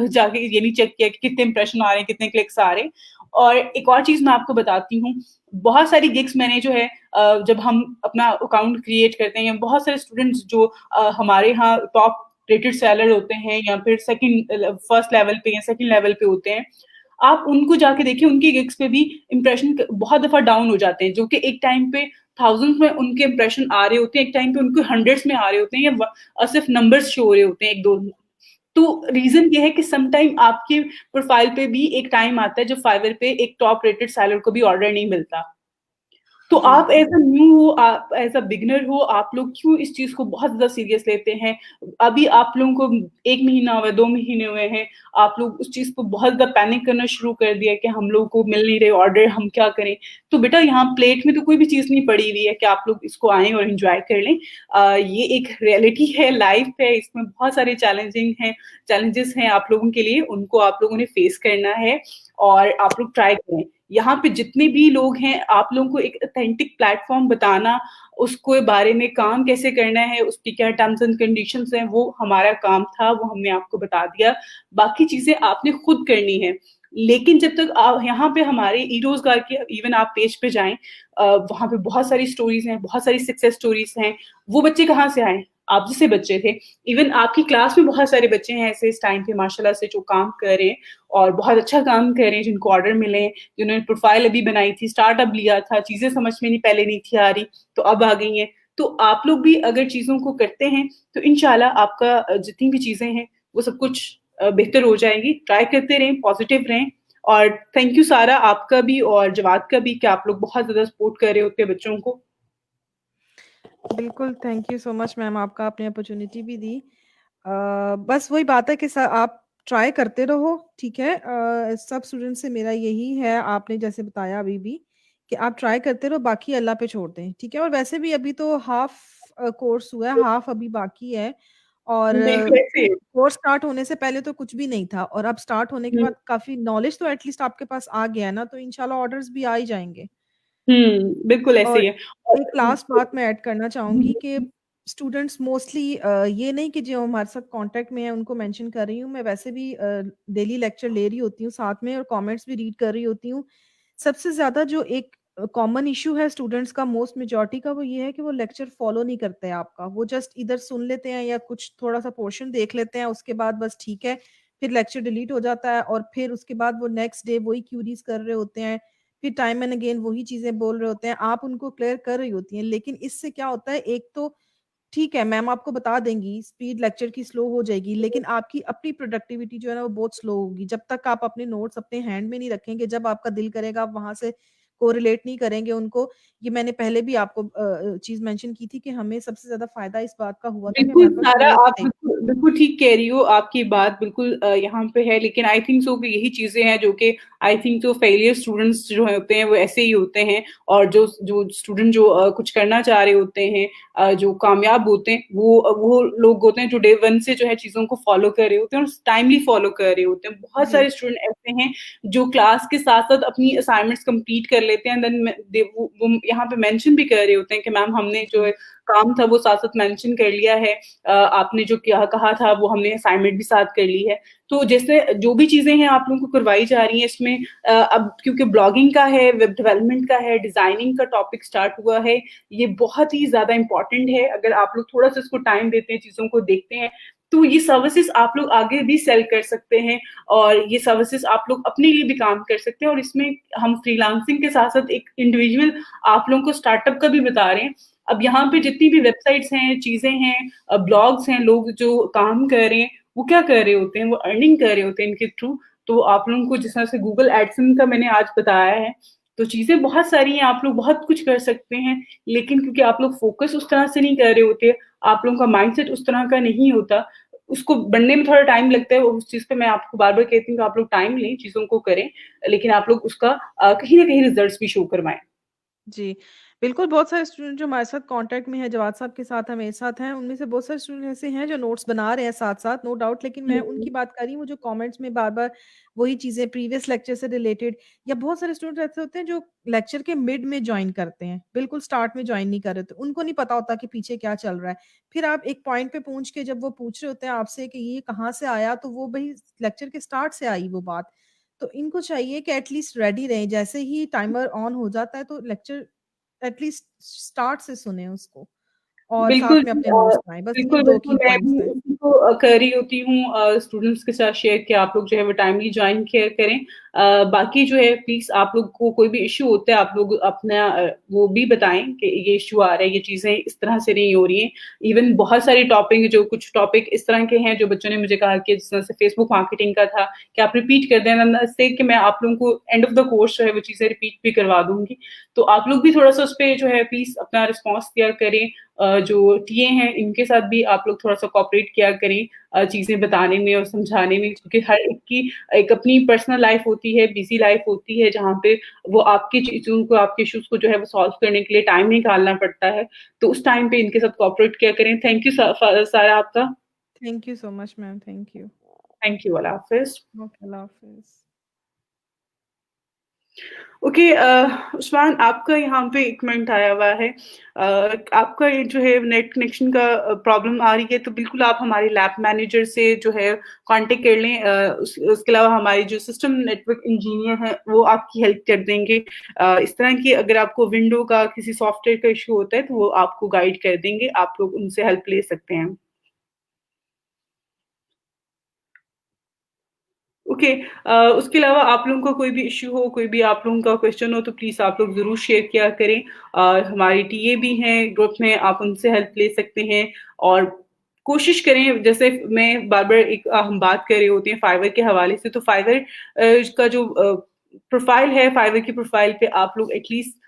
जाके ये नहीं चेक किया कि कितने इंप्रेशन आ रहे हैं, कितने क्लिक्स आ रहे हैं। और एक और चीज मैं आपको बताती हूँ, बहुत सारी गिग्स मैंने जो है, जब हम अपना अकाउंट क्रिएट करते हैं, बहुत सारे स्टूडेंट्स जो हमारे यहाँ टॉप रेटेड सेलर होते हैं या फिर सेकंड फर्स्ट लेवल पे या सेकंड लेवल पे होते हैं, आप उनको जाके देखिए, उनकी गिग्स पे भी इंप्रेशन बहुत दफा डाउन हो जाते हैं, जो कि एक टाइम पे थाउजेंड्स में उनके इंप्रेशन आ रहे होते हैं, एक टाइम पे उनको हंड्रेड्स में आ रहे होते हैं, या सिर्फ नंबर्स शो हो रहे होते हैं, एक दो। तो रीजन ये है कि सम टाइम आपके प्रोफाइल पे भी एक टाइम आता है जब फाइवर पे एक टॉप रेटेड सेलर को भी ऑर्डर नहीं मिलता। तो जी आप एज अ न्यू हो, आप एज अ बिगनर हो, आप लोग क्यों इस चीज को बहुत ज्यादा सीरियस लेते हैं? अभी आप लोगों को 1 महीना हुआ है, 2 महीने हुए हैं, आप लोग उस चीज को बहुत ज्यादा पैनिक करना शुरू कर दिया कि हम लोग को मिल नहीं रहे ऑर्डर, हम क्या करें? तो बेटा, यहाँ प्लेट में तो कोई भी चीज नहीं पड़ी हुई है कि आप लोग इसको आए और एंजॉय कर लें। ये एक रियलिटी है, लाइफ है, इसमें बहुत सारे चैलेंजेस हैं आप लोगों के लिए, उनको आप लोगों ने फेस करना है और आप लोग ट्राई करें। यहाँ पे जितने भी लोग हैं, आप लोगों को एक ऑथेंटिक प्लेटफॉर्म बताना, उसको बारे में काम कैसे करना है, उसकी क्या टर्म्स एंड कंडीशंस हैं, वो हमारा काम था, वो हमने आपको बता दिया। बाकी चीजें आपने खुद करनी है। लेकिन जब तक आप यहाँ पे हमारे ई रोजगार के इवन आप पेज पे जाएं, वहां पे बहुत सारी स्टोरीज हैं, बहुत सारी सक्सेस स्टोरीज हैं। वो बच्चे कहाँ से आए? आप जैसे बच्चे थे। इवन आपकी क्लास में बहुत सारे बच्चे हैं ऐसे इस टाइम पे माशाल्लाह से जो काम कर रहे हैं और बहुत अच्छा काम कर रहे हैं, जिनको ऑर्डर मिले हैं, जिन्होंने प्रोफाइल अभी बनाई थी, स्टार्टअप लिया था, चीजें समझ में नहीं, पहले नहीं थी आ रही, तो अब आ गई हैं। तो आप लोग भी अगर चीजों को करते हैं तो इंशाल्लाह आपका जितनी भी चीजें हैं वो सब कुछ बेहतर हो जाएंगी। ट्राई करते रहें, पॉजिटिव रहें। और थैंक यू सारा, आपका भी और जवाद का भी, कि आप लोग बहुत ज्यादा सपोर्ट कर रहे होते हैं बच्चों को। बिल्कुल, thank you so much ma'am, आपका आपने अपॉर्च्युनिटी भी दी। बस वही बात है कि आप ट्राई करते रहो, ठीक है? सब स्टूडेंट से मेरा यही है, आपने जैसे बताया अभी भी, कि आप ट्राई करते रहो, बाकी अल्लाह पे छोड़ दें, ठीक है? और वैसे भी अभी तो हाफ कोर्स हुआ है, हाफ अभी बाकी है। और बिल्कुल ऐसे। कोर्स स्टार्ट होने से पहले तो कुछ भी नहीं था, और अब स्टार्ट होने के बाद काफी नॉलेज तो एटलीस्ट आपके पास आ गया है ना, तो इंशाल्लाह ऑर्डर्स भी आ ही जाएंगे। बिल्कुल ऐसे और ही है। एक और लास्ट बात मैं ऐड करना चाहूँगी कि स्टूडेंट्स मोस्टली ये नहीं कि जो हमारे साथ कांटेक्ट में है उनको मेंशन कर रही हूँ, मैं वैसे भी डेली लेक्चर ले रही होती हूँ साथ में, और कमेंट्स भी रीड कर रही होती हूँ। सबसे ज़्यादा जो एक कॉमन इश्यू है स्टूडेंट्स का, मोस्ट मेजॉरिटी का, वो ये है कि वो लेक्चर फॉलो नहीं करते हैं आपका। वो जस्ट इधर सुन लेते हैं या कुछ थोड़ा-सा पोर्शन देख लेते हैं, उसके बाद बस ठीक है, फिर लेक्चर डिलीट हो जाता है, और फिर उसके बाद वो नेक्स्ट डे वही क्यूरीज़ कर रहे होते हैं। फिर टाइम एंड अगेन वही चीज़ें बोल रहे होते हैं, आप उनको क्लियर कर रही होती हैं। लेकिन इससे क्या होता है, एक तो ठीक है, मैम आपको बता देंगी, स्पीड लेक्चर की स्लो हो जाएगी, लेकिन आपकी अपनी प्रोडक्टिविटी जो है ना, वो बहुत स्लो होगी। जब तक आप अपने नोट्स अपने हैंड में नहीं रखेंगे, जब आपका दिल करेगा आप वहाँ से कोरिलेट नहीं करेंगे उनको। ये मैंने पहले भी आपको चीज़ मेंशन की थी कि हमें सबसे ज़्यादा फ़ायदा इस बात का हुआ था कि बिल्कुल हमारे पास सारा, नोट्स आप थे। बिल्कुल बिल्कुल ठीक कह रही हो, आपकी बात बिल्कुल यहाँ पे है। लेकिन आई थिंक सो कि यही चीजें हैं जो कि आई थिंक जो फेलियर स्टूडेंट्स जो होते हैं वो ऐसे ही होते हैं। और जो जो स्टूडेंट जो कुछ करना चाह रहे होते हैं, जो कामयाब होते हैं, वो लोग होते हैं जो डे वन से जो है चीजों को फॉलो कर रहे होते हैं और टाइमली फॉलो कर रहे होते हैं। बहुत जी। सारे स्टूडेंट ऐसे हैं जो क्लास के साथ साथ अपनी असाइनमेंट्स कंप्लीट कर लेते हैं, देन वो यहाँ पे मेंशन भी कर रहे होते हैं कि मैम हमने जो जी। है काम था वो साथ साथ मेंशन कर लिया है, आपने जो क्या कहा था वो हमने असाइनमेंट भी साथ कर ली है। तो जैसे जो भी चीजें हैं आप लोगों को करवाई जा रही हैं इसमें, अब क्योंकि ब्लॉगिंग का है, वेब डेवलपमेंट का है, डिजाइनिंग का टॉपिक स्टार्ट हुआ है, ये बहुत ही ज्यादा इंपॉर्टेंट है। अगर आप लोग थोड़ा सा इसको टाइम देते हैं, चीजों को देखते हैं, तो ये सर्विसेज आप लोग आगे भी सेल कर सकते हैं। और ये सर्विसेज आप लोग अपने लिए भी काम कर सकते हैं। और इसमें हम फ्रीलांसिंग के साथ साथ एक इंडिविजुअल आप लोगों को स्टार्टअप का भी बता रहे हैं। अब यहाँ पे जितनी भी वेबसाइट्स हैं, चीजें हैं, ब्लॉग्स हैं, लोग जो काम कर रहे हैं, वो क्या कर रहे होते हैं, वो अर्निंग कर रहे होते हैं इनके थ्रू। तो आप लोगों को जिस तरह से गूगल एडसन का मैंने आज बताया है, तो चीजें बहुत सारी हैं, आप लोग बहुत कुछ कर सकते हैं। लेकिन क्योंकि आप लोग फोकस उस तरह से नहीं कर रहे होते, आप लोगों का माइंडसेट उस तरह का नहीं होता, उसको बनने में थोड़ा टाइम लगता है। उस चीज पे मैं आपको बार बार कहती हूँ कि आप लोग टाइम लें, चीजों को करें, लेकिन आप लोग उसका कहीं ना कहीं रिजल्ट भी शो करवाएं। जी, बिल्कुल, बहुत सारे स्टूडेंट जो हमारे साथ कॉन्टैक्ट में हैं, जवाद साहब के साथ हैं, मेरे साथ हैं, उनमें से बहुत सारे स्टूडेंट ऐसे हैं जो नोट्स बना रहे हैं साथ-साथ, नो डाउट। लेकिन मैं हम्म। उनकी बात कर रही हूँ, वो जो कमेंट्स में बार-बार वही चीज़ें प्रीवियस लेक्चर से रिलेटेड, या बहुत सारे स्टूडेंट ऐसे होते हैं जो लेक्चर के मिड में जॉइन करते हैं, बिल्कुल स्टार्ट में जॉइन नहीं कर रहे, तो उनको नहीं पता होता कि पीछे क्या चल रहा है। फिर आप एक पॉइंट पे पहुँच के जब वो पूछ रहे होते हैं आपसे कि ये कहाँ से आया, तो वो भई लेक्चर के स्टार्ट से आई वो बात। तो इनको चाहिए कि एट लीस्ट रेडी रहें, जैसे ही टाइमर ऑन हो जाता है तो लेक्चर एटलीस्ट स्टार्ट से सुने उसको, और बिल्कुल साथ में जी, अपने नोट्स बनाएँ। बस ये बिल्कुल, 2 बिल्कुल, की मैं पॉइंट्स भी हैं। उसी को कर रही होती हूँ स्टूडेंट्स के साथ शेयर, कि आप लोग जो है वो टाइमली जॉइन किया करें। बाकी जो है प्लीज़ आप लोग को कोई भी इश्यू होता है, आप लोग अपना वो भी बताएँ कि ये इश्यू आ रहा है, ये चीज़ें इस तरह से नहीं हो रही हैं। इवन बहुत सारी टॉपिक, जो कुछ टॉपिक इस तरह के हैं जो बच्चों ने मुझे कहा कि जिस तरह से फेसबुक मार्केटिंग का था, कि आप रिपीट कर दें, से कि मैं आप लोगों को एंड ऑफ द कोर्स जो है वो चीज़ें रिपीट भी करवा दूँगी। तो आप लोग भी थोड़ा-सा उस पे जो है प्लीज़ अपना रिस्पॉन्स दिया करें। जो टीए हैं इनके साथ भी आप लोग थोड़ा-सा कोऑपरेट किया करें, चीज़ें बताने में और समझाने में, क्योंकि हर एक की एक अपनी पर्सनल लाइफ होती है, बिज़ी लाइफ होती है, जहाँ पे वो आपकी चीज़ों को, आपके इश्यूज़ को जो है वो सॉल्व करने के लिए टाइम निकालना पड़ता है। तो उस टाइम पे इनके साथ कोऑपरेट किया करें। थैंक यू सारा आपका। Thank you so much ma'am, thank you. Thank you, अल्लाह हाफ़िज़। ओके, अल्लाह हाफ़िज़। ओके, उस्मान, आपका यहाँ पे एक कमेंट आया हुआ है। आपका ये जो है नेट कनेक्शन का प्रॉब्लम आ रही है, तो बिल्कुल आप हमारे लैब मैनेजर से जो है कांटेक्ट कर लें। उसके अलावा हमारे जो सिस्टम नेटवर्क इंजीनियर हैं वो आपकी हेल्प कर देंगे। इस तरह की अगर आपको विंडो का किसी सॉफ्टवेयर का इशू होता है तो वो आपको गाइड कर देंगे, आप लोग उनसे हेल्प ले सकते हैं। ओके, उसके अलावा आप लोगों का कोई भी इश्यू हो, कोई भी आप लोगों का क्वेश्चन हो, तो प्लीज़ आप लोग ज़रूर शेयर किया करें। हमारी टीए भी हैं ग्रुप में, आप उनसे हेल्प ले सकते हैं। और कोशिश करें, जैसे मैं बार-बार हम बात कर रहे होते हैं फाइवर के हवाले से, तो फाइवर का जो प्रोफाइल है, फाइवर की प्रोफाइल पे आप लोग एटलीस्ट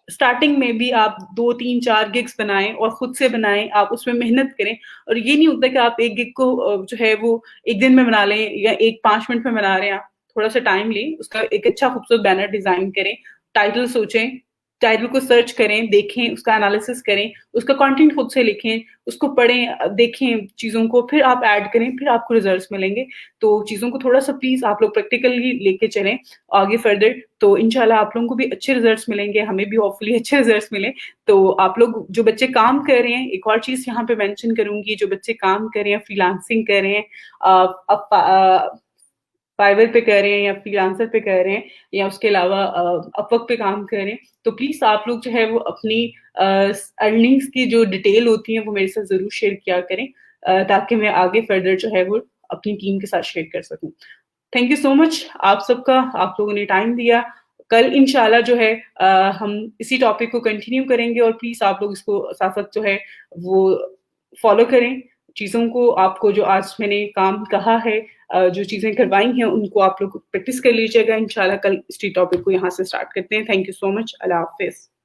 स्टार्टिंग में भी आप 2, 3, 4 गिग्स बनाएँ और खुद से बनाएँ, आप उसमें मेहनत करें। और ये नहीं होता कि आप 1 गिग को जो है वो 1 दिन में बना लें या 1 5 मिनट में बना रहे हैं आप। थोड़ा-सा टाइम लें, उसका एक अच्छा खूबसूरत बैनर डिज़ाइन करें, टाइटल सोचें, टाइटल को सर्च करें, देखें, उसका एनालिसिस करें, उसका कंटेंट खुद से लिखें, उसको पढ़ें, देखें चीज़ों को, फिर आप ऐड करें, फिर आपको रिज़ल्ट्स मिलेंगे। तो चीज़ों को थोड़ा-सा प्लीज़ आप लोग प्रैक्टिकली लेके चलें आगे फर्दर, तो इंशाल्लाह आप लोगों को भी अच्छे रिज़ल्ट्स मिलेंगे, हमें भी होपफुली अच्छे रिज़ल्ट्स मिलें। तो आप लोग जो बच्चे काम कर रहे हैं, एक और चीज़ यहाँ पे मेंशन करूँगी, जो बच्चे काम कर रहे हैं, फ्रीलांसिंग कर रहे हैं, फाइवर पे कर रहे हैं या फ्रीलांसर पे कर रहे हैं या उसके अलावा अपवर्क पे काम कर रहे हैं, तो प्लीज़ आप लोग जो है वो अपनी अर्निंग्स की जो डिटेल होती है वो मेरे साथ ज़रूर शेयर किया करें, ताकि मैं आगे फर्दर जो है वो अपनी टीम के साथ शेयर कर सकूँ। थैंक यू सो मच आप सबका, आप लोगों ने टाइम दिया। कल इंशाल्लाह जो है हम इसी टॉपिक को कंटिन्यू करेंगे और प्लीज़ आप लोग इसको साथ-साथ जो है वो फ़ॉलो करें। चीज़ों को आपको जो आज मैंने काम कहा है, जो चीज़ें करवाई हैं उनको आप लोग प्रैक्टिस कर लीजिएगा। इंशाल्लाह कल इसी टॉपिक को यहाँ से स्टार्ट करते हैं। Thank you so much. अल्लाह हाफ़िज़।